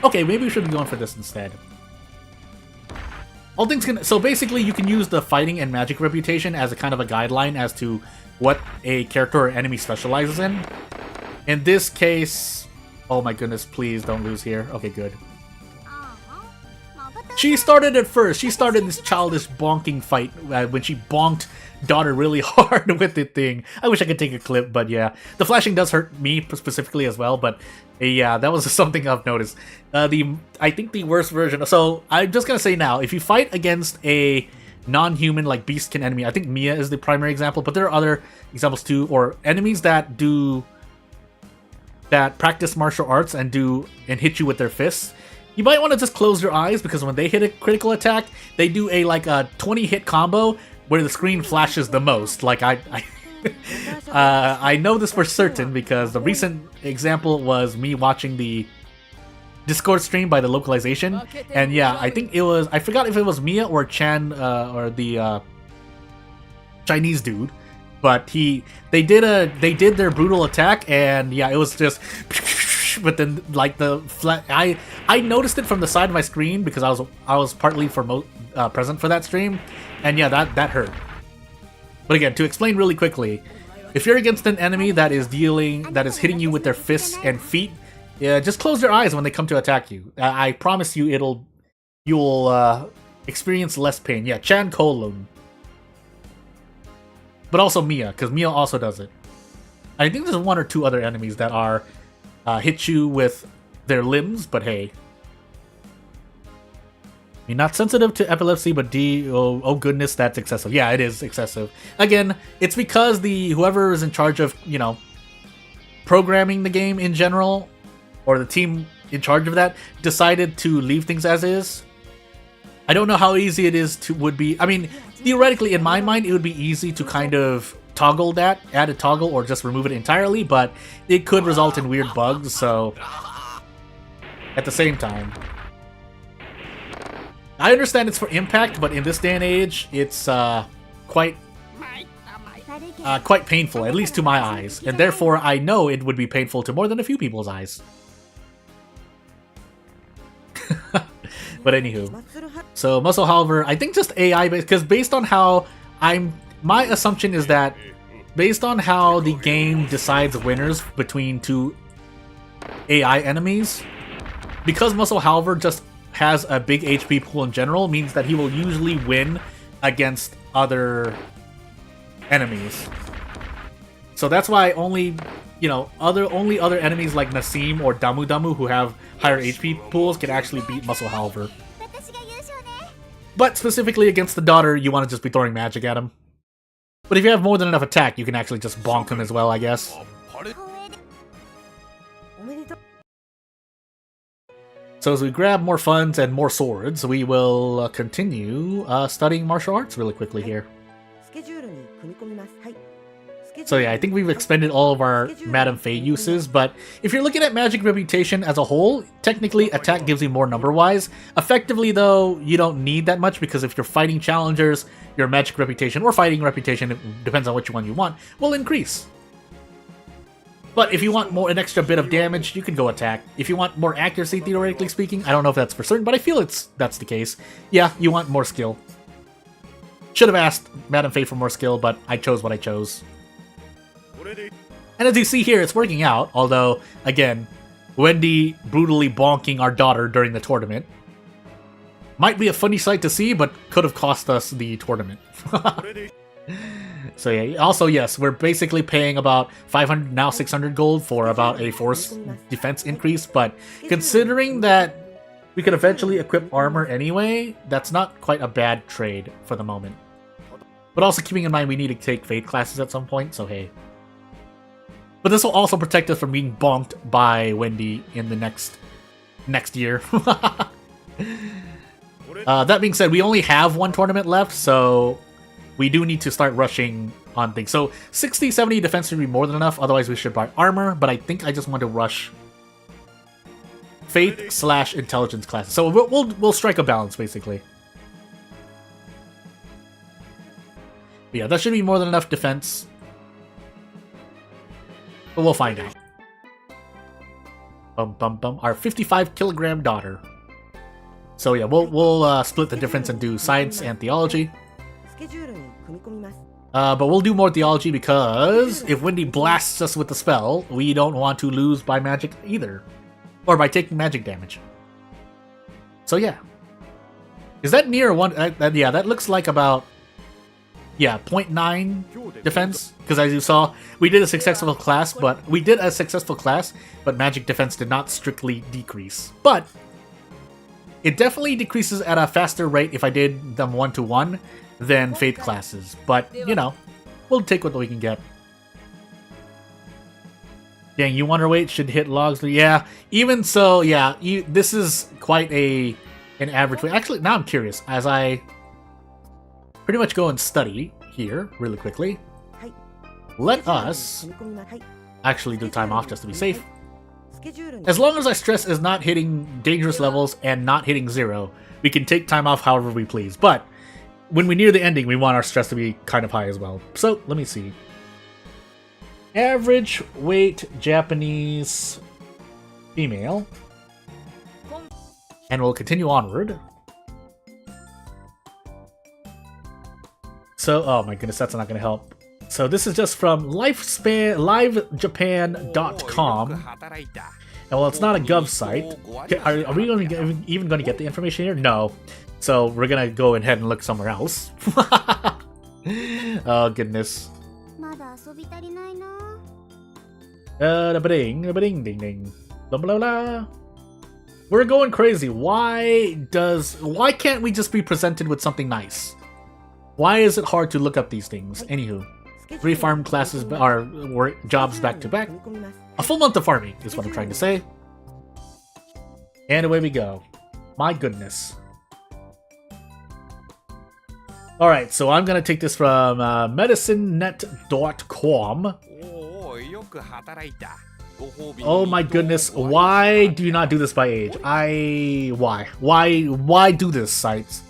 Okay, maybe we should be going for this instead. All things can... So basically, you can use the fighting and magic reputation as a kind of a guideline as to what a character or enemy specializes in. In this case... Oh my goodness, please don't lose here. Okay, good. She started it first. She started this childish bonking fight when she bonked daughter really hard with the thing. I wish I could take a clip, but yeah. The flashing does hurt me specifically as well, but yeah, that was something I've noticed. I think the worst version... So, I'm just gonna say now, if you fight against a non-human, like, beastkin enemy, I think Mia is the primary example, but there are other examples too, or enemies that practice martial arts and hit you with their fists. You might want to just close your eyes, because when they hit a critical attack, they do a 20-hit combo where the screen flashes the most. Like, I know this for certain because the recent example was me watching the Discord stream by the localization, and yeah, I think it was, I forgot if it was Mia or Chan, or the Chinese dude, but they did their brutal attack, and yeah, it was just. But then, like the flat, I noticed it from the side of my screen because I was partly present for that stream, and yeah, that hurt. But again, to explain really quickly, if you're against an enemy that is hitting you with their fists and feet, yeah, just close your eyes when they come to attack you. I promise you, you'll experience less pain. Yeah, Chan Kolun. But also Mia, because Mia also does it. I think there's one or two other enemies that are hit you with their limbs, but hey. You're not sensitive to epilepsy, but oh goodness, that's excessive. Yeah, it is excessive. Again, it's because whoever is in charge of, programming the game in general, or the team in charge of that, decided to leave things as is. I don't know how easy it would be. I mean, theoretically, in my mind, it would be easy to kind of toggle that, add a toggle, or just remove it entirely, but it could result in weird bugs, so at the same time, I understand it's for impact, but in this day and age, it's quite painful, at least to my eyes, and therefore I know it would be painful to more than a few people's eyes. But anywho, so Muscle Halver, I think just AI based, because based on how my assumption is that based on how the game decides winners between two AI enemies, because Muscle Halver just has a big HP pool in general, means that he will usually win against other enemies. So that's why only other enemies like Nassim or Damu Damu who have higher HP pools can actually beat Muscle Halver. But specifically against the daughter, you want to just be throwing magic at him. But if you have more than enough attack, you can actually just bonk him as well, I guess. So as we grab more funds and more swords, we will continue studying martial arts really quickly here. So yeah, I think we've expended all of our Madame Faye uses, but if you're looking at Magic Reputation as a whole, technically attack gives you more number-wise. Effectively though, you don't need that much because if you're fighting challengers, your Magic Reputation or Fighting Reputation, it depends on which one you want, will increase. But if you want an extra bit of damage, you can go attack. If you want more accuracy, theoretically speaking, I don't know if that's for certain, but I feel that's the case. Yeah, you want more skill. Should have asked Madame Faye for more skill, but I chose what I chose. And as you see here, it's working out, although, again, Wendy brutally bonking our daughter during the tournament. Might be a funny sight to see, but could have cost us the tournament. So yeah, also yes, we're basically paying about 500, now 600 gold for about a force defense increase, but considering that we could eventually equip armor anyway, that's not quite a bad trade for the moment. But also keeping in mind we need to take Fate classes at some point, so hey. But this will also protect us from being bonked by Wendy in the next year. That being said, we only have one tournament left, so we do need to start rushing on things. So 60, 70 defense would be more than enough, otherwise we should buy armor, but I think I just want to rush Faith/Intelligence classes. So we'll strike a balance, basically. But yeah, that should be more than enough defense. But we'll find out. Bum bum bum. Our 55-kilogram daughter. So yeah, we'll split the difference and do science and theology. But we'll do more theology because if Wendy blasts us with the spell, we don't want to lose by magic either. Or by taking magic damage. So yeah. Is that near one? Yeah, that looks like about... Yeah, 0.9 defense, because as you saw, we did a successful class, but magic defense did not strictly decrease. But it definitely decreases at a faster rate if I did them 1-to-1 than Faith classes. But, you know, we'll take what we can get. Dang, you wonder weight should hit logs. Yeah, even so, yeah, this is quite an average weight. Actually, now I'm curious, as I pretty much go and study here really quickly. Let us actually do time off just to be safe. As long as our stress is not hitting dangerous levels and not hitting 0, we can take time off however we please. But when we near the ending, we want our stress to be kind of high as well. So, let me see. Average weight Japanese female. And we'll continue onward. So, oh my goodness, that's not going to help. So this is just from livejapan.com. And well, it's not a gov site. Are we even going to get the information here? No. So we're going to go ahead and look somewhere else. Oh goodness. Ding. Blah blah blah. We're going crazy. Why can't we just be presented with something nice? Why is it hard to look up these things? Anywho, 3 farm classes are jobs back to back. A full month of farming is what I'm trying to say. And away we go. My goodness. Alright, so I'm gonna take this from medicinenet.com. Oh my goodness, why do you not do this by age? Why do this, sites?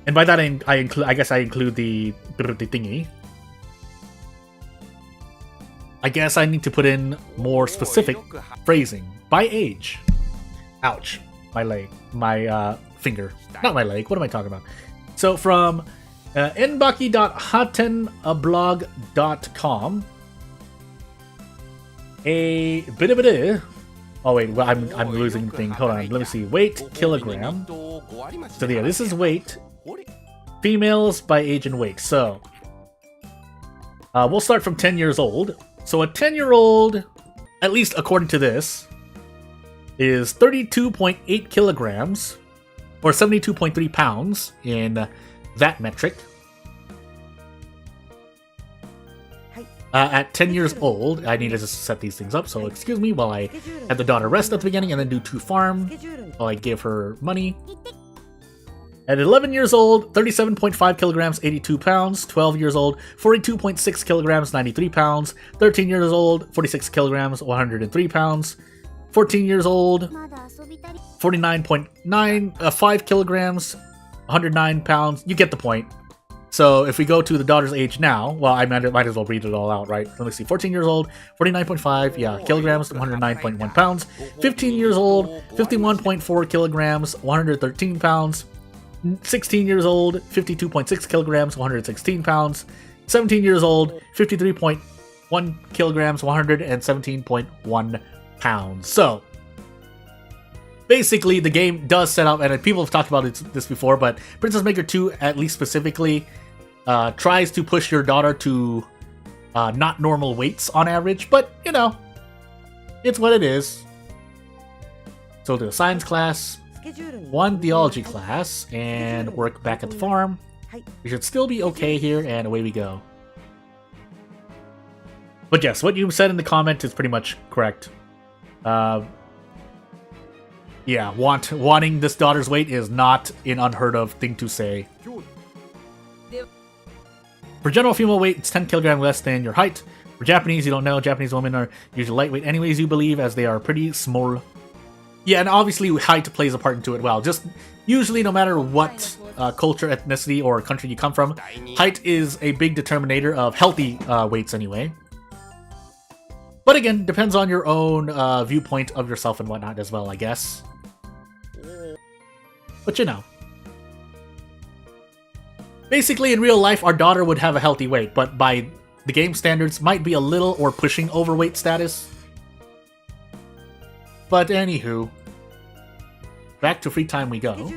And by that I guess I include the thingy. I guess I need to put in more specific phrasing. By age. Ouch. My leg. My finger. Not my leg. What am I talking about? So from enbaki.hatenablog.com. A bit of it. Oh wait, well, I'm losing the thing. Hold on, let me see. Weight kilogram. So yeah, this is weight. Females by age and weight. So we'll start from 10 years old. So a 10-year-old, at least according to this, is 32.8 kilograms or 72.3 pounds in that metric. At 10 years old, I need to just set these things up, so excuse me while I have the daughter rest at the beginning and then do 2 farm while I give her money. At 11 years old, 37.5 kilograms, 82 pounds. 12 years old, 42.6 kilograms, 93 pounds. 13 years old, 46 kilograms, 103 pounds. 14 years old, 49.5 kilograms, 109 pounds. You get the point. So if we go to the daughter's age now, well, I might as well read it all out, right? Let me see. 14 years old, 49.5, yeah, kilograms, 109.1 pounds. 15 years old, 51.4 kilograms, 113 pounds. 16 years old, 52.6 kilograms, 116 pounds. 17 years old, 53.1 kilograms, 117.1 pounds. So basically, the game does set up, and people have talked about this before, but Princess Maker 2, at least specifically, tries to push your daughter to not normal weights on average, but, you know, it's what it is. So we'll do a science class, 1 theology class, and work back at the farm. We should still be okay here, and away we go. But yes, what you said in the comment is pretty much correct. Yeah, wanting this daughter's weight is not an unheard of thing to say. For general female weight, it's 10 kilograms less than your height. For Japanese, you don't know. Japanese women are usually lightweight anyways, you believe, as they are pretty small. Yeah, and obviously height plays a part into it well. Just usually, no matter what culture, ethnicity, or country you come from, height is a big determinator of healthy weights anyway. But again, depends on your own viewpoint of yourself and whatnot as well, I guess. But you know. Basically, in real life, our daughter would have a healthy weight, but by the game standards, might be a little or pushing overweight status. But anywho, back to free time we go.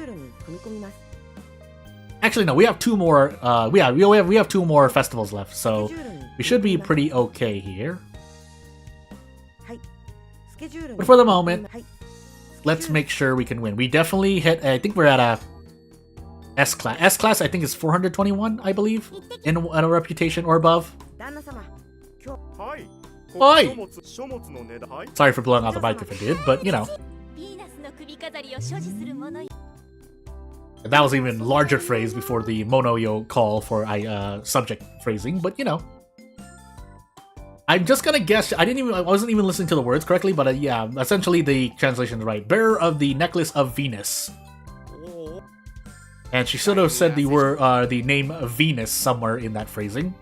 Actually, no, we have 2 more. We have 2 more festivals left, so we should be pretty okay here. But for the moment, let's make sure we can win. We definitely hit. I think we're at a S class. S class, I think, is 421, I believe, in a reputation or above. Hi! Sorry for blowing out the mic if I did, but you know. And that was even larger phrase before the Monoyo call for subject phrasing, but you know. I'm just gonna guess. I wasn't even listening to the words correctly, but yeah, essentially the translation is right. Bearer of the Necklace of Venus. And she should have said the word, the name Venus somewhere in that phrasing.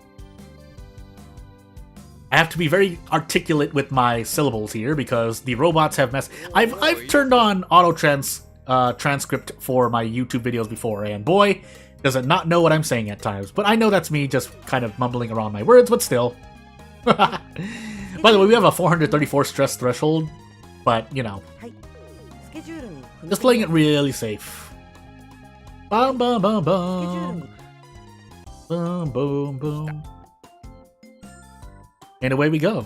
I have to be very articulate with my syllables here because the robots have messed. I've turned on auto transcript for my YouTube videos before, and boy, does it not know what I'm saying at times. But I know that's me just kind of mumbling around my words, but still. By the way, we have a 434 stress threshold, but you know, just playing it really safe. Bum bum bum bum. Boom boom boom. And away we go.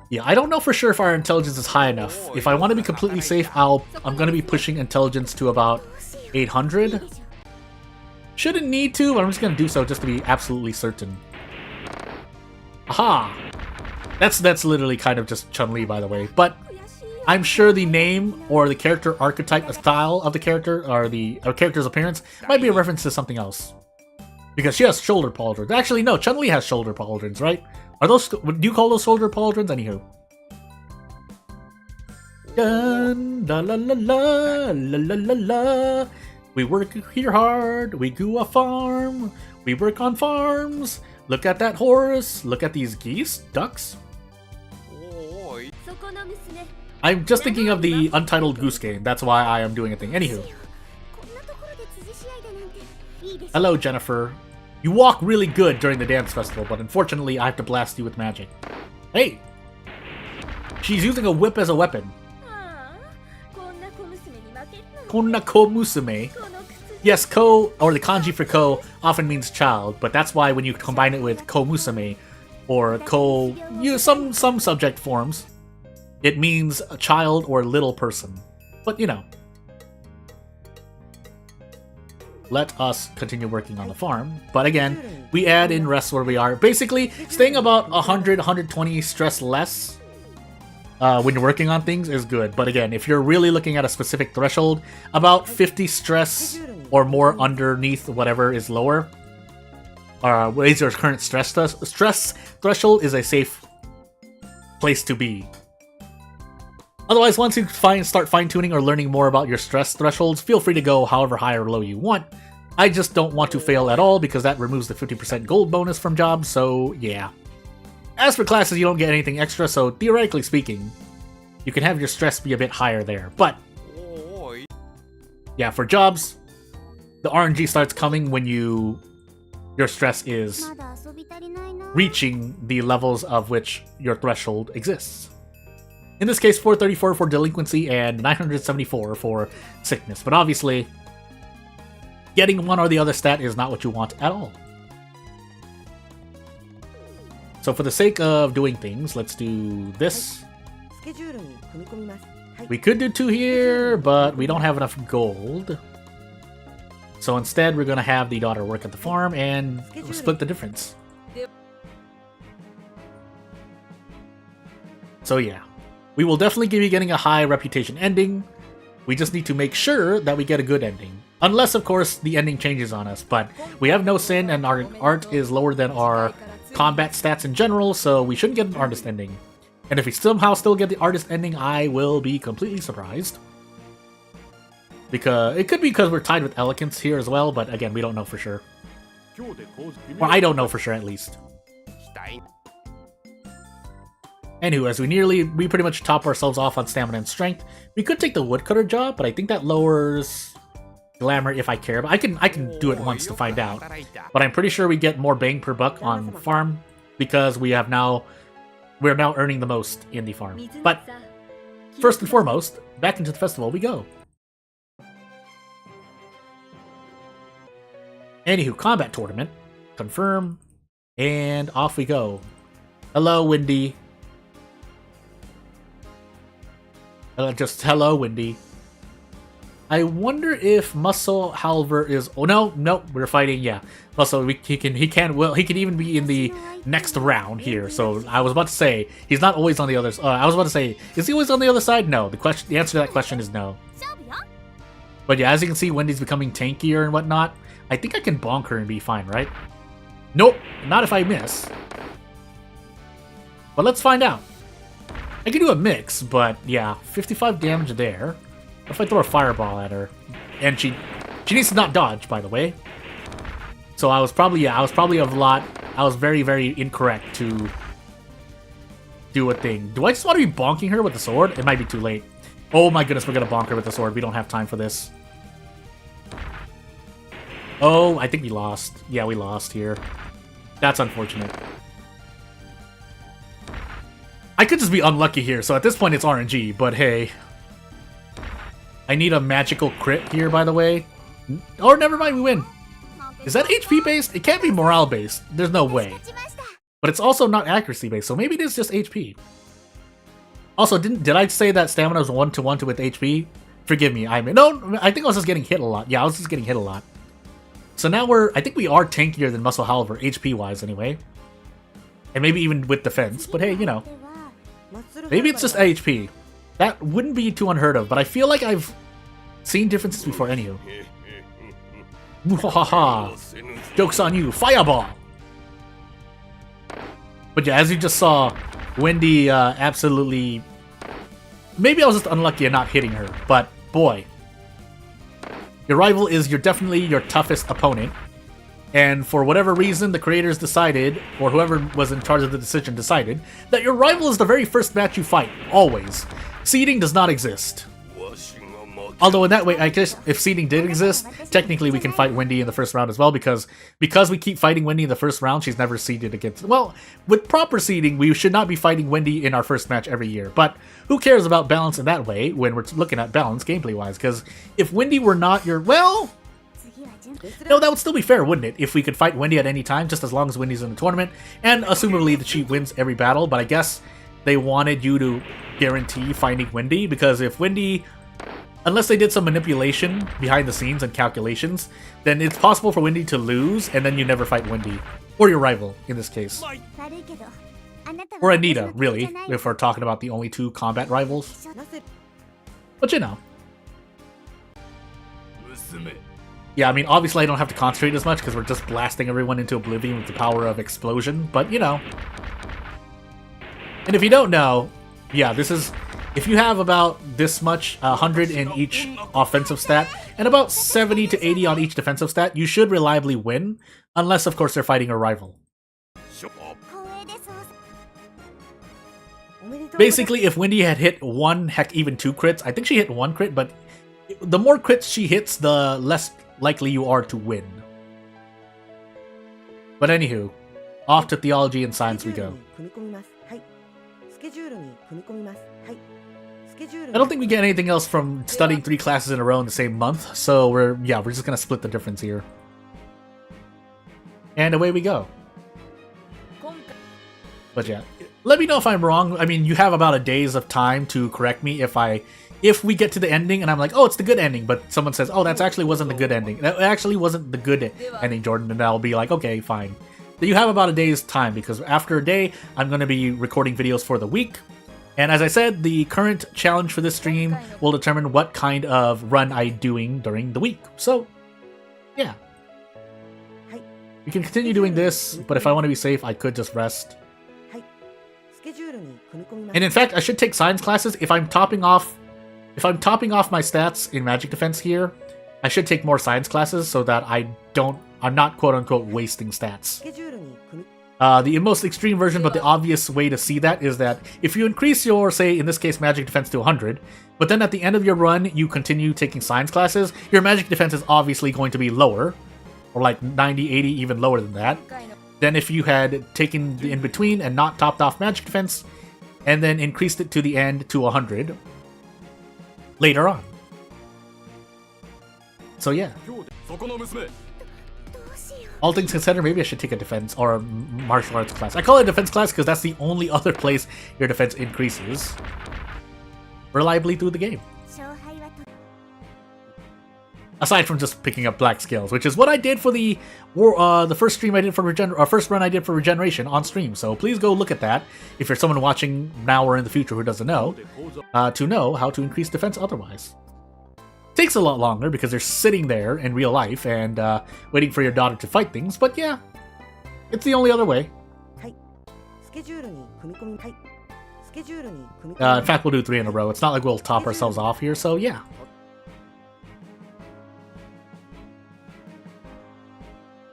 Yeah, I don't know for sure if our intelligence is high enough. If I want to be completely safe, I'm going to be pushing intelligence to about 800. Shouldn't need to, but I'm just going to do so just to be absolutely certain. Aha! That's literally kind of just Chun-Li, by the way. But I'm sure the name or the character archetype, the style of the character, or the character's appearance might be a reference to something else. Because she has shoulder pauldrons. Actually, no, Chun-Li has shoulder pauldrons, right? Are those? Do you call those shoulder pauldrons? Anywho. Dun, la la la la la la la la. We work here hard. We go a farm. We work on farms. Look at that horse. Look at these geese, ducks. I'm just thinking of the Untitled Goose Game. That's why I am doing a thing. Anywho. Hello, Jennifer. You walk really good during the dance festival, but unfortunately I have to blast you with magic. Hey! She's using a whip as a weapon. Konna ko musume. Yes, ko, or the kanji for ko, often means child, but that's why when you combine it with ko musume, or ko, some subject forms, it means a child or little person. But, you know. Let us continue working on the farm. But again, we add in rest where we are. Basically, staying about 100, 120 stress less when you're working on things is good. But again, if you're really looking at a specific threshold, about 50 stress or more underneath whatever is lower, what is your current stress threshold is a safe place to be. Otherwise, once you start fine-tuning or learning more about your stress thresholds, feel free to go however high or low you want. I just don't want to fail at all because that removes the 50% gold bonus from jobs, so yeah. As for classes, you don't get anything extra, so theoretically speaking, you can have your stress be a bit higher there. But, yeah, for jobs, the RNG starts coming when your stress is reaching the levels of which your threshold exists. In this case, 434 for delinquency and 974 for sickness. But obviously, getting one or the other stat is not what you want at all. So for the sake of doing things, let's do this. We could do 2 here, but we don't have enough gold. So instead, we're going to have the daughter work at the farm and split the difference. So yeah. We will definitely be getting a high reputation ending. We just need to make sure that we get a good ending. Unless, of course, the ending changes on us. But we have no sin and our art is lower than our combat stats in general, so we shouldn't get an artist ending. And if we somehow still get the artist ending, I will be completely surprised. Because it could be because we're tied with elegance here as well, but again, we don't know for sure. Or I don't know for sure, at least. Anywho, as we pretty much top ourselves off on stamina and strength. We could take the woodcutter job, but I think that lowers glamour if I care. But I can do it once to find out. But I'm pretty sure we get more bang per buck on farm because we're now earning the most in the farm. But first and foremost, back into the festival we go. Anywho, combat tournament, confirm, and off we go. Hello, Windy. Just hello, Windy. I wonder if Muscle Halver is. Oh no, we're fighting. Yeah, Muscle. He can even be in the next round here. So I was about to say he's not always on the other. I was about to say, is he always on the other side? No. The answer to that question is no. But yeah, as you can see, Wendy's becoming tankier and whatnot. I think I can bonk her and be fine, right? Nope, not if I miss. But let's find out. I can do a mix, but yeah, 55 damage there. What if I throw a fireball at her? And she needs to not dodge, by the way. So I was probably very, very incorrect to do a thing. Do I just want to be bonking her with the sword? It might be too late. Oh my goodness, we're gonna bonk her with the sword. We don't have time for this. Oh, I think we lost. Yeah, we lost here. That's unfortunate. I could just be unlucky here, so at this point it's RNG, but hey. I need a magical crit here, by the way. Or never mind, we win. Is that HP based? It can't be morale based. There's no way. But it's also not accuracy based, so maybe it is just HP. Also, did I say that stamina was 1-to-1 with HP? Forgive me, I think I was just getting hit a lot. Yeah, I was just getting hit a lot. So now I think we are tankier than Muscle Halver, HP wise anyway. And maybe even with defense, but hey, you know. Maybe it's just HP. That wouldn't be too unheard of, but I feel like I've seen differences before anywho. Muhahaha. Joke's on you. Fireball! But yeah, as you just saw, Wendy absolutely... Maybe I was just unlucky in not hitting her, but boy. Your rival is definitely your toughest opponent. And for whatever reason, the creators decided, or whoever was in charge of the decision decided, that your rival is the very first match you fight, always. Seeding does not exist. Although in that way, I guess if seeding did exist, technically we can fight Wendy in the first round as well, because we keep fighting Wendy in the first round, she's never seeded against... Well, with proper seeding, we should not be fighting Wendy in our first match every year, but who cares about balance in that way when we're looking at balance gameplay-wise, because if Wendy were not your... Well... No, that would still be fair, wouldn't it? If we could fight Wendy at any time, just as long as Wendy's in the tournament, and assumably that she wins every battle, but I guess they wanted you to guarantee finding Wendy, because if Wendy, unless they did some manipulation behind the scenes and calculations, then it's possible for Wendy to lose, and then you never fight Wendy. Or your rival, in this case. Or Anita, really, if we're talking about the only two combat rivals. But you know. Yeah, I mean, obviously I don't have to concentrate as much because we're just blasting everyone into oblivion with the power of explosion, but you know. And if you don't know, yeah, this is... If you have about this much, 100 in each offensive stat, and about 70 to 80 on each defensive stat, you should reliably win, unless of course they're fighting a rival. Basically, if Wendy had hit one, heck, even two crits, I think she hit one crit, but the more crits she hits, the less likely you are to win. But anywho, off to theology and science we go. I don't think we get anything else from studying 3 classes in a row in the same month, so we're just gonna split the difference here. And away we go. But yeah, let me know if I'm wrong. I mean, you have about a days of time to correct me if we get to the ending and I'm like, oh, it's the good ending, but someone says, oh, that actually wasn't the good ending. That actually wasn't the good ending, Jordan, and I'll be like, okay, fine. But you have about a day's time, because after a day, I'm going to be recording videos for the week. And as I said, the current challenge for this stream will determine what kind of run I'm doing during the week. So, yeah. We can continue doing this, but if I want to be safe, I could just rest. And in fact, I should take science classes. If I'm topping off my stats in magic defense here, I should take more science classes so that I'm not quote-unquote wasting stats. The most extreme version, but the obvious way to see that is that if you increase your, say, in this case, magic defense to 100, but then at the end of your run, you continue taking science classes, your magic defense is obviously going to be lower, or like 90, 80, even lower than that, than if you had taken the in-between and not topped off magic defense, and then increased it to the end to 100 later on. So yeah. All things considered, maybe I should take a defense or a martial arts class. I call it a defense class because that's the only other place your defense increases reliably through the game. Aside from just picking up black skills, which is what I did for the first stream I did for first run I did for Regeneration on stream. So please go look at that if you're someone watching now or in the future who doesn't know, to know how to increase defense otherwise. Takes a lot longer because they're sitting there in real life and waiting for your daughter to fight things, but yeah, it's the only other way. In fact, we'll do 3 in a row. It's not like we'll top ourselves off here, so yeah.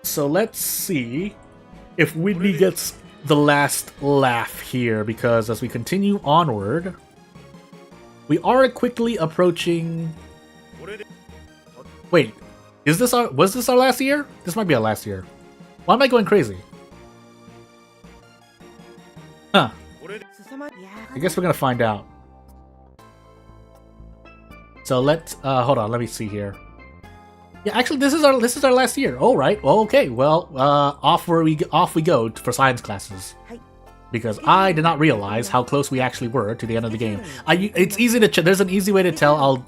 So let's see if Whitney gets the last laugh here, because as we continue onward, we are quickly approaching... Wait, was this our last year? This might be our last year. Why am I going crazy? Huh. I guess we're gonna find out. So let's hold on, let me see here. Yeah, actually this is our last year. Oh right. Well, okay. Well, off we go for science classes. Because I did not realize how close we actually were to the end of the game. It's easy to there's an easy way to tell. I'll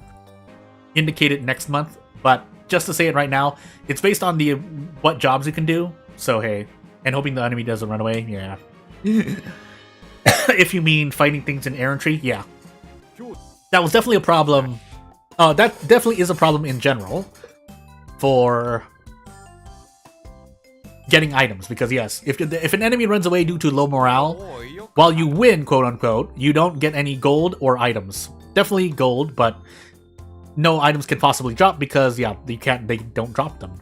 indicate it next month, but just to say it right now, it's based on the what jobs you can do. So hey, and hoping the enemy doesn't run away. Yeah. If you mean fighting things in errantry, yeah. That was definitely a problem. That definitely is a problem in general for getting items, because yes, if an enemy runs away due to low morale, while you win, quote unquote, you don't get any gold or items. Definitely gold, but no items can possibly drop because yeah, they don't drop them.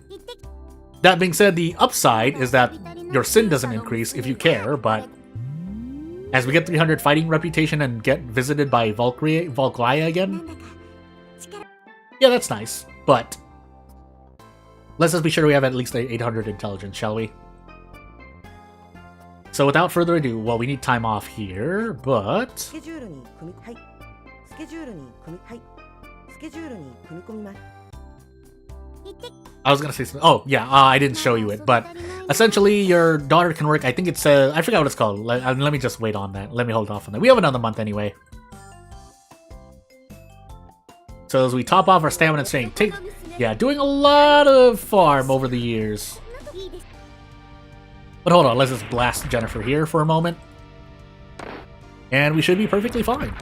That being said, the upside is that your sin doesn't increase if you care, but as we get 300 fighting reputation and get visited by Valkyria again, yeah, that's nice, but let's just be sure we have at least 800 intelligence, shall we? So without further ado, well, we need time off here, but... I was gonna say something. Oh, yeah, I didn't show you it, but essentially your daughter can work, I think it's, I forgot what it's called. Let me just wait on that. Let me hold off on that. We have another month anyway. So as we top off our stamina and strength, doing a lot of farm over the years. But hold on, let's just blast Jennifer here for a moment. And we should be perfectly fine.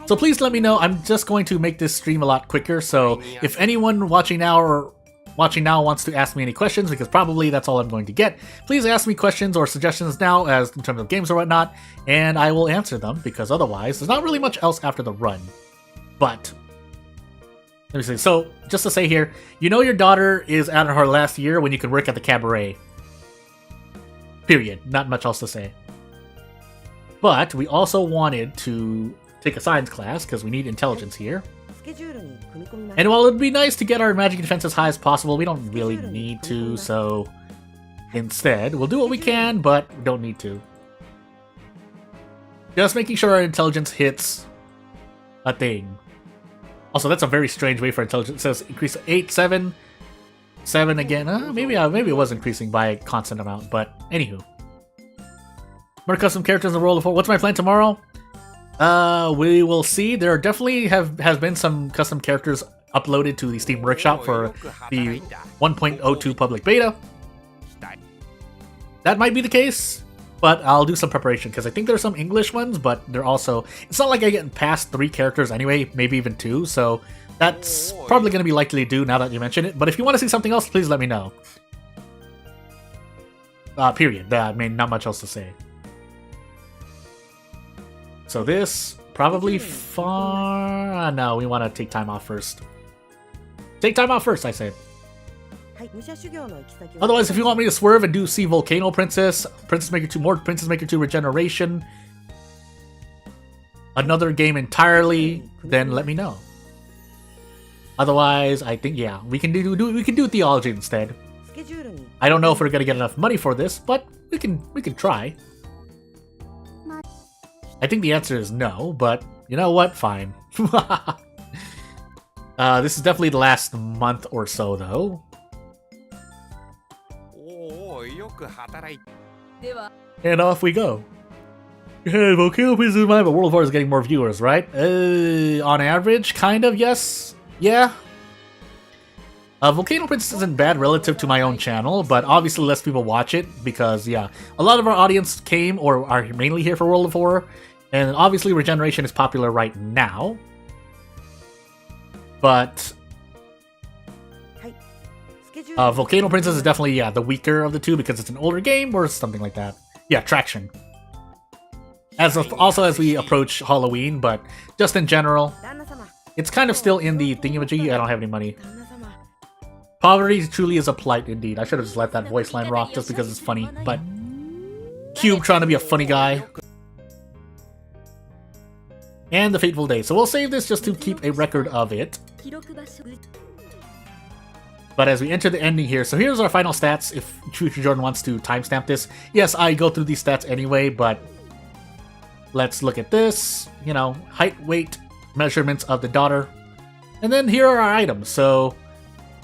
So please let me know. I'm just going to make this stream a lot quicker, so if anyone watching now wants to ask me any questions, because probably that's all I'm going to get, please ask me questions or suggestions now as in terms of games or whatnot, and I will answer them, because otherwise there's not really much else after the run. But let me see. So just to say here, you know your daughter is at her last year when you can work at the cabaret. Period. Not much else to say. But we also wanted to take a science class because we need intelligence here. And while it'd be nice to get our magic defense as high as possible, we don't really need to, so instead we'll do what we can, but we don't need to. Just making sure our intelligence hits a thing. Also, that's a very strange way for intelligence. It says increase 8, 7, 7 again. Maybe it was increasing by a constant amount, but anywho. More custom characters in the World of 4. What's my plan tomorrow? We will see. There definitely has been some custom characters uploaded to the Steam Workshop for the 1.02 public beta. That might be the case, but I'll do some preparation because I think there's some English ones, but they're also... It's not like I get past 3 characters anyway, maybe even 2, so that's probably going to be likely to do now that you mention it. But if you want to see something else, please let me know. Period. I mean, not much else to say. So this, probably far... no, we want to take time off first. Take time off first, I said. Otherwise, if you want me to swerve and do see Volcano Princess, Princess Maker 2, more Princess Maker 2 Regeneration, another game entirely, then let me know. Otherwise, I think, yeah, we can do Theology instead. I don't know if we're gonna get enough money for this, but we can try. I think the answer is no, but you know what? Fine. This is definitely the last month or so, though. And off we go. Hey, Volcano Princess is mine, but World of War is getting more viewers, right? On average, kind of, yes. Yeah. Volcano Princess isn't bad relative to my own channel, but obviously less people watch it because, yeah, a lot of our audience came or are mainly here for World of War. And obviously Regeneration is popular right now. But Volcano Princess is definitely, yeah, the weaker of the two because it's an older game or something like that. Yeah, Traction. Also as we approach Halloween, but just in general, it's kind of still in the thingamajiggy. I don't have any money. Poverty truly is a plight indeed. I should have just let that voice line rock just because it's funny, but Cube trying to be a funny guy. And the fateful day. So we'll save this just to keep a record of it. But as we enter the ending here, so here's our final stats if Future Jordan wants to timestamp this. Yes, I go through these stats anyway, but let's look at this. You know, height, weight, measurements of the daughter. And then here are our items. So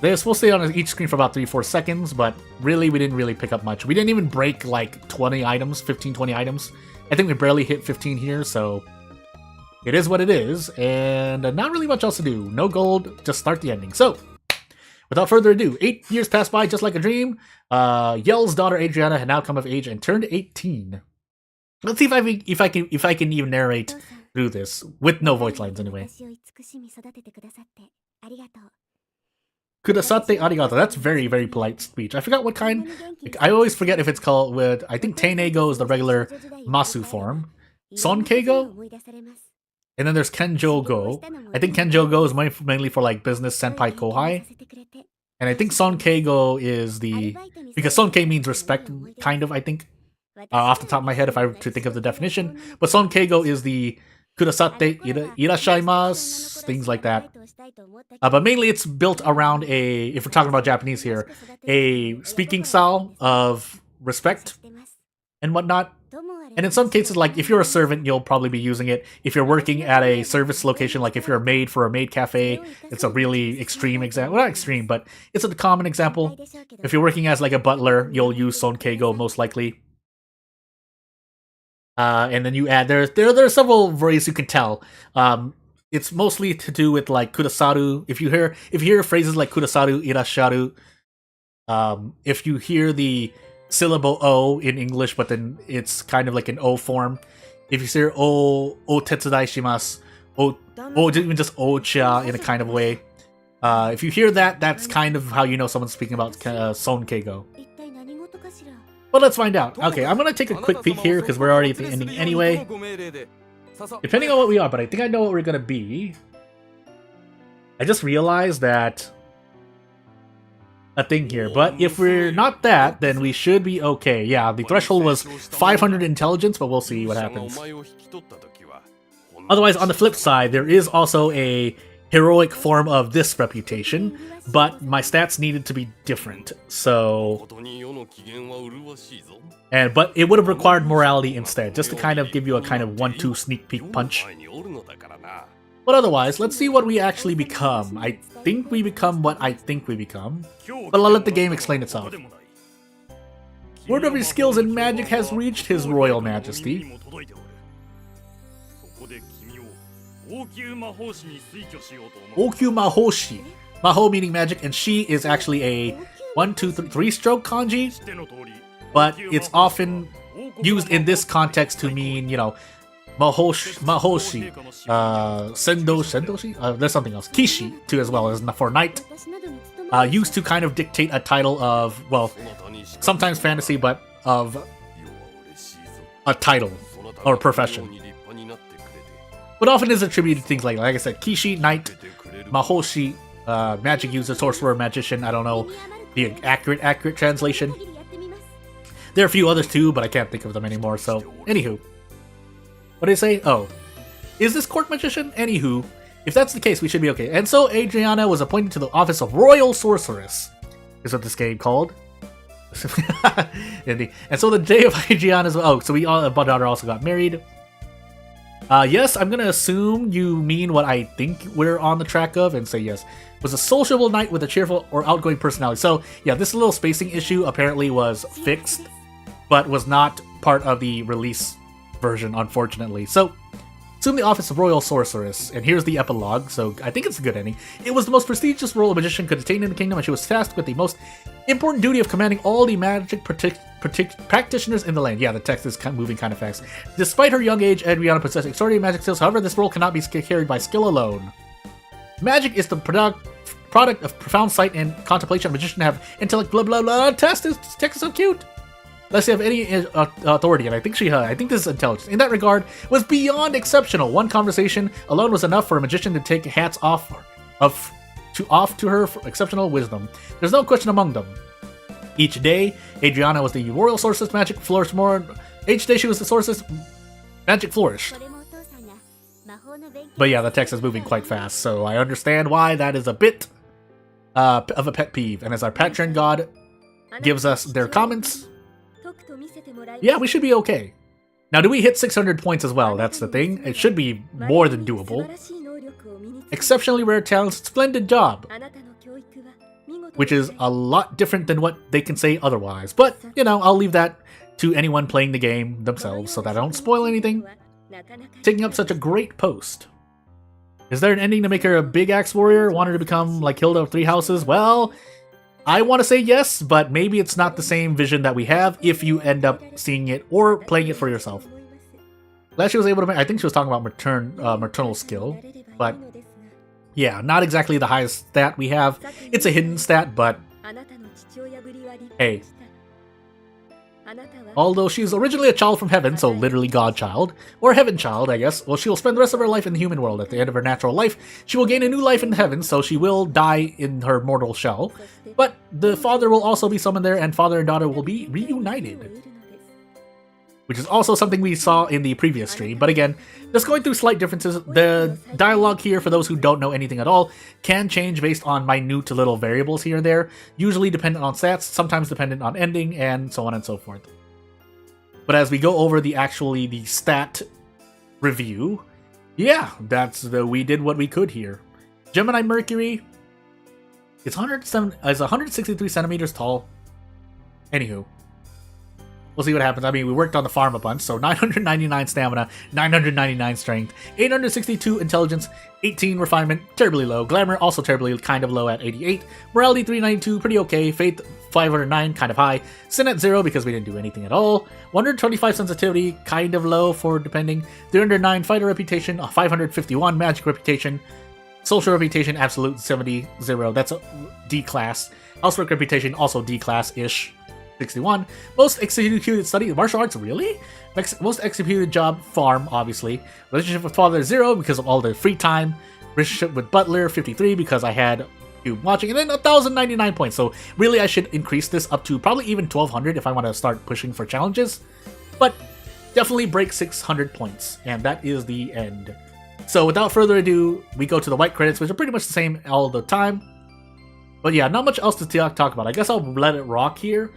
this will stay on each screen for about 3-4 seconds, but really we didn't really pick up much. We didn't even break like 20 items, 15-20 items. I think we barely hit 15 here, so it is what it is, and not really much else to do. No gold, just start the ending. So, without further ado, 8 years passed by just like a dream. Yell's daughter Adriana had now come of age and turned 18. Let's see if I can even narrate through this with no voice lines anyway. Kudasate arigato. That's very, very polite speech. I forgot what kind. I always forget if it's called with. I think Teinego is the regular Masu form. Sonkeigo? And then there's Kenjo-go. I think Kenjo-go is mainly for like business senpai kohai. And I think Sonkeigo is the. Because Sonkei means respect, kind of, I think. Off the top of my head, if I were to think of the definition. But Sonkeigo is the Kudasate irashaimasu, things like that. But mainly it's built around if we're talking about Japanese here, a speaking style of respect and whatnot. And in some cases, like if you're a servant, you'll probably be using it. If you're working at a service location, like if you're a maid for a maid cafe, it's a really extreme example. Well, not extreme, but it's a common example. If you're working as like a butler, you'll use Sonkeigo most likely. And then you add there are several ways you can tell. It's mostly to do with like kudasaru. If you hear phrases like kudasaru, irasharu, if you hear the syllable o in English, but then it's kind of like an o form. If you say o tetsudai shimasu, o even just ocha in a kind of way. If you hear that, that's kind of how you know someone's speaking about Sonkeigo. But let's find out. Okay, I'm gonna take a quick peek here because we're already at the ending anyway. Depending on what we are, but I think I know what we're gonna be. I just realized that a thing here, but if we're not that, then we should be okay. Yeah, the threshold was 500 intelligence, but we'll see what happens. Otherwise, on the flip side, there is also a heroic form of this reputation, but my stats needed to be different, so... But it would have required morality instead, just to kind of give you a kind of 1-2 sneak peek punch. But otherwise, let's see what we actually become. I think we become what I think we become, but I'll let the game explain itself. Word of his skills in magic has reached His Royal Majesty. Okyu Mahoshi. Maho meaning magic, and shi is actually a 1-2-3 kanji, but it's often used in this context to mean, you know, Mahoshi, Sendoshi? There's something else. Kishi, too, as well, as for knight. Used to kind of dictate a title of, well, sometimes fantasy, but of a title or profession. But often is attributed to things like I said, Kishi, Knight, Mahoshi, magic user, sorcerer, magician, I don't know the accurate translation. There are a few others too, but I can't think of them anymore, so, anywho. What did I say? Oh. Is this court magician? Anywho, if that's the case, we should be okay. And so, Adriana was appointed to the office of Royal Sorceress, is what this game called. And so the day of Adriana's... Oh, so our daughter also got married. Yes, I'm gonna assume you mean what I think we're on the track of and say yes. Was a sociable knight with a cheerful or outgoing personality. So, yeah, this little spacing issue apparently was fixed, but was not part of the release version, unfortunately. So, assume the office of Royal Sorceress, and here's the epilogue, so I think it's a good ending. It was the most prestigious role a magician could attain in the kingdom, and she was tasked with the most important duty of commanding all the magic practitioners in the land. Yeah, the text is moving kind of fast. Despite her young age, Adriana possessed extraordinary magic skills. However, this role cannot be carried by skill alone. Magic is the product of profound sight and contemplation. A magician have intellect, blah blah blah. Text is so cute. Unless you have any authority, and I think I think this is intelligence. In that regard, was beyond exceptional. One conversation alone was enough for a magician to take hats off to her for exceptional wisdom. There's no question among them. Each day, Adriana was the royal sorceress, magic flourished more. Each day she was the sorceress, magic flourished. But yeah, the text is moving quite fast, so I understand why that is a bit of a pet peeve. And as our patron god gives us their comments, yeah, we should be okay. Now, do we hit 600 points as well? That's the thing. It should be more than doable. Exceptionally rare talents, splendid job. Which is a lot different than what they can say otherwise. But, you know, I'll leave that to anyone playing the game themselves so that I don't spoil anything. Taking up such a great post. Is there an ending to make her a big axe warrior? Want her to become like Hilda of Three Houses? Well, I want to say yes, but maybe it's not the same vision that we have if you end up seeing it or playing it for yourself. Last she was able to make, I think she was talking about maternal skill, but yeah, not exactly the highest stat we have. It's a hidden stat, but hey. Although she's originally a child from heaven, so literally godchild, or heaven child, I guess, well, she will spend the rest of her life in the human world. At the end of her natural life, she will gain a new life in heaven, so she will die in her mortal shell. But the father will also be summoned there, and father and daughter will be reunited. Which is also something we saw in the previous stream. But again, just going through slight differences, the dialogue here, for those who don't know anything at all, can change based on minute little variables here and there, usually dependent on stats, sometimes dependent on ending, and so on and so forth. But as we go over the stat review, yeah, we did what we could here. Gemini Mercury is 163 centimeters tall. Anywho. We'll see what happens. I mean, we worked on the farm a bunch, so 999 stamina, 999 strength, 862 intelligence, 18 refinement, terribly low. Glamour, also terribly kind of low at 88. Morality, 392, pretty okay. Faith, 509, kind of high. Sin at 0 because we didn't do anything at all. 125 sensitivity, kind of low for depending. 309 fighter reputation, 551 magic reputation. Social reputation, absolute 70, 0. That's a D class. Housework reputation, also D class-ish. 61. Most executed study, martial arts, really? Most executed job, farm, obviously. Relationship with father, 0 because of all the free time. Relationship with butler, 53 because I had you watching. And then 1,099 points. So really I should increase this up to probably even 1,200 if I want to start pushing for challenges. But definitely break 600 points. And that is the end. So without further ado, we go to the white credits, which are pretty much the same all the time. But yeah, not much else to talk about. I guess I'll let it rock here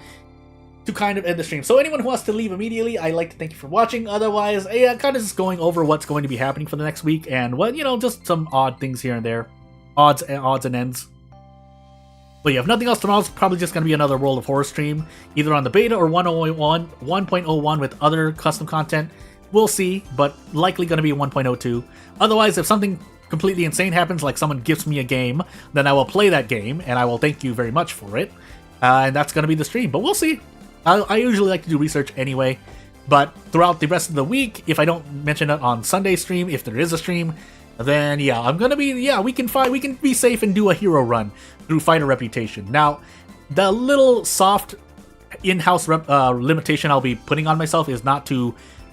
to kind of end the stream. So anyone who wants to leave immediately, I'd like to thank you for watching. Otherwise, yeah, kind of just going over what's going to be happening for the next week and what, you know, just some odd things here and there. Odds and ends. But yeah, if nothing else, tomorrow's probably just going to be another World of Horror stream, either on the beta or 1.01 with other custom content. We'll see, but likely going to be 1.02. Otherwise, if something completely insane happens, like someone gives me a game, then I will play that game, and I will thank you very much for it. And that's going to be the stream, but we'll see. I usually like to do research anyway, but throughout the rest of the week, if I don't mention it on Sunday stream, if there is a stream, then yeah, I'm gonna be, yeah, we can be safe and do a hero run through fighter reputation. Now, the little soft in-house limitation I'll be putting on myself is not to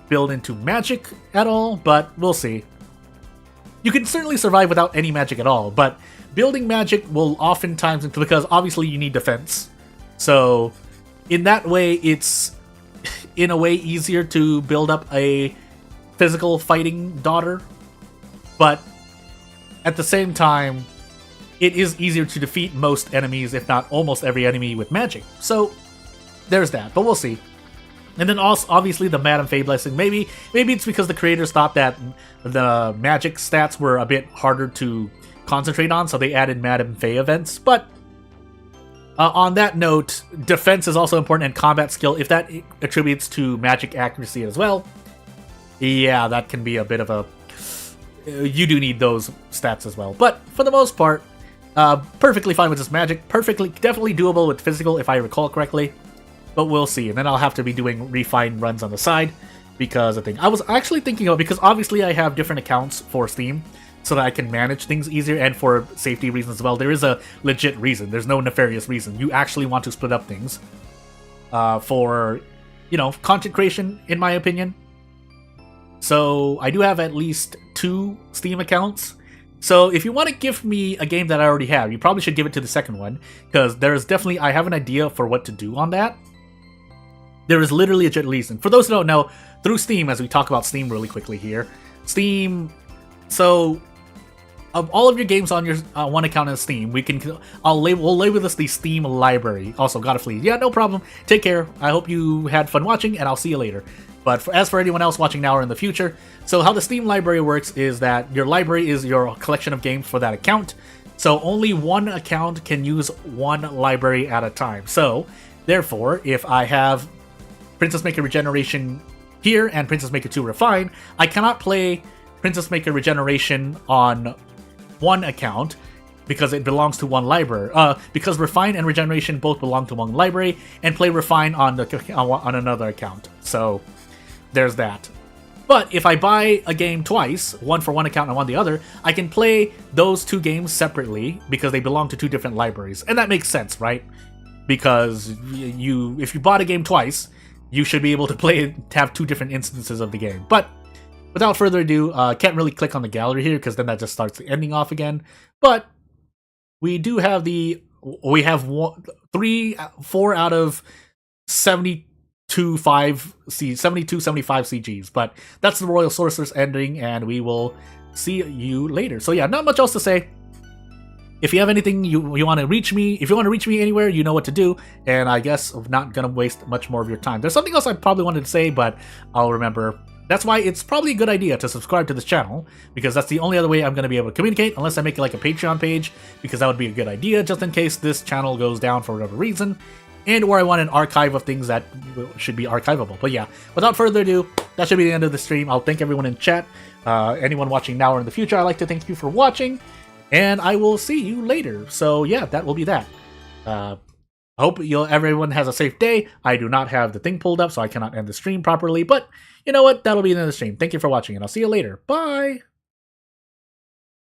build into magic at all, but we'll see. You can certainly survive without any magic at all, but building magic will oftentimes, because obviously you need defense, so in that way, it's in a way easier to build up a physical fighting daughter, but at the same time, it is easier to defeat most enemies, if not almost every enemy, with magic. So there's that, but we'll see. And then also, obviously, the Madame Faye blessing. Maybe it's because the creators thought that the magic stats were a bit harder to concentrate on, so they added Madame Faye events, but on that note, defense is also important, and combat skill, if that attributes to magic accuracy as well, yeah, that can be a bit of a... You do need those stats as well. But for the most part, perfectly fine with this magic. Definitely doable with physical, if I recall correctly. But we'll see. And then I'll have to be doing refined runs on the side, because I was actually thinking about, because obviously I have different accounts for Steam, so that I can manage things easier, and for safety reasons as well. There is a legit reason. There's no nefarious reason. You actually want to split up things for content creation, in my opinion. So I do have at least 2 Steam accounts. So if you want to give me a game that I already have, you probably should give it to the second one, because I have an idea for what to do on that. There is literally a legit reason. For those who don't know, through Steam, as we talk about Steam really quickly here, Steam, so of all of your games on your one account on Steam, we'll label this the Steam library. Also, gotta flee. Yeah, no problem. Take care. I hope you had fun watching, and I'll see you later. But as for anyone else watching now or in the future, so how the Steam library works is that your library is your collection of games for that account. So only one account can use one library at a time. So, therefore, if I have Princess Maker Regeneration here and Princess Maker 2 Refine, I cannot play Princess Maker Regeneration on one account because it belongs to one library. Because Refine and Regeneration both belong to one library, and play Refine on another account. So there's that. But if I buy a game twice, one for one account and one the other, I can play those 2 games separately because they belong to 2 different libraries. And that makes sense, right? Because if you bought a game twice, you should be able to have 2 different instances of the game. But without further ado, can't really click on the gallery here because then that just starts the ending off again. But we do have 4 out of 72, 75 CGs. But that's the Royal Sorceress ending, and we will see you later. So yeah, not much else to say. If you have anything you want to reach me, if you want to reach me anywhere, you know what to do. And I guess I'm not going to waste much more of your time. There's something else I probably wanted to say, but I'll remember. That's why it's probably a good idea to subscribe to this channel, because that's the only other way I'm going to be able to communicate, unless I make it like a Patreon page, because that would be a good idea, just in case this channel goes down for whatever reason, and or I want an archive of things that should be archivable. But yeah, without further ado, that should be the end of the stream. I'll thank everyone in chat. Anyone watching now or in the future, I'd like to thank you for watching, and I will see you later. So yeah, that will be that. I hope everyone has a safe day. I do not have the thing pulled up, so I cannot end the stream properly, but you know what? That'll be the end of the stream. Thank you for watching, and I'll see you later. Bye!